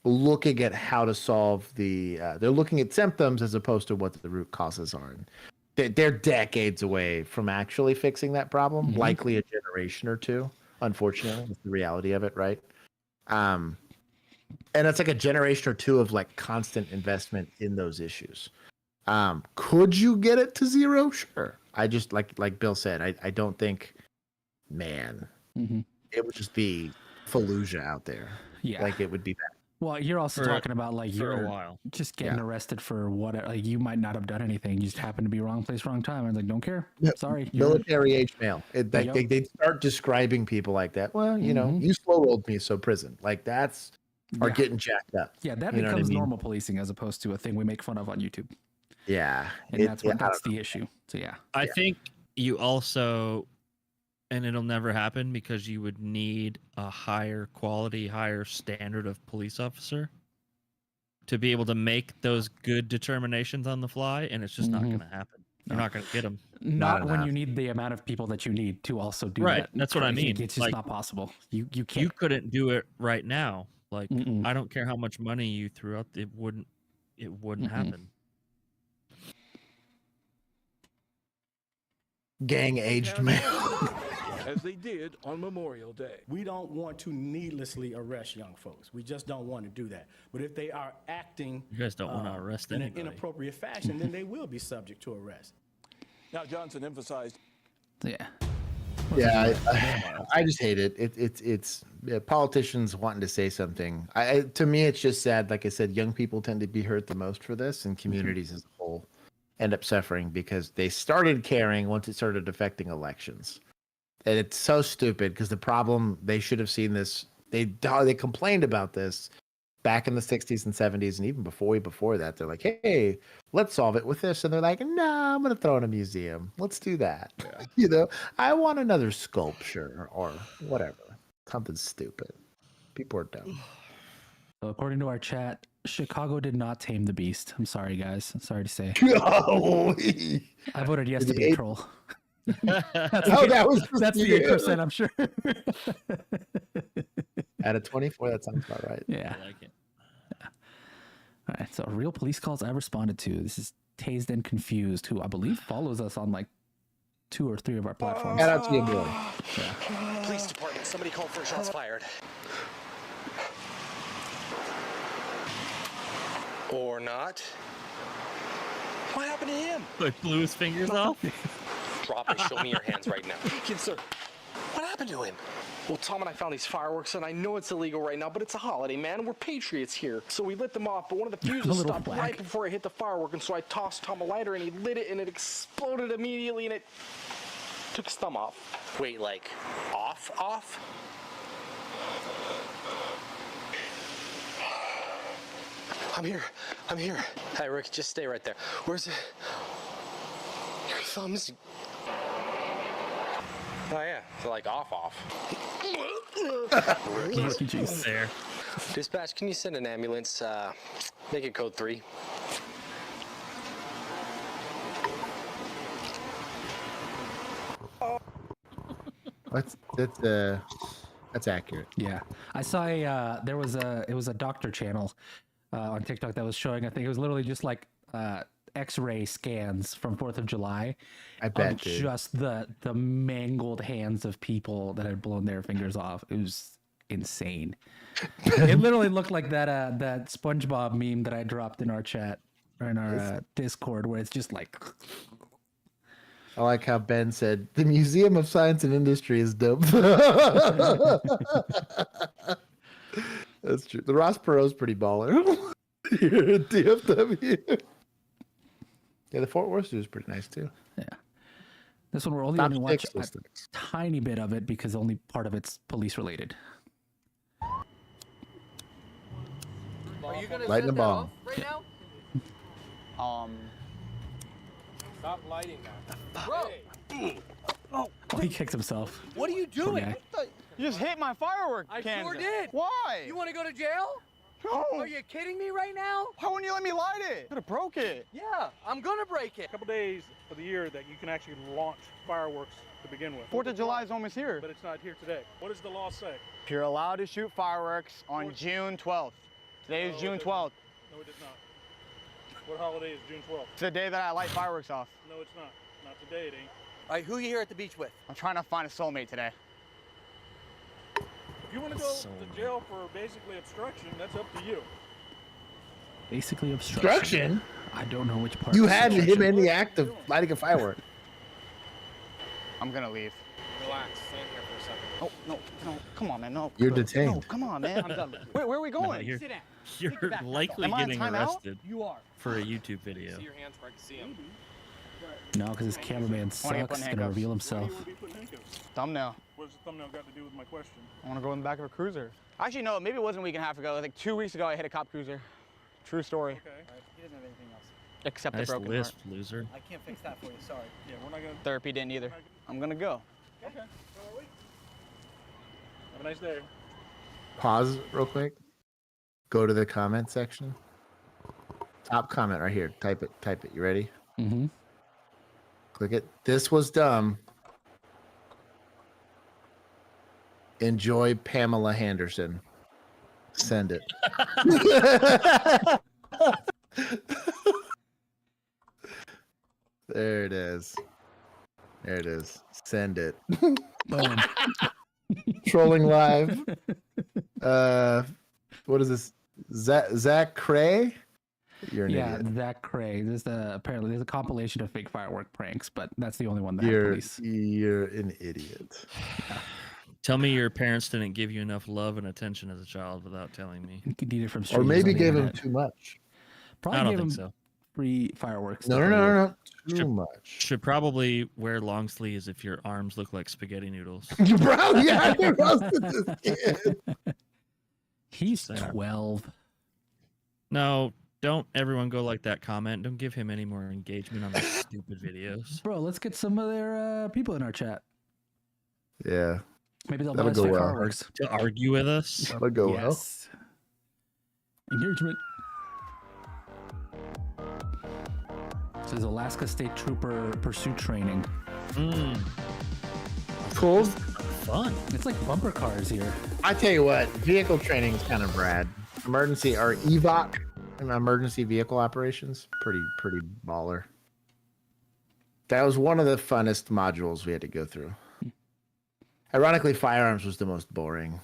looking at how to solve they're looking at symptoms as opposed to what the root causes are. And they're decades away from actually fixing that problem. Likely a generation or two. Unfortunately, that's the reality of it, right? And it's like a generation or two of like constant investment in those issues. Could you get it to zero? Sure. I just like Bill said, I don't think, man, it would just be Fallujah out there. Yeah, like it would be bad. Well, you're also talking about like for you're a while. just getting arrested for what? Like you might not have done anything. You just happen to be wrong place, wrong time. I was like, don't care. Sorry. Military age male. They start describing people like that. Well, you know, you slow rolled me, so prison. Like that's are getting jacked up. Yeah, that You know what I becomes mean? normal policing as opposed to a thing we make fun of on YouTube. Yeah, And that's the issue. So yeah, I think you also, and it'll never happen because you would need a higher quality, higher standard of police officer to be able to make those good determinations on the fly, and it's just not going to happen. You're not going to get them. Not when you need the amount of people that you need to also do Right, that. that's what I mean. It's just Like, not possible. You can't. You couldn't do it right now. Like I don't care how much money you threw out, it wouldn't happen. Gang aged male. As they did on Memorial Day. We don't want to needlessly arrest young folks. We just don't want to do that. But if they are acting You guys don't want to arrest in an anybody. inappropriate fashion, then they will be subject to arrest. Now, Johnson emphasized. Yeah. Yeah, I just hate it. It's politicians wanting to say something. To me, it's just sad. Like I said, young people tend to be hurt the most for this, and communities as a whole end up suffering because they started caring once it started affecting elections. And it's so stupid because the problem, they should have seen this. They complained about this back in the 60s and 70s and even before that. They're like, hey, let's solve it with this. And they're like, no, I'm going to throw it in a museum. Let's do that. Yeah. You know, I want another sculpture or whatever. Something stupid. People are dumb. So according to our chat, Chicago did not tame the beast. I'm sorry, guys. I'm sorry to say. I voted yes to be a troll. That's 8%, I'm sure. Out of 24, that sounds about right. Yeah. I like it. Yeah. All right. So real police calls I responded to. This is Tased and Confused, who I believe follows us on like 2 or 3 of our platforms. Shout out to you, boy. Yeah. Police department, somebody called for shots fired. Or not. What happened to him? Like blew his fingers off? Drop it. Show me your hands right now. Yes, sir. What happened to him? Well, Tom and I found these fireworks, and I know it's illegal right now, but it's a holiday, man. We're patriots here. So we lit them off, but one of the fuses stopped right before it hit the firework, and so I tossed Tom a lighter, and he lit it, and it exploded immediately, and it took his thumb off. Wait, like, off? I'm here. Hey, Rick, just stay right there. Where's it? Your thumb's... Oh, yeah. So, like, off. There. Dispatch, can you send an ambulance? Make it code 3. That's accurate. Yeah, I saw it was a doctor channel on TikTok that was showing. I think it was literally just like X-ray scans from 4th of July. I bet, of dude. just the mangled hands of people that had blown their fingers off. It was insane. It literally looked like that SpongeBob meme that I dropped in our chat or in our Discord, where it's just like. I like how Ben said the Museum of Science and Industry is dope. That's true. The Ross Perot's pretty baller. You're a DFW. Yeah, the Fort Worth Zoo is pretty nice too. Yeah. This one we're only going to watch a tiny bit of it because only part of it's police related. Are you gonna Lighting set the that bomb. off right now? Stop lighting that. Bro! Oh, he kicked himself. What are you doing? Okay. You just hit my firework I canister. sure did. Why? You want to go to jail? No. Are you kidding me right now? Why wouldn't you let me light it? Could have broke it. Yeah, I'm gonna break it. A couple days of the year that you can actually launch fireworks to begin with. 4th of July is almost here. But it's not here today. What does the law say? You're allowed to shoot fireworks on June 12th. Today is June 12th. No, it is not. What holiday is June 12th? It's the day that I light fireworks off. No, it's not. Not today, it ain't. All right, who are you here at the beach with? I'm trying to find a soulmate today. If you want to go to jail for basically obstruction, that's up to you. Basically obstruction. I don't know which part. You had him in the act of lighting a firework. I'm gonna leave. Relax, stand here for a second. Oh, no, come on, man, no. You're detained. No, come on, man. I'm done. Where are we going? you're, Sit down. you're Take it back. likely Am I on getting timeout? arrested You are. for a YouTube video. See your hands where I can see them. No, because his cameraman sucks. He's gonna handcuffs. reveal himself. Thumbnail. What does the thumbnail got to do with my question? I want to go in the back of a cruiser. Actually, no, maybe it wasn't a week and a half ago. Like 2 weeks ago, I hit a cop cruiser. True story. Okay. He doesn't have anything else. Except Nice a broken lisp, heart. loser. I can't fix that for you, sorry. Yeah, we're not gonna. Therapy didn't either. I'm gonna go. Okay. Have a nice day. Pause real quick. Go to the comment section. Top comment right here. Type it. Type it. You ready? Mm-hmm. Click it. This was dumb. Enjoy Pamela Henderson. Send it. There it is. There it is. Send it. Boom. Trolling live. What is this? Zach Cray? You're an idiot. Zach Cray. Apparently there's a compilation of fake firework pranks, but that's the only one that had You're police. an idiot. Tell me your parents didn't give you enough love and attention as a child without telling me. You could need it from Or strangers maybe on the gave him internet. too much. Probably I don't gave think him so. free fireworks. No. Too much. Should probably wear long sleeves if your arms look like spaghetti noodles. Bro, yeah, I roasted this kid. He's 12. No, don't everyone go like that comment. Don't give him any more engagement on those stupid videos. Bro, let's get some of their people in our chat. Yeah. Maybe they'll That'll buy us go fake well. fireworks. To argue with us. That'll go Yes. Engagement. This is Alaska State Trooper pursuit training. Cool. Fun. It's like bumper cars here. I tell you what, vehicle training is kind of rad. Emergency or EVOC and emergency vehicle operations, pretty baller. That was one of the funnest modules we had to go through. Ironically, firearms was the most boring.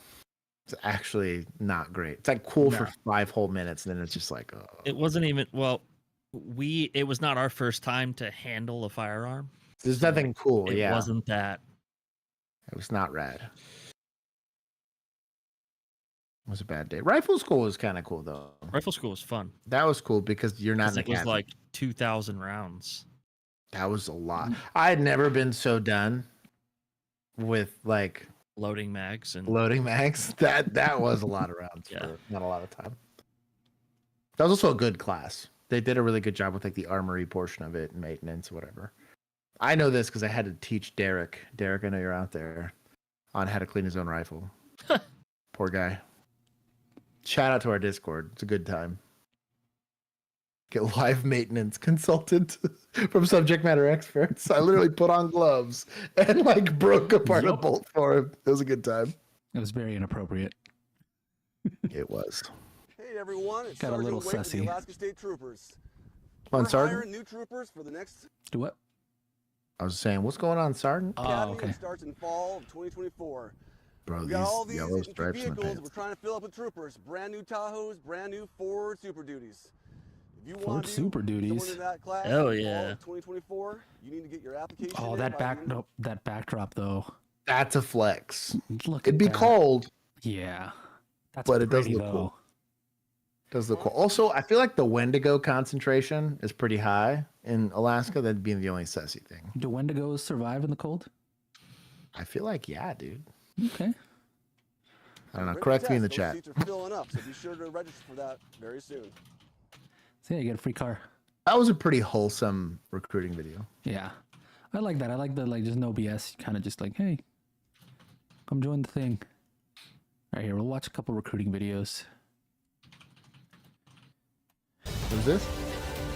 It's actually not great. It's like cool for 5 whole minutes, and then it's just like, oh. It wasn't even it was not our first time to handle a firearm. There's nothing cool. It Yeah, wasn't that. it was not rad. It was a bad day. Rifle school was kind of cool though. Rifle school was fun. That was cool because you're not. 'Cause it was like 2,000 rounds. That was a lot. I had never been so done with like loading mags and That was a lot of rounds for not a lot of time. That was also a good class. They did a really good job with like the armory portion of it and maintenance, whatever. I know this because I had to teach Derek. Derek, I know you're out there, on how to clean his own rifle. Poor guy. Shout out to our Discord. It's a good time. get live maintenance consultant from subject matter experts. I literally put on gloves and like broke apart a bolt for him. It was a good time. It was very inappropriate. It was. Hey everyone, it's Got a Sergeant little Wade with the sussy. Alaska State Troopers. On We're Sergeant? hiring new troopers for the next Do what? I was saying, what's going on, Sergeant? academy that starts in fall of 2024. Bro, We got all these these yellow infantry stripes in the vehicles pants. we're trying to fill up with troopers. Brand new Tahoes, brand new Ford Super Duties. If you Ford want to Super Duties. someone in that class Hell in fall yeah. of 2024, you need to get your application Oh, in that by the end of that backdrop though. That's a flex. Look It'd at be that. cold, Yeah. That's but it does pretty, look though. cool. Does look cool. Also, I feel like the Wendigo concentration is pretty high in Alaska. That'd be the only sussy thing. Do Wendigos survive in the cold? I feel like, yeah, dude. Okay. I don't know. Written Correct me in the test. chat. Those seats are filling up, so be sure to register for that very soon. So yeah, you get a free car. That was a pretty wholesome recruiting video. Yeah. I like that. I like the just no BS. Kind of just like, hey, come join the thing. All right, here, we'll watch a couple recruiting videos. Who's this?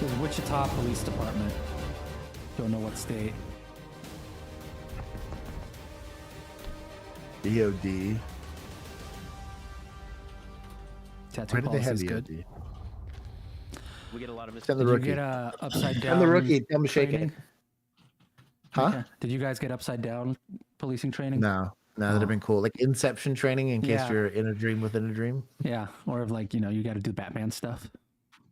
This is Wichita Police Department. Don't know what state. DOD. Tattoo Why did they have policy's DOD? good. We get a lot of Send the Did rookie. you get upside down? Send the rookie. Tell him to shake training? it. Huh? Okay. Did you guys get upside down policing training? No. No, that'd have been cool. Like Inception training in case Yeah. you're in a dream within a dream. Yeah, or if like you got to do Batman stuff.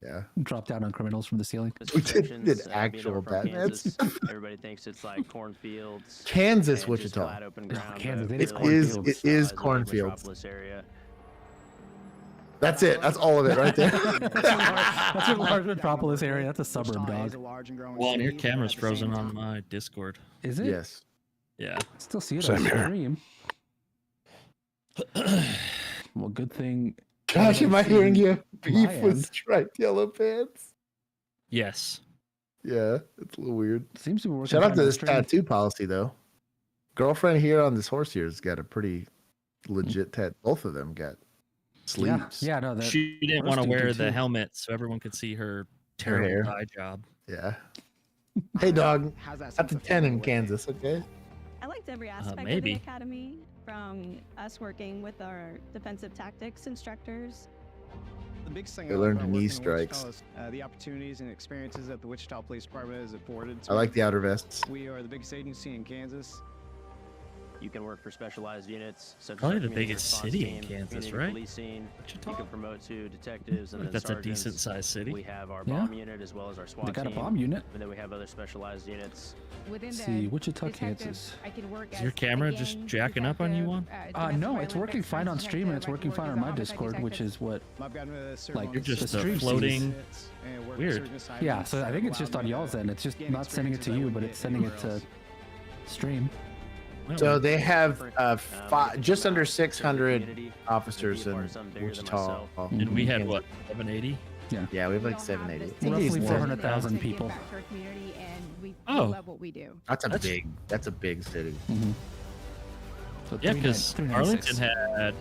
Yeah. Drop down on criminals from the ceiling. We did being actual over from Batman Kansas, stuff. everybody thinks it's like cornfields. Kansas, and just Wichita. flat open ground, Kansas, but it is really cornfields. It is the cornfields. metropolis area. That's it. That's all of it right there. That's a large metropolis area. That's a suburb, dog. Well, and your camera's frozen on my Discord. Is it? Yes. Yeah. I still see it Same on here. stream. Well, good thing. Josh, am I hearing you? Beef my with end. striped yellow pants. Yes. Yeah, it's a little weird. Seems to be working. Shout out fine to on this stream. tattoo policy though. Girlfriend here on this horse here has got a pretty legit tattoo. Both of them got sleeves. Yeah, no, that She didn't first want to dude wear did the too. helmet so everyone could see her hair. terrible dye job. Yeah. Hey dog, How's that that's a sense of 10 in family? Kansas, okay? I liked every aspect of maybe. the academy, from us working with our defensive tactics instructors. The biggest thing They I love learned about knee working in Wichita strikes. is, the opportunities and experiences that the Wichita Police Department has afforded. I like the outer vests. We are the biggest agency in Kansas. You can work for specialized units, such as Probably our the community biggest response city in team, Kansas, community right? Policing. You can promote to detectives and I think then that's a sergeants. decent-sized city. We have our Yeah. bomb unit as well as our SWAT They got a team. bomb unit. And then we have other specialized units. Within Let's the see, Wichita, detective, Kansas. I can work Is your as camera a just gang jacking up on you, detective, one? domestic No, it's violence working fine on stream and it's detective, working I can fine work on as my a homicide Discord, which detective. is what I've gotten to serve like on You're just the a stream floating. sees. and work Weird. certain assignments Yeah, so I that think it's allow just on me y'all's to end. It's just gain not sending it to experiences I you, but wouldn't it's get sending it anywhere to else. stream. So they have Different, just under serve the 600 community, officers be a in part of something bigger than Wichita. myself. And we had what, 780? Yeah. Yeah, we have like don't have 780. the I think Roughly it's same more. 400,000 to give people. back to our community, and we Oh. love what we do. That's a big city. Mm-hmm. So Yeah, because 396. Arlington had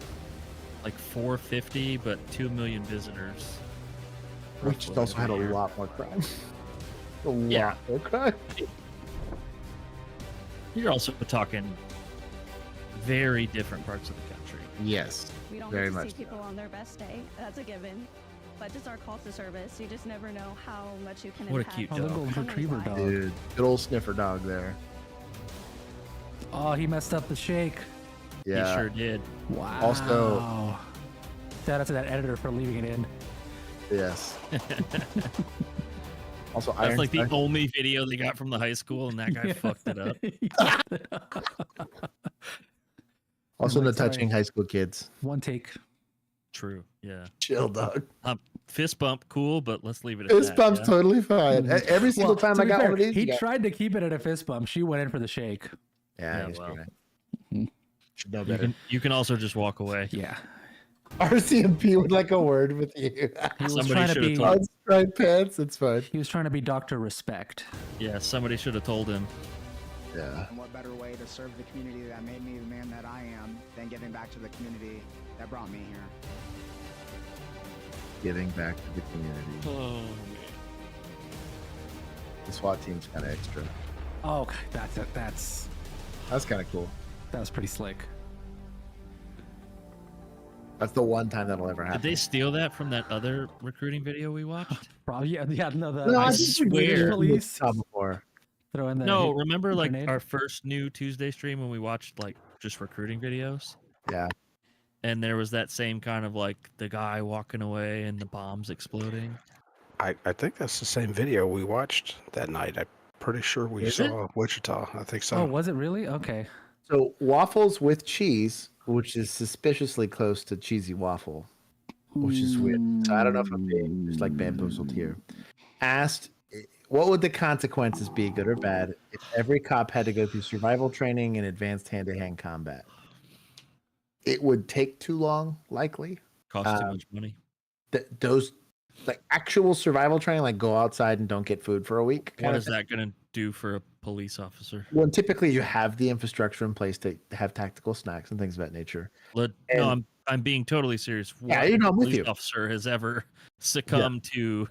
like 450, but 2 million visitors. Wichita also had a lot more crime. A lot Yeah. more crime. You're also talking very different parts of the country. Yes, We don't very get to much. see people on their best day. That's a given. But just our call to service, you just never know how much you can What a impact. cute Oh, the dog. golden someone's retriever life. dog. Dude, good old sniffer dog there. Oh, he messed up the shake. Yeah. He sure did. Wow. Also- Shout out to that editor for leaving it in. Yes. Also, That's Iron like the Strike. only video they got from the high school, and that guy fucked it up. Also, no Like, sorry. touching high school kids. One take. True. Yeah. Chill, dog. Fist bump, cool, but let's leave it at Fist that. bump's yeah? totally fine. Every single Well, time to I be got fair, one of these, he you got- tried to keep it at a fist bump. She went in for the shake. Yeah, Yeah, he's well. great. Should know You better. can also just walk away. Yeah. RCMP would like a word with you. He was Somebody trying to should've be. told- On striped pants, it's fine. He was trying to be Dr. Respect. Yeah, somebody should have told him. Yeah. And what better way to serve the community that made me the man that I am than giving back to the community that brought me here? Giving back to the community. Oh, The SWAT team's kind of extra. Oh, okay. That's kind of cool. That was pretty slick. That's the one time that'll ever happen. Did they steal that from that other recruiting video we watched? Probably, yeah. No, I swear. police. Before. Throw in the No, remember like grenade? our first new Tuesday stream when we watched like just recruiting videos? Yeah. And there was that same kind of like the guy walking away and the bombs exploding. I think that's the same video we watched that night. I'm pretty sure we saw Wichita. I think so. Oh, was it really? Okay. So waffles with cheese, which is suspiciously close to cheesy waffle, which is weird. So I don't know if I'm being just like bamboozled here. Asked, what would the consequences be, good or bad, if every cop had to go through survival training and advanced hand-to-hand combat? It would take too long, likely. Cost too much money. Those like actual survival training, like go outside and don't get food for a week. What is that going to do for a police officer? Well, typically you have the infrastructure in place to have tactical snacks and things of that nature. No, I'm being totally serious. Yeah, What I'm with police you. officer has ever succumbed to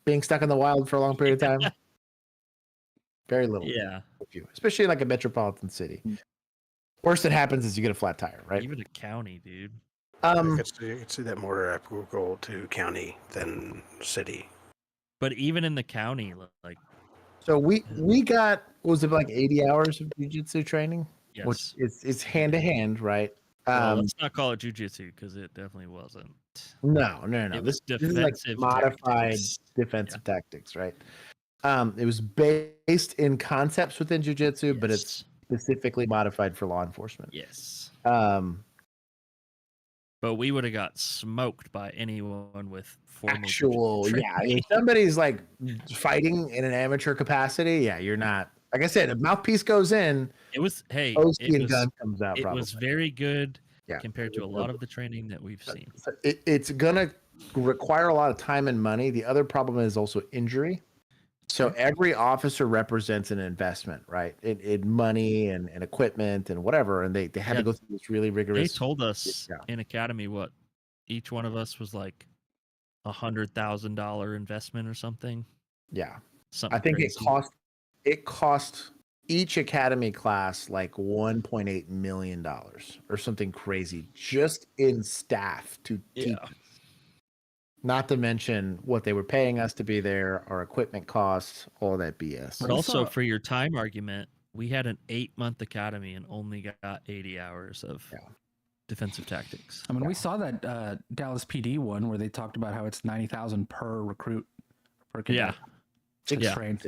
Being stuck in the wild for a long period of time? Very little. Yeah. Especially in like a metropolitan city. Worst that happens is you get a flat tire, right? Even a county, dude. I could see that more applicable to county than city. But even in the county, like So we got, what was it, like 80 hours of jiu-jitsu training? Yes. Which it's hand to hand, right? Well, let's not call it jujitsu because it definitely wasn't. No. It was This is like defensive modified tactics. defensive tactics, right? It was based in concepts within jiu-jitsu, but it's specifically modified for law enforcement. Yes. But we would have got smoked by anyone with formal actual, jiu-jitsu yeah. training. If somebody's like fighting in an amateur capacity, yeah, you're not. Like I said, a mouthpiece goes in. It was gun comes out. It was very good Yeah. compared to a lot of the training that we've seen. It's gonna require a lot of time and money. The other problem is also injury. So every officer represents an investment, right? In money and equipment and whatever, and they had to go through this really rigorous. They told us in Academy what each one of us was like $100,000 investment or something. Yeah, something I think crazy. it cost each Academy class like $1.8 million or something crazy just in staff to teach. Not to mention what they were paying us to be there, our equipment costs, all that BS. But also for your time argument, we had an 8-month academy and only got 80 hours of defensive tactics. I mean, we saw that Dallas PD one where they talked about how it's $90,000 per recruit per cadet. Yeah. Trained.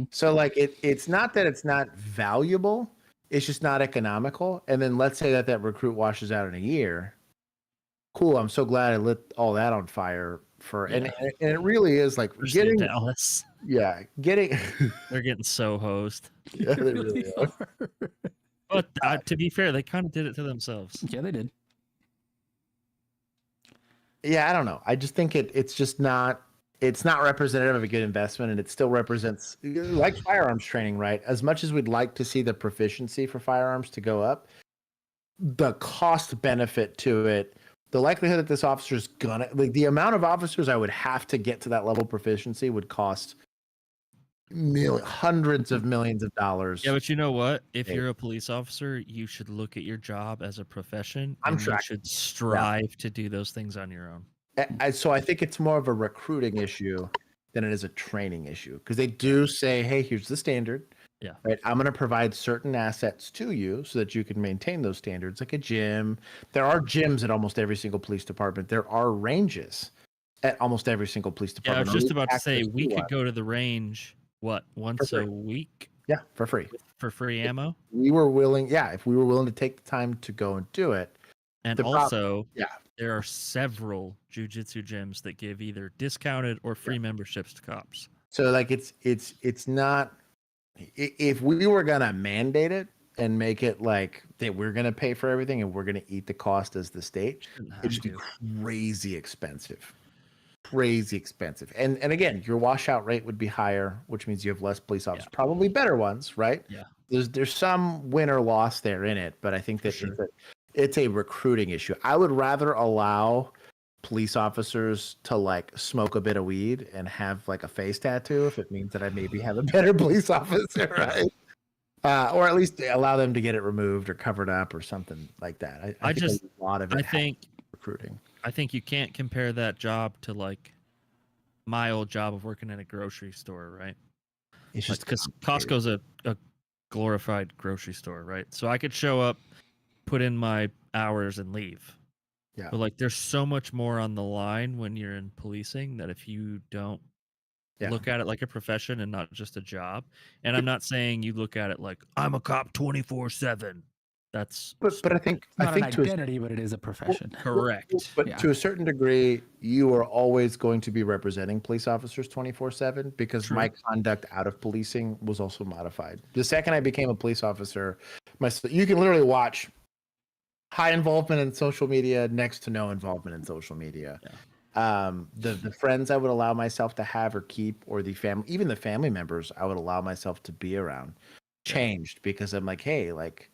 So like it's not that it's not valuable, it's just not economical. And then let's say that recruit washes out in a year. Cool, I'm so glad I lit all that on fire for and it really is like getting Dallas. Yeah, getting they're getting so hosed. Yeah, they really are. But to be fair, they kind of did it to themselves. Yeah, they did. Yeah, I don't know. I just think it's not representative of a good investment, and it still represents like firearms training, right? As much as we'd like to see the proficiency for firearms to go up, the cost benefit to it, the likelihood that this officer is gonna the amount of officers I would have to get to that level of proficiency would cost hundreds of millions of dollars. Yeah, but you know what? If you're a police officer, you should look at your job as a profession. I'm and you tracking. should strive to do those things on your own. So I think it's more of a recruiting issue than it is a training issue, because they do say, hey, here's the standard. Yeah. Right. I'm going to provide certain assets to you so that you can maintain those standards, like a gym. There are gyms at almost every single police department. There are ranges at almost every single police Yeah, I department. was just about to say we could one. go to the range, once a week? Yeah, for free. For free ammo? We were willing, if we were willing to take the time to go and do it. And also, there are several jiu-jitsu gyms that give either discounted or free memberships to cops. So like it's not, if we were gonna mandate it and make it like that we're gonna pay for everything and we're gonna eat the cost as the state, it'd be crazy expensive. And again, your washout rate would be higher, which means you have less police officers, probably better ones, right? Yeah. There's some win or loss there in it, but I think that it's a recruiting issue. I would rather allow police officers to like smoke a bit of weed and have like a face tattoo if it means that I maybe have a better police officer, right? Or at least allow them to get it removed or covered up or something like that. I think a lot of it recruiting. I think you can't compare that job to like my old job of working at a grocery store, right? It's like, just because Costco's a glorified grocery store, right? So I could show up, put in my hours, and leave. Yeah. But like, there's so much more on the line when you're in policing that if you don't look at it like a profession and not just a job, and I'm not saying you look at it like I'm a cop 24/7. That's but I think It's not I think an to identity, but it is a profession. correct. But to a certain degree, you are always going to be representing police officers 24/7 because my conduct out of policing was also modified. The second I became a police officer, you can literally watch high involvement in social media, next to no involvement in social media. The friends I would allow myself to have or keep, or even the family members I would allow myself to be around, changed because I'm like, hey, like,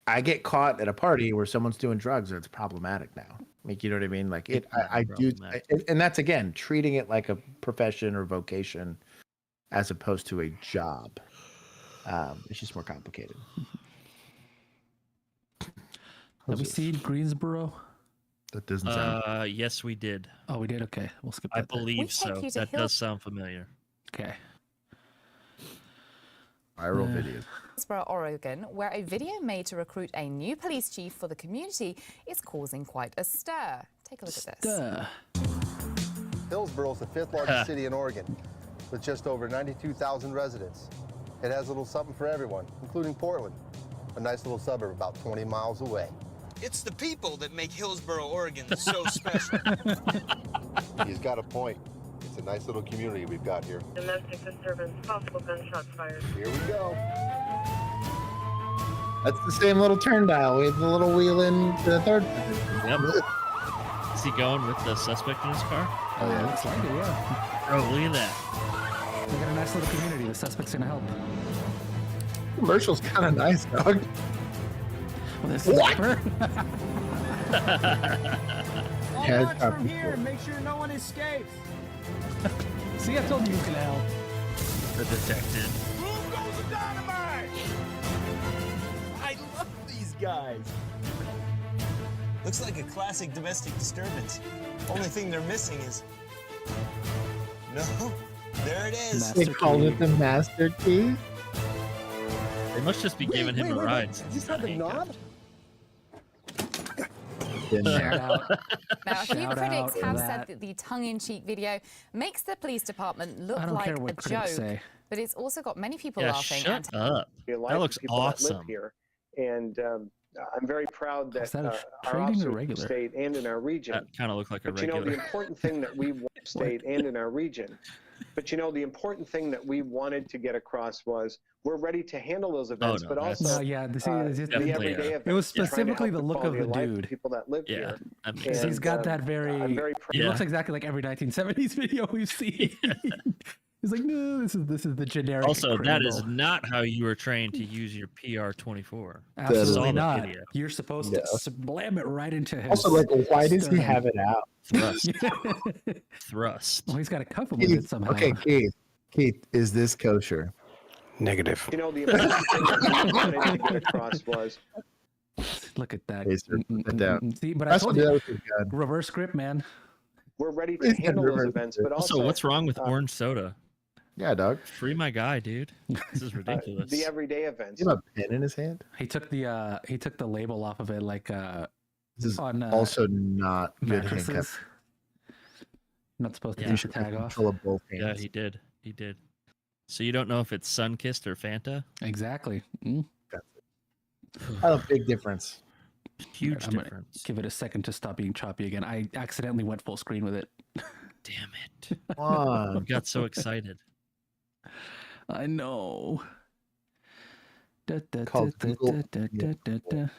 I get caught at a party where someone's doing drugs, and it's problematic now. Like, you know what I mean? Like I do, and that's again treating it like a profession or vocation, as opposed to a job. It's just more complicated. Have we seen Greensboro? That doesn't sound. Yes, we did. Oh, we did. Okay, we'll skip that. I believe so. That does sound familiar. Okay. Viral videos. Hillsboro, Oregon, where a video made to recruit a new police chief for the community is causing quite a stir. Take a look at this. Hillsboro is the 5th largest city in Oregon, with just over 92,000 residents. It has a little something for everyone, including Portland, a nice little suburb about 20 miles away. It's the people that make Hillsboro, Oregon so special. He's got a point. It's a nice little community we've got here. Domestic disturbance, possible gunshots fired. Here we go. That's the same little turn dial with the little wheel in the third position. Yep. Is he going with the suspect in his car? Oh yeah, looks like it. Yeah. Oh, look at that. We got a nice little community. The suspect's gonna help. Commercial's kind of nice, dog. Well, this What? All Yeah, watch from here and make sure no one escapes. See, I told you you could help. The detective. Boom goes the dynamite! I love these guys. Looks like a classic domestic disturbance. Only thing they're missing is... No, there it is. They called it the master key. They must just be giving him a ride. Is this the knob? Shout out. Now, a few Shout critics out have that. said that the tongue-in-cheek video makes the police department look I don't like care what a critics joke, say. but it's also got many people Yeah, laughing. shut and up. That looks awesome. Here. And I'm very proud that Is that a our trading or officers regular? state and in our region. That kind of looked like a But you know, regular. the important thing that we state and in our region. But you know, the important thing that we wanted to get across was we're ready to handle those events, no, but that's- also No, yeah, it's just- the definitely, everyday events. It was trying to specifically help the look of quality the life dude. people that live Yeah, here. that makes And, sense. He's got that very. I'm very It looks exactly like every 1970s video we've seen. He's like, no, this is the generic. Also, that is criminal. not how you were trained to use your PR-24. Absolutely Saw the not. video. You're supposed to slam it right into his. Also, like, why does he sternum. have it out? Thrust. Thrust. Well, he's got to cuff him with it somehow. Okay, Keith, is this kosher? Negative. You know, the important thing that we wanted to get across was Look at that. Hey, sir, put that down. See, but I That's told what you, that was good. reverse script, man. we're ready to He's got handle those reverse events, it. but also Also, what's wrong with orange soda? Yeah, dog. Free my guy, dude. This is ridiculous. the everyday events. You have a pen in his hand. He took the label off of it, like This is on also not good mattresses. handcuff. Not supposed to Yeah. take You the should tag off. control of both Yeah, hands. he did. He did. So you don't know if it's Sunkissed or Fanta? Exactly. Oh, big difference. Huge I'm gonna difference. give it a second to stop being choppy again. I accidentally went full screen with it. Damn it. Come on. I got so excited. I know. Called Google. Gonna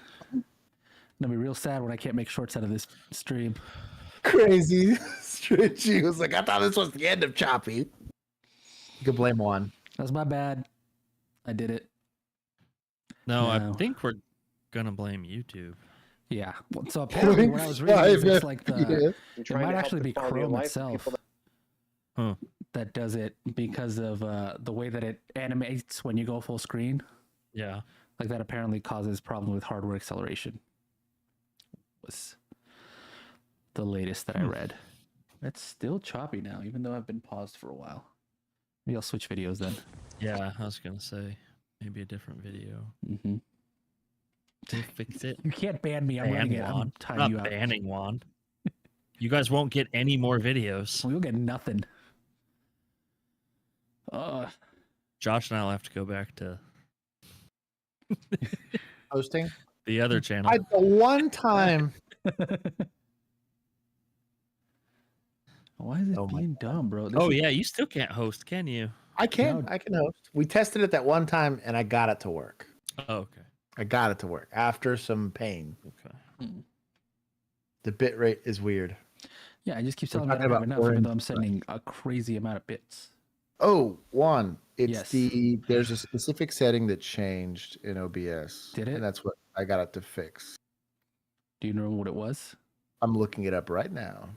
be real sad when I can't make shorts out of this stream. Crazy. She was like, I thought this was the end of Choppy. You can blame one. That's my bad. I did it. No, No. I think we're gonna blame YouTube. Yeah. Well, so apparently, when I was reading, it's like FPS. it might actually be Chrome itself that does it because of the way that it animates when you go full screen. Yeah. Like that apparently causes problems with hardware acceleration. Was the latest that I read. It's still choppy now, even though I've been paused for a while. Maybe I'll switch videos then. Yeah, I was gonna say maybe a different video. Mm-hmm. To fix it. You can't ban me. I'm running it. I'm tying you not out. banning Juan. You guys won't get any more videos. We'll get nothing. Josh and I'll have to go back to hosting the other channel. The one time. Why is it being dumb, bro? Yeah, you still can't host, can you? I can. I can host. We tested it that one time, and I got it to work. Oh, okay. I got it to work after some pain. Okay. The bit rate is weird. Yeah, I just keep telling me I don't have enough, even though I'm sending a crazy amount of bits. Oh, Juan, it's there's a specific setting that changed in OBS. Did it? And that's what I got it to fix. Do you know what it was? I'm looking it up right now.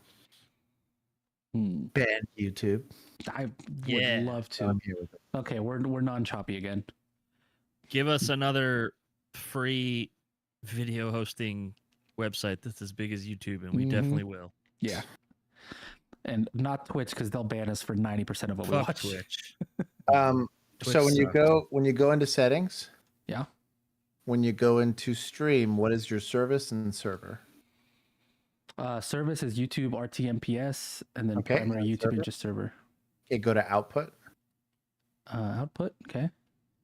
Ban YouTube. I would love to. I'm here with it. Okay, we're non-choppy again. Give us another free video hosting website that's as big as YouTube, and we definitely will. Yeah. And not Twitch, because they'll ban us for 90% of what we Fuck watch. Twitch. So when you go into settings, yeah. When you go into stream, what is your service and server? Service is YouTube RTMPS, and then primary YouTube is just server. Okay, go to output. Output, okay.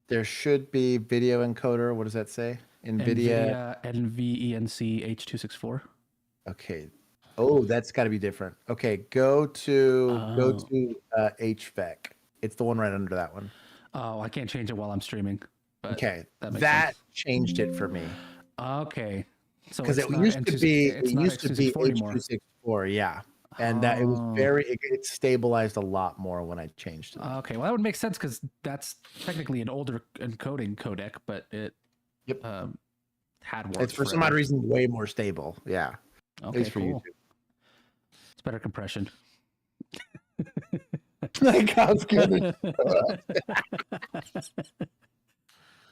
There should be video encoder. What does that say? NVIDIA NVENC H264. Okay. Oh, that's got to be different. Okay, go to HVAC. It's the one right under that one. Oh, I can't change it while I'm streaming. But okay, that changed it for me. Okay, so because it used to be H264, yeah, and that it was it stabilized a lot more when I changed it. Okay, well that would make sense because that's technically an older encoding codec, but it had worked. It's for some odd reason way more stable. Yeah. Okay, cool. It's better compression. Like I was kidding.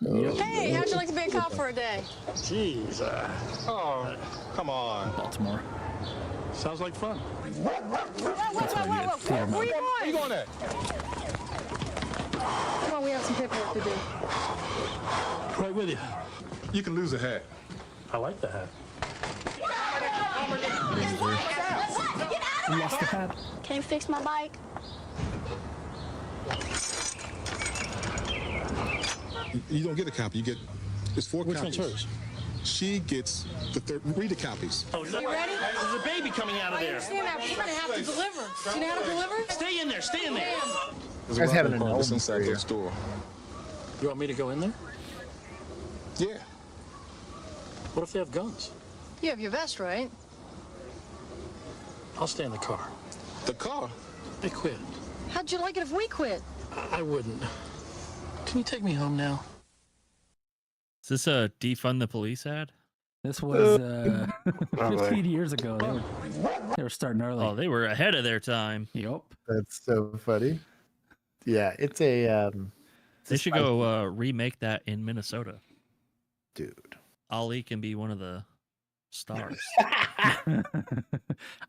Hey, how'd you like to be a cop for a day? Jeez. Oh, come on. Baltimore. Sounds like fun. Whoa. Where you going at? Come on, we have some paperwork to do. Right with you. You can lose a hat. I like the hat. Lost the hat. Can you fix my bike? You don't get a copy. You get, it's 4 Which copies. one's hers? She gets the third. Read the copies. Oh, look. You ready? There's a baby coming out of there. Understand that? We're gonna have to deliver. Do you know how to deliver? Stay in there. Stay in there. There's You guys having an problem album inside for that store. You want me to go in there? Yeah. What if they have guns? You have your vest, right? I'll stay in the car. The car? They quit. How'd you like it if we quit? I wouldn't. Can you take me home now? Is this a defund the police ad? This was 15 years ago. They were starting early. Oh, they were ahead of their time. Yep. That's so funny. Yeah, it's a. They should go remake that in Minnesota. Dude. Ali can be one of the stars. I'm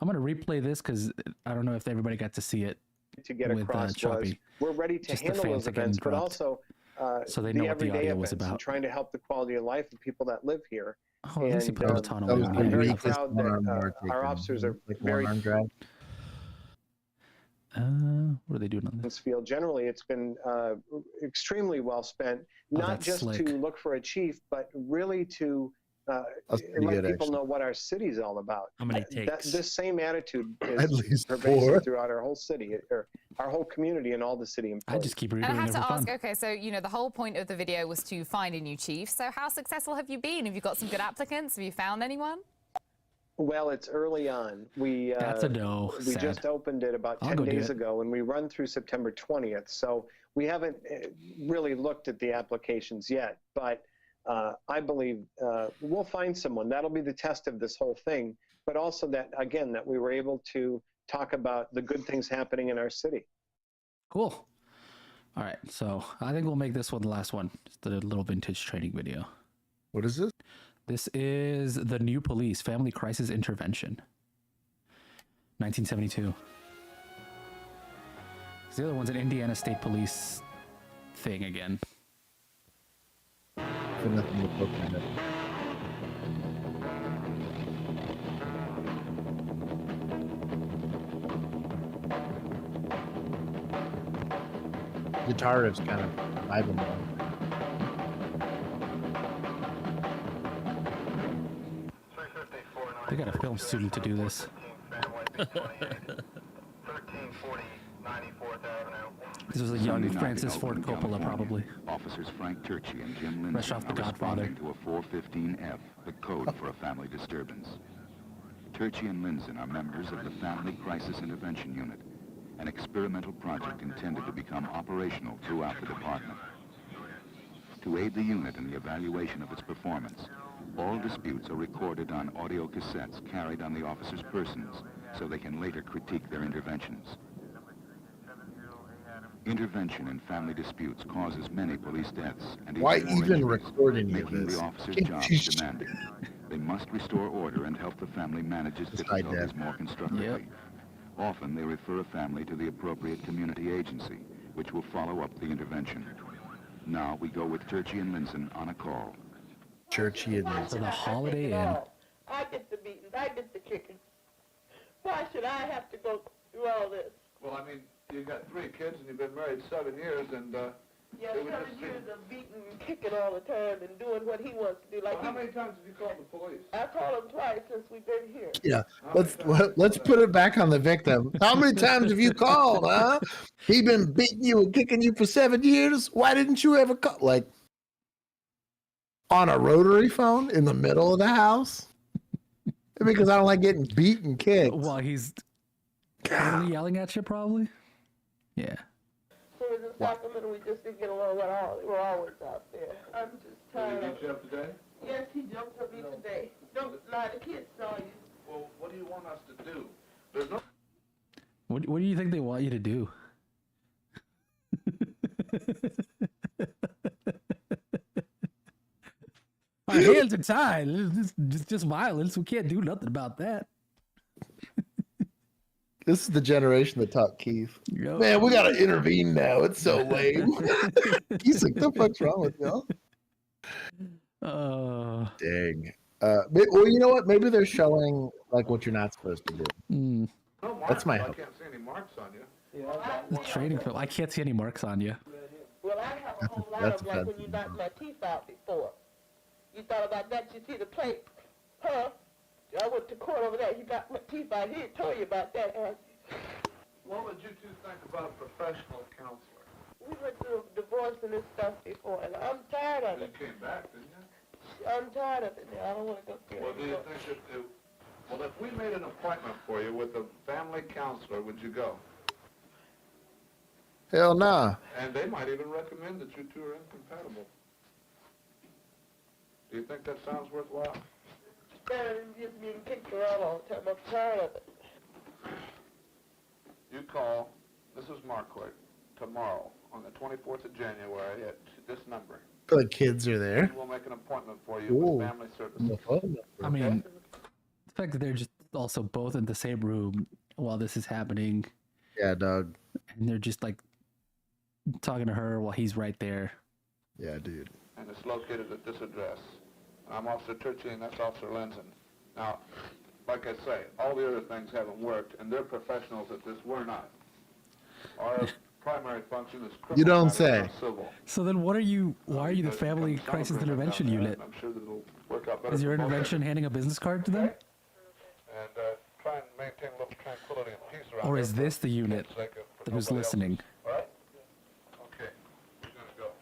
gonna replay this because I don't know if everybody got to see it. To get across was we're ready to handle those events, but also so they know what the everyday audio was events about. and trying to help the quality of life of people that live here. Oh, at least you put autonomy on I'm it. very proud that our officers are very what are they doing on this field. Generally, it's been extremely well spent, not that's just slick. to look for a chief, but really to let people know what our city's all about. How many takes? This same attitude At is least pervasive 4. throughout our whole city, or our whole community and all the city employees. I just keep I redoing have it to for ask, fun. okay, so, you know, the whole point of the video was to find a new chief. So how successful have you been? Have you got some good applicants? Have you found anyone? Well, it's early on. That's a no. We Sad. just opened it about I'll 10 go do days it. ago, and we run through September 20th. So we haven't really looked at the applications yet, but I believe we'll find someone. That'll be the test of this whole thing. But also that, again, that we were able to talk about the good things happening in our city. Cool. All right, so I think we'll make this one the last one. Just a little vintage training video. What is this? This is The New Police, Family Crisis Intervention. 1972. The other one's an Indiana State Police thing again. For nothing to poke at it. Guitar is kind of vibing though. They got a film student to do this. This was a young Francis Ford Coppola, probably. Officers Frank Turchi and Jim Lindsay Fresh off The are Godfather. responding to a 415F, the code for a family disturbance. Turchi and Lindsay are members of the Family Crisis Intervention Unit, an experimental project intended to become operational throughout the department. To aid the unit in the evaluation of its performance, all disputes are recorded on audio cassettes carried on the officers' persons so they can later critique their interventions. Intervention in family disputes causes many police deaths and Why more even injuries, recording making this? the officers' Can't jobs you demanding. They must restore order and help the family manage its difficulties more constructively. Often they refer a family to the appropriate community agency, which will follow up the intervention. Now we go with Turchi and Linson on a call. Turchi and Linson. So the Holiday Inn. I get the beatings, I get the kicking. Why should I have to go through all this? Well, I mean, you've got 3 kids and you've been married 7 years, and Yeah, 7 years of beating and kicking all the time and doing what he wants to do. Like, how many times have you called the police? I called him twice since we've been here. Yeah, let's put it back on the victim. How many times have you called, huh? He been beating you and kicking you for 7 years. Why didn't you ever call? Like on a rotary phone in the middle of the house? Because I don't like getting beat and kicked. While he's currently yelling at you, probably. Yeah. So we was in Sacramento, we just didn't get along at all. We're always out there. I'm just tired of Did he beat you up today? Yes, he jumped at me today. Don't lie, the kids saw you. Well, what do you want us to do? There's no... What do you think they want you to do? Our hands are tied. It's just violence. We can't do nothing about that. This is the generation that taught Keith. Yep. Man, we gotta intervene now. It's so lame. He's like, the fuck's wrong with y'all? Dang. Well, you know what? Maybe they're showing like what you're not supposed to do. Mm. No marks. That's my I hope. can't see any marks on you. The training film. I can't see any marks on you. Well, I have a whole lot that's of like when you knocked my teeth out before. You thought about that? You see the plate? Huh? I went to court over there. He knocked my teeth out. He didn't tell you about that, has he? What would you 2 think about a professional counselor? We went through divorce and this stuff before, and I'm tired of You it. came back, didn't you? I'm tired of it now. I don't want to go through Well, it do you anymore. think that... Well, if we made an appointment for you with a family counselor, would you go? Hell nah. And they might even recommend that you 2 are incompatible. Do you think that sounds worthwhile? Better than just being kicked around all the time. I'm tired of it. You call Mrs. Marquardt tomorrow on the 24th of January at this number. The kids are there. We'll make an appointment for you Ooh. with family services. The phone number. I mean, the fact that they're just also both in the same room while this is happening. Yeah, dog. And they're just like talking to her while he's right there. Yeah, dude. And it's located at this address. I'm Officer Turchi and that's Officer Linson. Now, like I say, all the other things haven't worked, and they're professionals at this. We're not. Our primary function is criminal. You don't matters, say. not civil. So then why are you the Family Crisis Intervention Unit? I'm sure that it'll work out better. Is your for both of intervention handing a business card to them? you. And try and maintain a little tranquility and peace around Or there is for this the unit kids' sake and for that was nobody else's. listening? All right? Okay. We're gonna go.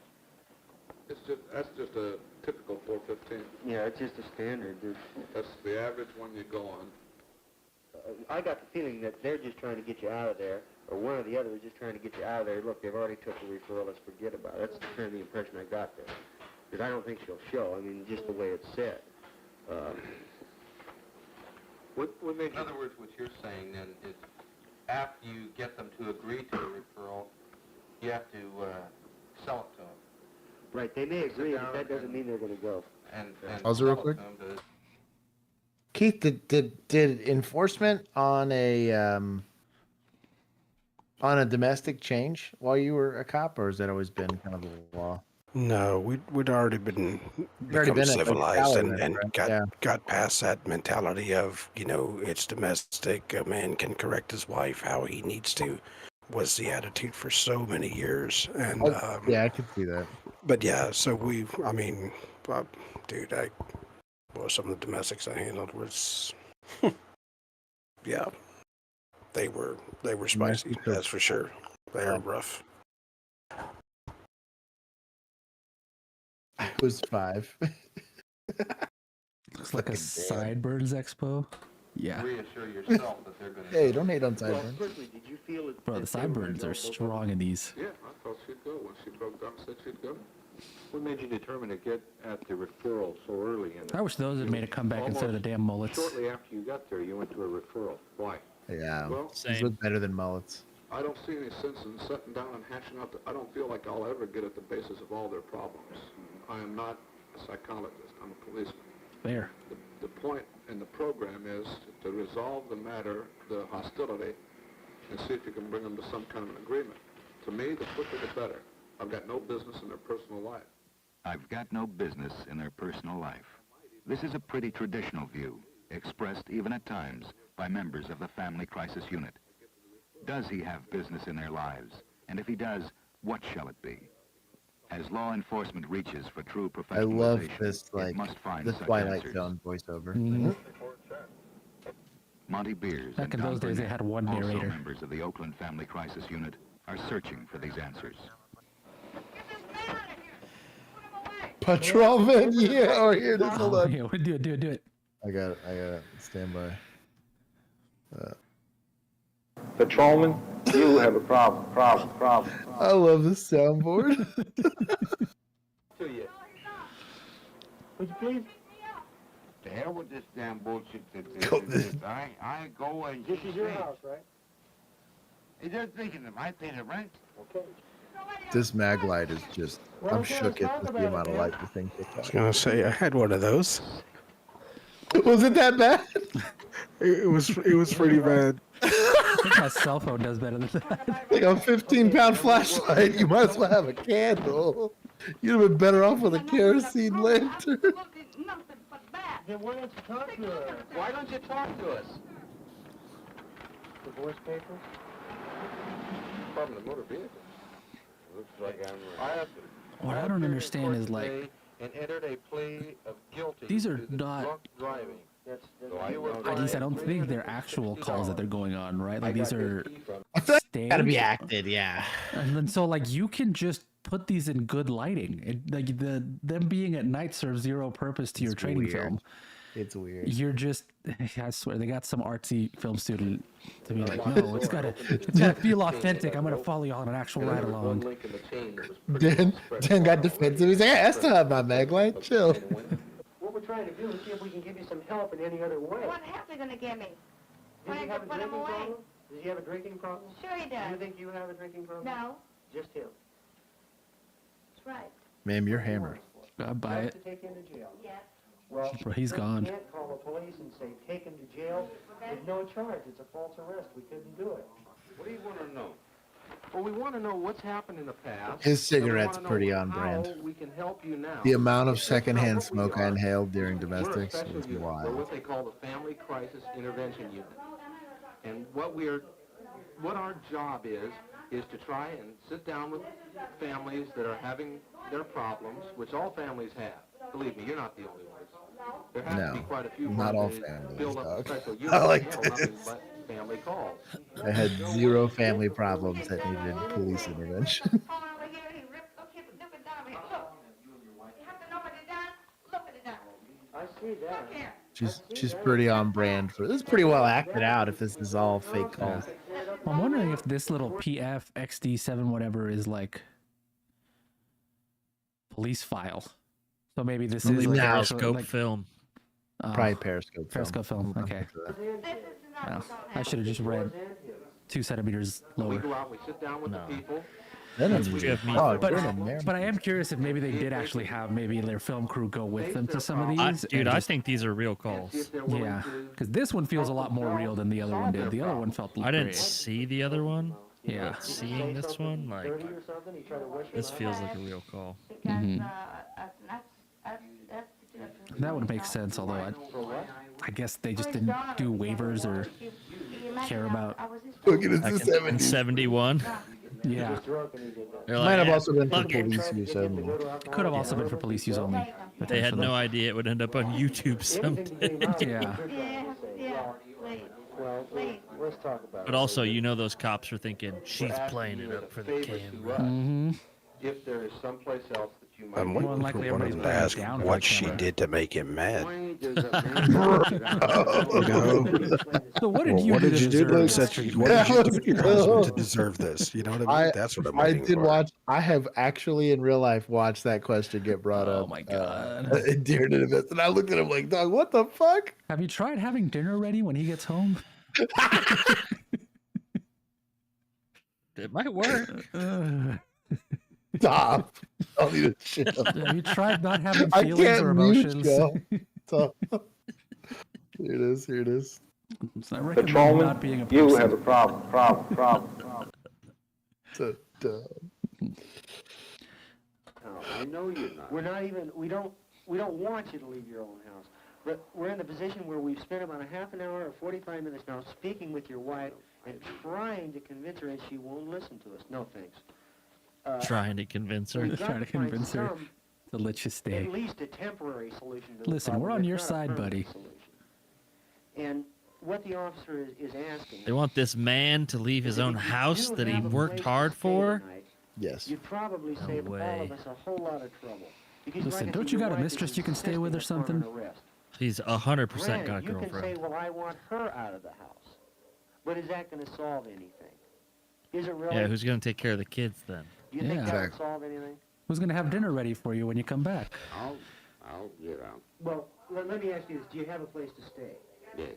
That's just a typical 415. Yeah, it's just a standard. That's the average one you go on. I got the feeling that they're just trying to get you out of there, or one or the other is just trying to get you out of there. Look, they've already took the referral. Let's forget about it. That's kind of the impression I got there. Because I don't think she'll show. I mean, just the way it's said. In other words, what you're saying then is after you get them to agree to a referral, you have to sell it to them. Right, they may agree, but that doesn't mean they're going to go. And Pause it real quick. Keith, did enforcement on a domestic change while you were a cop, or has that always been kind of the law? No, we'd already become been civilized at, and right? got past that mentality of, you know, it's domestic, a man can correct his wife how he needs to, was the attitude for so many years. And yeah, I could see that. But yeah, so dude, some of the domestics I handled was, yeah, they were spicy, that's for sure. They were rough. I was 5. Looks like a Sideburns Expo. Yeah. Reassure yourself that they're going to. Hey, don't hate on Sideburns. Did you feel it? Bro, the Sideburns are strong in these. Yeah, I thought she'd go. When she broke down, said she'd go. What made you determine to get at the referral so early? I wish those had made a comeback instead of the damn mullets. Shortly after you got there, you went to a referral. Why? Yeah, Well, these look better than mullets. I don't see any sense in sitting down and hashing out. I don't feel like I'll ever get at the basis of all their problems. I am not a psychologist. I'm a policeman. Fair. The point in the program is to resolve the matter, the hostility, and see if you can bring them to some kind of an agreement. To me, the quicker the better. I've got no business in their personal life. I've got no business in their personal life. This is a pretty traditional view, expressed even at times by members of the Family Crisis Unit. Does he have business in their lives? And if he does, what shall it be? As law enforcement reaches for true I professionalization, love this, it must find the such Twilight answers. Zone voiceover. Monty Beers Back and in Don those days, they Burnett, had one also narrator. members of the Oakland Family Crisis Unit, are searching for these answers. Patrolman, yeah, oh, here it is. Hold on. Yeah, do it. I got it. Stand by. Patrolman, you have a problem. I love this soundboard. To you. Would you please? To hell with this damn bullshit. I go and... This is your house, right? Hey, they're thinking of I pay the rent. Okay. This mag light is just, I'm shook at the amount of light the thing I was takes. gonna say I had one of those. Was it that bad? It was pretty bad. I think my cell phone does better than that. Like a 15-pound flashlight, you might as well have a candle. You'd have been better off with a kerosene lantern. Then why don't you talk to her? Why don't you talk to us? Divorce papers? From the motor vehicle. Looks like I have to. What I don't understand is like, and entered a plea of guilty. these are not. Driving. At least I don't think they're actual calls that they're going on, right? Like these are staged. Gotta be acted, yeah. And then so like you can just put these in good lighting. Like them being at night serves zero purpose to your training weird. film. It's weird. You're just, I swear, they got some artsy film student to be like, no, it's gotta feel authentic. I'm gonna follow you on an actual ride along. Dan got defensive. He's like, hey, I still have my mag light. Chill. What we're trying to do is see if we can give you some help in any other way. What help are you going to give me? Does When he I have a put him drinking away? problem? Does he have a drinking problem? Sure he Do you does. think you have a drinking problem? No, Just him. that's right. Ma'am, you're hammered. I buy Have it. to take him to jail. Yes. Well, Bro, he's gone. You can't call the police and say, take him to jail with no charge. It's a false arrest. We couldn't do it. What do you want to know? Well, we want to know what's happened in the past. His and we cigarette's wanna know pretty on how brand. we can help you now. The amount of It's not secondhand what we smoke I are. inhaled during We're a domestics special was unit. We're wild. what they call the Family Crisis Intervention Unit. And what our job is to try and sit down with families that are having their problems, which all families have. Believe me, you're not the only ones. There has to be quite a few not all that families, build up a dog. special unit I to like handle nothing this. but family calls. I had 0 family problems that needed police intervention. Come on over here, he ripped, look it down here. Look. You have to know what it does? Look at it down. I see that. Look here. She's pretty on brand for this. Is pretty well acted out if this is all fake calls. I'm wondering if this little PF XD7 whatever is like police file. So maybe this Only is like now. actual, Periscope like, film. Probably Periscope. Periscope film. Okay. Well, I should have just read 2 centimeters lower. We go out, we sit down with the people. That's what you have me for. But I am curious if maybe they did actually have maybe their film crew go with them to some of these. Dude, and I just- think these are real calls. Yeah, because this one feels a lot more real than the other one did. The other one felt. I didn't great. see the other one. Yeah. But seeing this one, like, this feels like a real call. Mhm. That would make sense, although I guess they just didn't do waivers or care about. Look at Back in 71. Yeah. They're Might have "Yeah, also been for fuck it." police use only. Could have also been for police use only. But they had no idea it would end up on YouTube someday. Yeah. Well, let's talk about But also, you know, those cops are thinking she's playing it up for the camera. If there is someplace else that you might I'm waiting More likely for one of everybody's them to playing ask down for what the she camera. did to make him mad. So what did Well, you what do did to you do to deserve such- this what treatment? did you do to your husband to deserve this? You know what I mean? That's what I'm I waiting did for. watch. I have actually in real life watched that question get brought up. Oh my god! During an event, and I looked at him like, "Dog, what the fuck?" Have you tried having dinner ready when he gets home? It might work. Stop! I'll need a chill. Have you tried not having I feelings can't or mute emotions? you. So, here it is. Here it is. So I recommend Patrolman, not being a you person. have a problem. So, I know you're not. We're not even, we don't want you to leave your own house. But we're in the position where we've spent about a half an hour or 45 minutes now speaking with your wife and trying to convince her, and she won't listen to us. No thanks. Trying to convince her. we've got Trying to find convince her some, to let you stay. At least a temporary solution to the Listen, problem, we're on if your not a side, permanent buddy. solution. And what the officer is asking... They want this man to leave his own house that he worked hard for? Yes. You'd probably save all way. of us a whole lot of trouble. Because Listen, like I don't said, you your got a wife mistress is you can stay with or insisting upon something? an arrest. He's 100% Granted, got you can say, girlfriend. well, I want her out of the house. But is that going to solve anything? Is it really? Yeah, who's going to take care of the kids then? Do you think Yeah. that would solve anything? Who's gonna have dinner ready for you when you come back? I'll get out. Well, let me ask you this. Do you have a place to stay? Yes.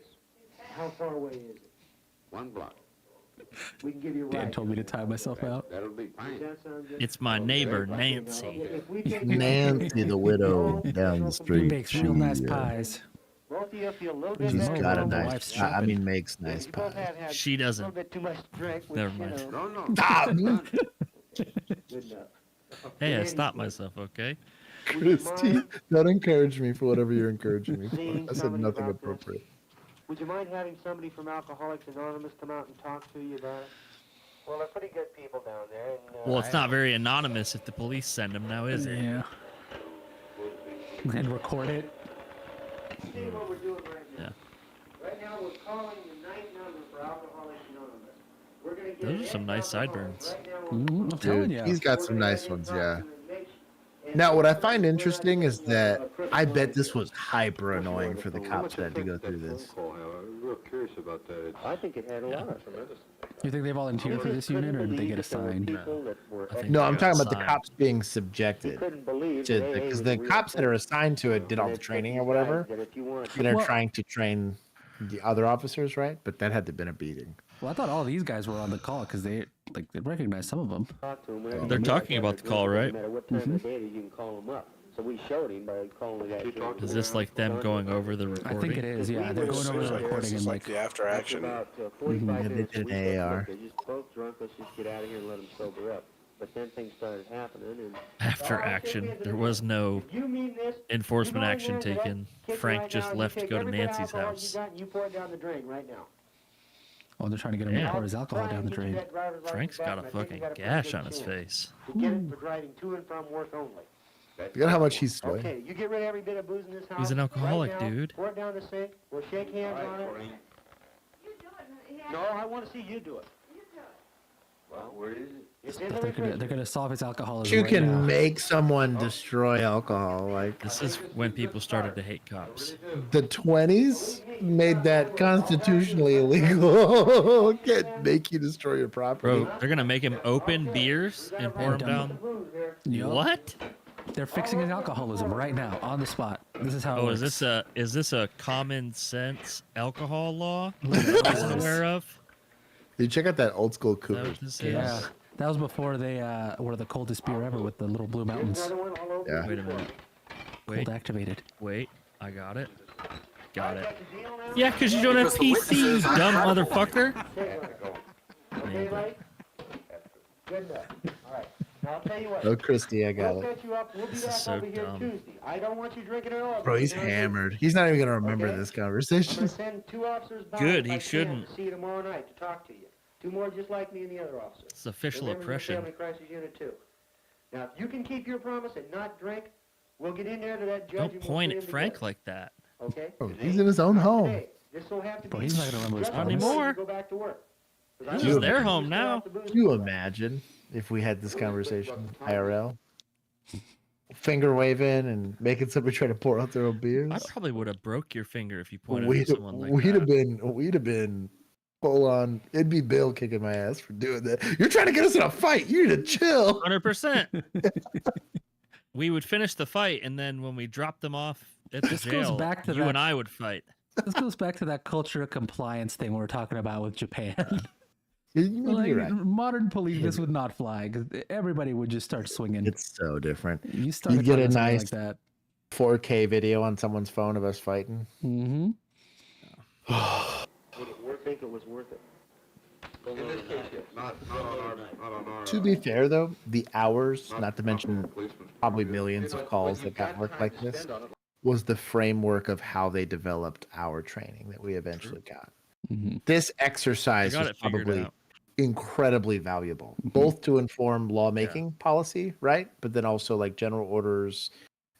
How far away is it? 1 block. We can give you a Dan ride. told me to time myself out. That'll be fine. Does that sound good? It's my neighbor, Nancy. If we take Nancy, the widow down the He street. bakes real nice She, pies. both of you feel a little She's bit She's better got a than my nice. wife's I shopping. mean, makes nice You both pie. have had She a doesn't. little bit too much to drink, which, Never you mind. know, No. Stop! good enough. Hey, I stopped myself, okay? Christy, don't encourage me for whatever you're encouraging me Seeing for. I said somebody nothing about this. appropriate. Would you mind having somebody from Alcoholics Anonymous come out and talk to you about it? Well, they're pretty good people down there. And, Well, it's not very anonymous if the police send him now, is it? Yeah. And record it. See what we're doing right now. Yeah. Right now, we're calling the night number for Alcoholics Anonymous. We're going to get Those are some nice sideburns. I'm telling Dude, you. he's got some nice ones, yeah. Now, what I find interesting is that I bet this was hyper annoying for the cops that had to go through this. I'm real curious about that. I think it had a lot of tremendous. You think they volunteer for this unit, or did they get assigned? I think No, they I'm got talking about the assigned. cops being subjected. Because the cops that are assigned to it did all the training or whatever. And they're Well- trying to train the other officers, right? But that had to have been a beating. Well, I thought all these guys were on the call because they recognize some of them. They're talking about the call, right? No matter what time of the day it is, you can call them up. So we showed him by calling the guy. Is this like them going over the I recording? think it is. Yeah, they're going over the recording and like. the after action. About Yeah, 45 they minutes, did we an said, AAR. "Look, they're just both drunk. Let's just get out of here and let them sober up." But then things started happening. And After action, there was no you mean this? enforcement You go action in there, taken. kick Frank right just now, left you to take go to every bit of Nancy's alcohol house. You got and you pour it down the drain right now. Oh, they're trying to get him to Yeah. pour his alcohol down the Try and drain. get you that driver's Frank's license got a back, and I think you fucking got a pretty gash good on his chance face. to get it for driving to and from work only. Look at how much he's sweating. Okay, you get rid of every bit of booze in this house. He's an alcoholic, right now, dude. Pour it down the sink. We'll shake hands on it. No, I want to see you do it. Well, where is it? It's in the They're refrigerator. gonna solve his alcoholism. You right can now. make someone destroy alcohol. Like This is when people started to hate cops. the 20s made that constitutionally illegal. Can't make you destroy your property. Bro, they're gonna make him open beers and pour them down. Yup. What? They're fixing his alcoholism right now on the spot. This is how. It works. Is this a common sense alcohol law that I wasn't aware of? Dude, check out that old school Cooper. Yeah, that was before they were the coldest beer ever with the little Blue Mountains. Yeah. Wait a minute. Cold activated. Wait, I got it. Got it. Yeah, because you don't have PC, you dumb motherfucker. Good enough. All right. Now I'll tell you what. Oh, Christy, I got We'll it. set you up. We'll be This is back so over here dumb. Tuesday. I don't want you drinking at all. Bro, he's hammered. He's not even gonna remember this I'm conversation. gonna send 2 officers by. Good, if he I can, shouldn't. To see you tomorrow night to talk to you. 2 more just like me and the other officer. It's official They're members of the oppression. Family Crisis Unit 2. Now, if you can keep your promise and not drink, we'll get in there to that judge. Don't and we'll point see at him Frank together. like that. Okay. Bro, he's in his own home. Today. This will have to Bro, be. he's not gonna remember his just Not promise. before you anymore. Go back to work. 'Cause I This know is You- their you home still now. have to booze Can you yourself. imagine if we had this conversation IRL? Finger waving and making somebody try to pour out their own beers. I probably would have broke your finger if you pointed We'd at someone like we'd have that. been full on. It'd be Bill kicking my ass for doing that. You're trying to get us in a fight. You need to chill. 100%. We would finish the fight, and then when we dropped them off at the This goes jail, back to you that- and I would fight. This goes back to that culture of compliance thing we were talking about with Japan. You may be Like, right. modern police, this would not fly because everybody would just start swinging. It's so different. You start You get a something nice like that. 4K video on someone's phone of us fighting. Mm-hmm. Would it worth? Think it was worth it. In this case, yes. Not on our. To be fair, though, the hours, not to mention probably millions of calls that got work like this, was the framework of how they developed our training that we eventually got. Mm-hmm. This exercise I got was it figured probably out. incredibly valuable, both to inform lawmaking policy, right? But then also like general orders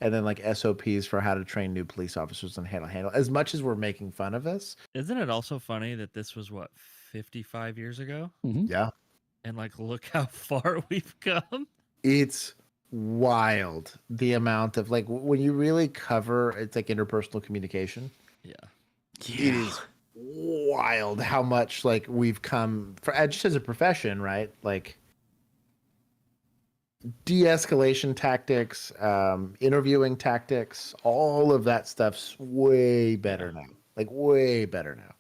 and then like SOPs for how to train new police officers and handle. As much as we're making fun of this, Isn't it also funny that this was, what, 55 years ago? yeah, And, like, look how far we've come. it's wild the amount of like when you really cover it's like interpersonal communication. Yeah. It is wild how much like we've come for just as a profession, right? Like de-escalation tactics, interviewing tactics, all of that stuff's way better now. Like way better now.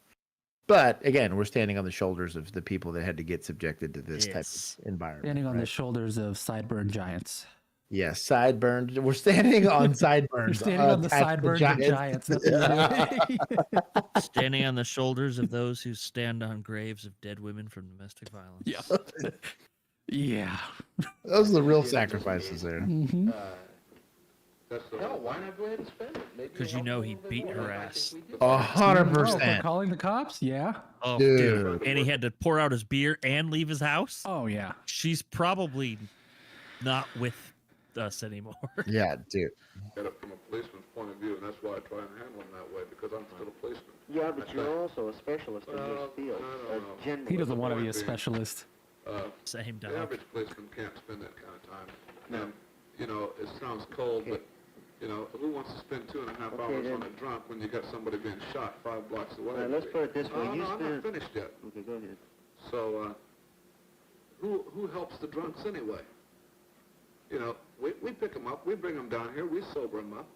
But again, we're standing on the shoulders of the people that had to get subjected to this type of environment. Standing on right? the shoulders of sideburn giants. Yes, sideburns. We're standing on sideburns. You're standing on the attached to sideburns of giants. That's what you're doing. Standing on the shoulders of those who stand on graves of dead women from domestic violence. Yeah. Yeah. Those are the real sacrifices there. Mm-hmm. Hell, why not go ahead and spend it? Maybe Because you know he beat her ass. 100%. Calling the cops? Yeah. Oh, Dude. dude. And he had to pour out his beer and leave his house? Oh, yeah. She's probably not with us anymore. Yeah, dude. Get it from a policeman's point of view, and that's why I try and handle them that way, because I'm still a policeman. Yeah, but you're also a specialist in this field. A generalist. He doesn't want to be a specialist. Same The dog. average policeman can't spend that kind of time. And, you know, it sounds cold, but, you know, who wants to spend 2.5 hours then. on a drunk when you got somebody being shot 5 blocks away? All right, let's put it this way. No, You I'm not spend- finished yet. Okay, go ahead. So, who helps the drunks anyway? You know, we pick them up, we bring them down here, we sober them up,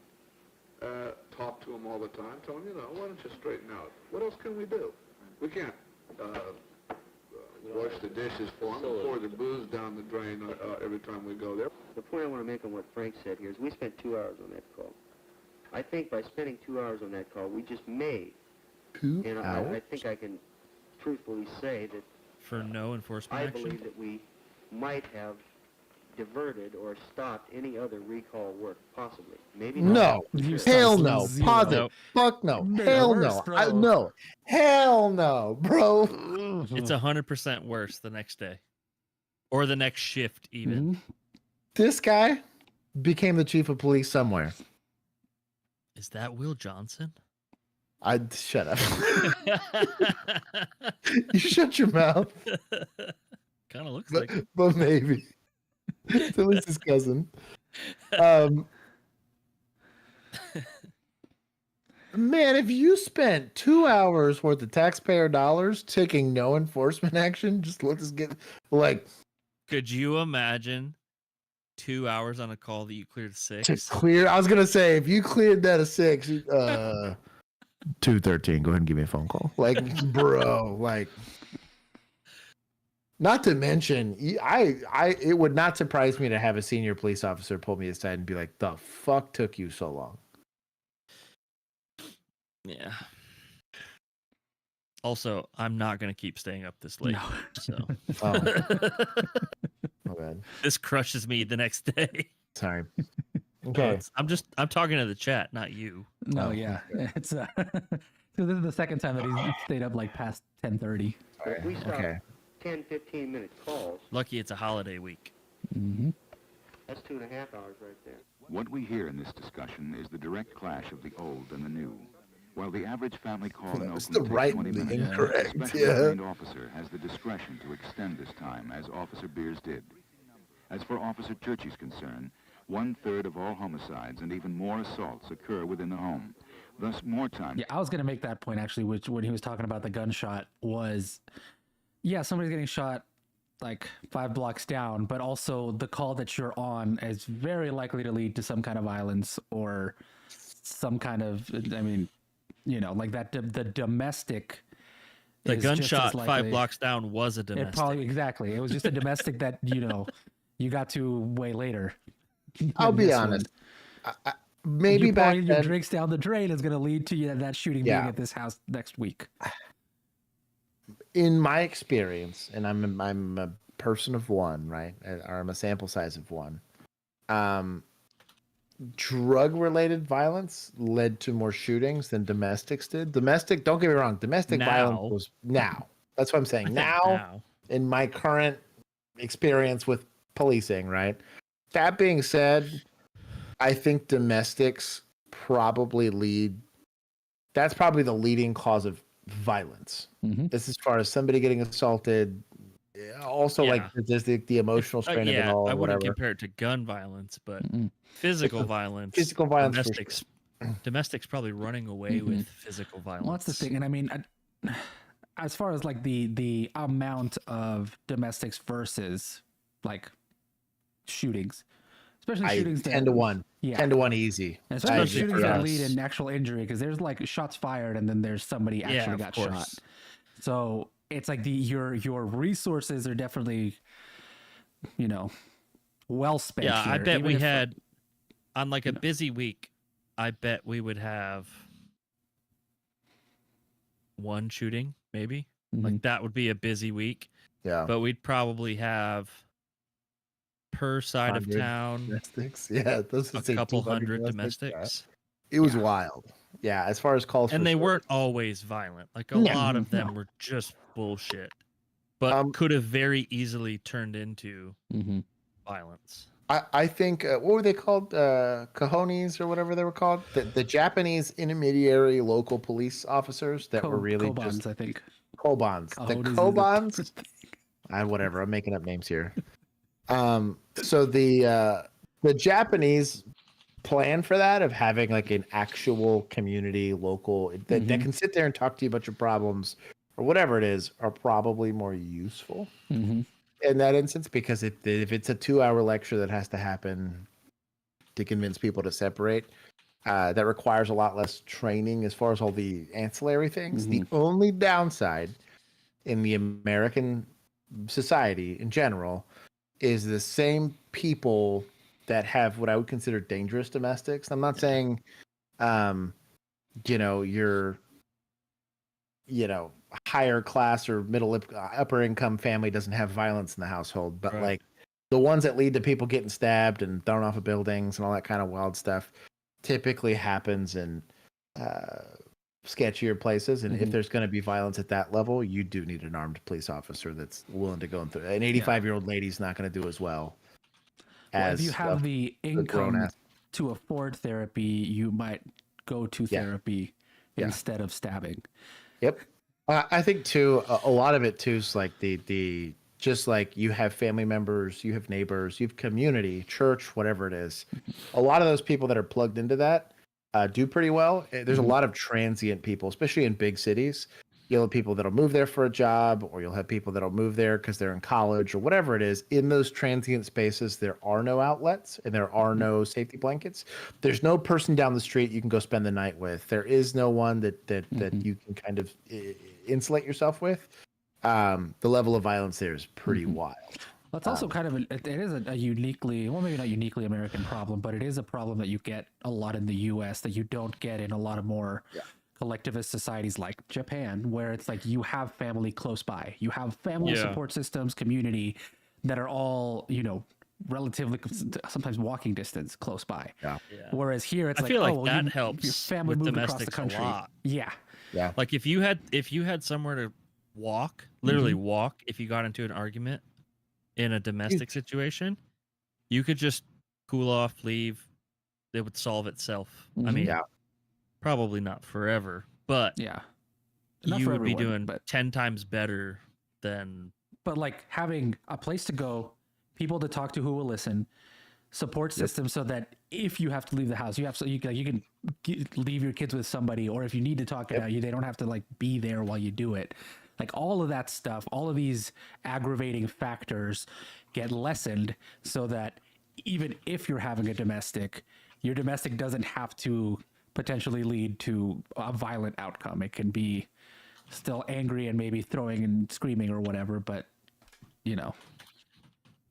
talk to them all the time, tell them, you know, why don't you straighten out? What else can we do? We can't wash the dishes for them, pour the booze down the drain every time we go there. The point I want to make on what Frank said here is we spent 2 hours on that call. I think by spending 2 hours on that call, we just made, 2 and hours? I think I can truthfully say that For no enforcement I action? believe that we might have diverted or stopped any other recall work, possibly. Maybe No. not. You Hell stopped no. zero. Positive. Nope. Fuck no. Made it Hell worse, no. bro. No. Hell no, bro. It's 100% worse the next day. Or the next shift, even. Mhm. This guy became the chief of police somewhere. Is that Will Johnson? I shut up. You shut your mouth. Kind of looks like it. But maybe. It's at least his cousin. Man, if you spent 2 hours worth of taxpayer dollars taking no enforcement action, just let us get like Could you imagine 2 hours on a call that you cleared To 6. clear, I was gonna say if you cleared that a 6, 213. Go ahead and give me a phone call. Like, bro, like. Not to mention, it would not surprise me to have a senior police officer pull me aside and be like, "The fuck took you so long?" Yeah. Also, I'm not gonna keep staying up this late. No. So. Oh. My bad. This crushes me the next day. Sorry. No, Okay. I'm talking to the chat, not you. No, yeah. It's so this is the second time that he's stayed up like past 10:30. If we stop Okay. 10, 15-minute calls, Lucky it's a holiday week. Mm-hmm. that's 2.5 hours right there. What we hear in this discussion is the direct clash of the old and the new. While the average family call in That's Oakland the takes right 20 and the minutes, incorrect, a specially yeah. trained officer has the discretion to extend this time, as Officer Beers did. As for Officer Churchy's concern, 1/3 of all homicides and even more assaults occur within the home. Thus, more time. Yeah, I was gonna make that point actually, which when he was talking about the gunshot was, yeah, somebody's getting shot like 5 blocks down, but also the call that you're on is very likely to lead to some kind of violence or some kind of, I mean, you know, like that. The domestic. The is just gunshot as 5 likely- blocks down was a domestic. It probably exactly. It was just a domestic that you got to way later. I'll than be this honest. one. Maybe you back pouring your then, drinks down the drain is going to lead to that shooting being Yeah. at this house next week. in my experience, and I'm a person of one, right? Or I'm a sample size of one. Drug-related violence led to more shootings than domestics did. Domestic, don't get me wrong, domestic violence Now. was now. That's what I'm saying. I think Now, in my current experience with policing, right? That being said, I think domestics probably lead. That's probably the leading cause of violence. Mm-hmm. This as far as somebody getting assaulted. Also, Yeah. like the emotional strain of it yeah, all. I wouldn't whatever. compare it to gun violence, but Mm-mm. physical violence. Physical violence for Domestics probably running away Mhm. with physical violence. Well, that's the thing, and I mean, as far as like the amount of domestics versus like shootings, especially shootings 10 to 1. yeah, 10 to 1 easy. especially I shootings agree. that Yes. lead in actual injury, because there's like shots fired and then there's somebody actually of got course. shot. So it's like your resources are definitely, well spent. Yeah, I here, bet even we if- had on like a busy week. I bet we would have one shooting, maybe. Like that would be a busy week. Yeah. But we'd probably have per side of 100 town domestics. Yeah, those a would say couple 200 hundred domestics. domestics. It was wild. Yeah, as far as calls for And they service. weren't always violent. Like a No, lot of them no. were just bullshit. But could have very easily turned into violence. I think what were they called? Cajones or whatever they were called. The Japanese intermediary local police officers that were really Kobans, just I think. Kobans. The Cajones is a Kobans. Whatever. I'm making up names here. So the Japanese plan for that of having like an actual community local that can sit there and talk to you about your problems or whatever it is are probably more useful in that instance, because if it's a 2-hour lecture that has to happen to convince people to separate, that requires a lot less training as far as all the ancillary things. The only downside in the American society in general is the same people that have what I would consider dangerous domestics. I'm not saying, your, higher class or upper income family doesn't have violence in the household, but like the ones that lead to people getting stabbed and thrown off of buildings and all that kind of wild stuff typically happens in sketchier places. And if there's going to be violence at that level, you do need an armed police officer that's willing to go through. An 85-year-old lady's not going to do as well. Well, if you have the income grown-ass. to afford therapy, you might go to therapy instead of stabbing. Yep. I think too, a lot of it too is like the just like you have family members, you have neighbors, you have community, church, whatever it is. A lot of those people that are plugged into that do pretty well. There's a lot of transient people, especially in big cities, You'll have people that'll move there for a job, or you'll have people that'll move there because they're in college or whatever it is. In those transient spaces, there are no outlets and there are no safety blankets. There's no person down the street you can go spend the night with. There is no one that you can kind of insulate yourself with. The level of violence there is pretty wild. Well, it's also kind of it is a uniquely, well, maybe not uniquely American problem, but it is a problem that you get a lot in the U.S. that you don't get in a lot of more collectivist societies like Japan, where it's like you have family close by, you have family support systems, community that are all, you know, relatively sometimes walking distance close by. Whereas here it's I like, feel like oh, that your helps family with moved across the domestics country. a lot. Yeah. Like if you had somewhere to walk, literally walk, if you got into an argument in a domestic situation, you could just cool off, leave. It would solve itself. I mean, probably not forever, but not you for would be everyone, doing 10 times better than. But like having a place to go, people to talk to who will listen, support system so that if you have to leave the house, you can leave your kids with somebody, or if you need to talk it out, they don't have to like be there while you do it. Like all of that stuff, all of these aggravating factors get lessened so that even if you're having a domestic, your domestic doesn't have to potentially lead to a violent outcome. It can be still angry and maybe throwing and screaming or whatever, but you know,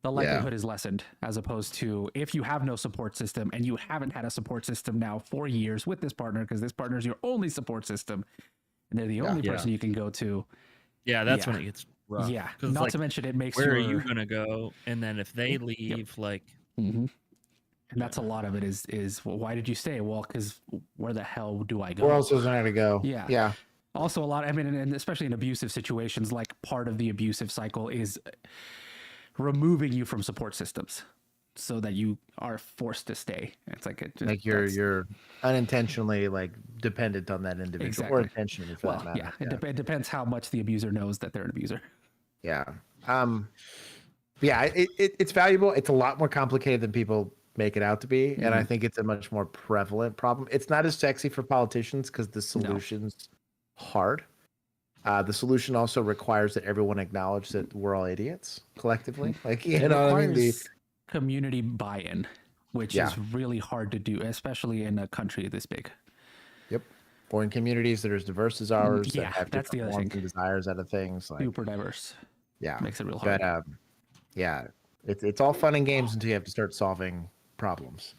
the likelihood is lessened, as opposed to if you have no support system and you haven't had a support system now for years with this partner, because this partner is your only support system and they're the only person you can go to. Yeah, that's when it gets rough. Yeah, 'Cause not like, to mention it makes where are you gonna go? And then if they leave, like, and that's a lot of it is well, why did you stay? Well, because where the hell do I go? Where else was I going to go? Yeah. Also, a lot. I mean, and especially in abusive situations, like part of the abusive cycle is removing you from support systems, so that you are forced to stay. It's like you're unintentionally like dependent on that individual, or intentionally for that matter. It depends how much the abuser knows that they're an abuser. It's valuable. It's a lot more complicated than people make it out to be, and I think it's a much more prevalent problem. It's not as sexy for politicians because the solution's hard. The solution also requires that everyone acknowledge that we're all idiots collectively. Like, you know what I mean? Community buy-in, which is really hard to do, especially in a country this big. Or in communities that are as diverse as ours. Yeah, that have that's the other wants thing. and desires out of things. Like, Super diverse. Yeah, makes it real hard. But it's all fun and games until you have to start solving problems.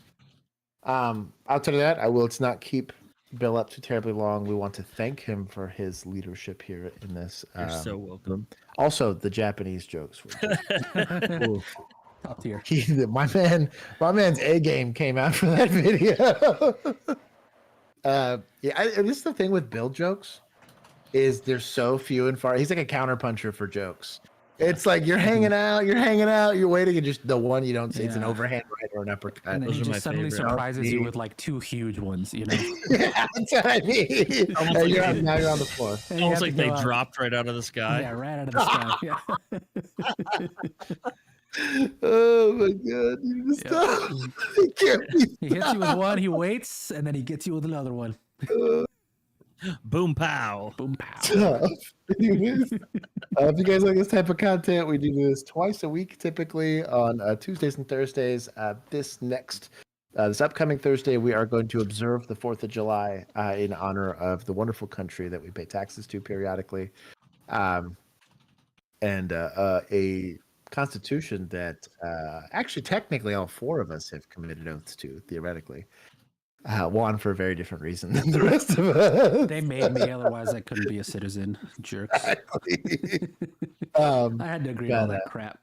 Outside of that, let's not keep Bill up too terribly long. We want to thank him for his leadership here in this. You're so welcome. Also, the Japanese jokes were top tier. My man's A game came out for that video. This is the thing with Bill jokes, is they're so few and far. He's like a counterpuncher for jokes. It's like you're hanging out, you're waiting, and just the one you don't see. It's an overhand right or an uppercut. And then he just suddenly surprises you with like two huge ones, you know? Yeah, that's what I mean. Now you're on the floor. Almost like they dropped right out of the sky. Yeah, right out of the sky. Yeah. Oh my god! You just stop. He hits you with one, he waits, and then he gets you with another one. Boom pow. Boom pow. If you guys like this type of content, we do this twice a week, typically on Tuesdays and Thursdays. This upcoming Thursday, we are going to observe the 4th of July in honor of the wonderful country that we pay taxes to periodically, and a constitution that actually technically all four of us have committed oaths to, theoretically. Juan for a very different reason than the rest of us. They made me, otherwise I couldn't be a citizen. Jerks. I had to agree to all that crap.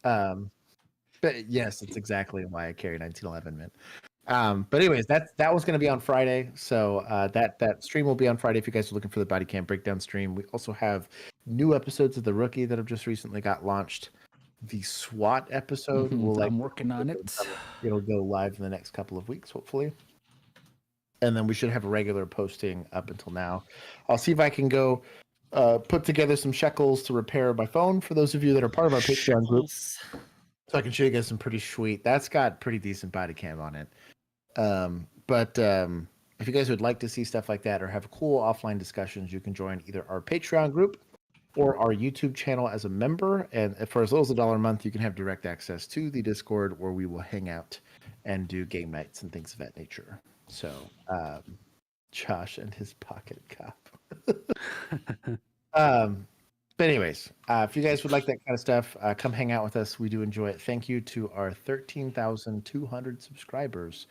But yes, it's exactly why I carry 1911, man. But anyways, that was going to be on Friday. So that stream will be on Friday if you guys are looking for the body cam breakdown stream. We also have new episodes of The Rookie that have just recently got launched. The SWAT episode I'm working on it. It'll go live in the next couple of weeks, hopefully. And then we should have a regular posting up until now. I'll see if I can go put together some shekels to repair my phone for those of you that are part of our Patreon group. So I can show you guys some pretty sweet. That's got pretty decent body cam on it. But if you guys would like to see stuff like that or have cool offline discussions, you can join either our Patreon group or our YouTube channel as a member. And for as little as $1 a month, you can have direct access to the Discord where we will hang out and do game nights and things of that nature. So, Josh and his pocket cop. But anyways, if you guys would like that kind of stuff, come hang out with us. We do enjoy it. Thank you to our 13,200 subscribers.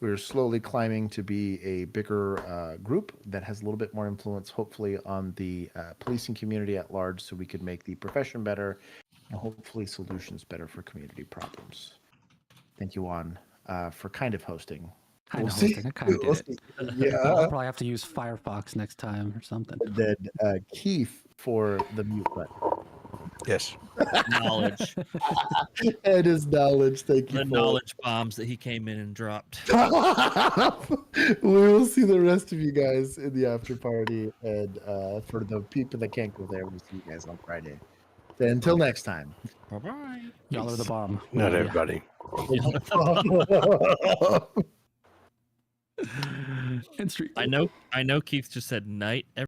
We're slowly climbing to be a bigger group that has a little bit more influence, hopefully, on the policing community at large, so we could make the profession better and hopefully solutions better for community problems. Thank you, Juan, for kind of hosting. I kind of did it. Yeah. I'll probably have to use Firefox next time or something. And then Keith for the mute button. Yes. Knowledge. And his knowledge. Thank you. The knowledge bombs that he came in and dropped. We will see the rest of you guys in the after party. And for the people that can't go there, we'll see you guys on Friday. Then until next time. Bye-bye. Y'all are the bomb. Not everybody. In street. I know Keith just said night.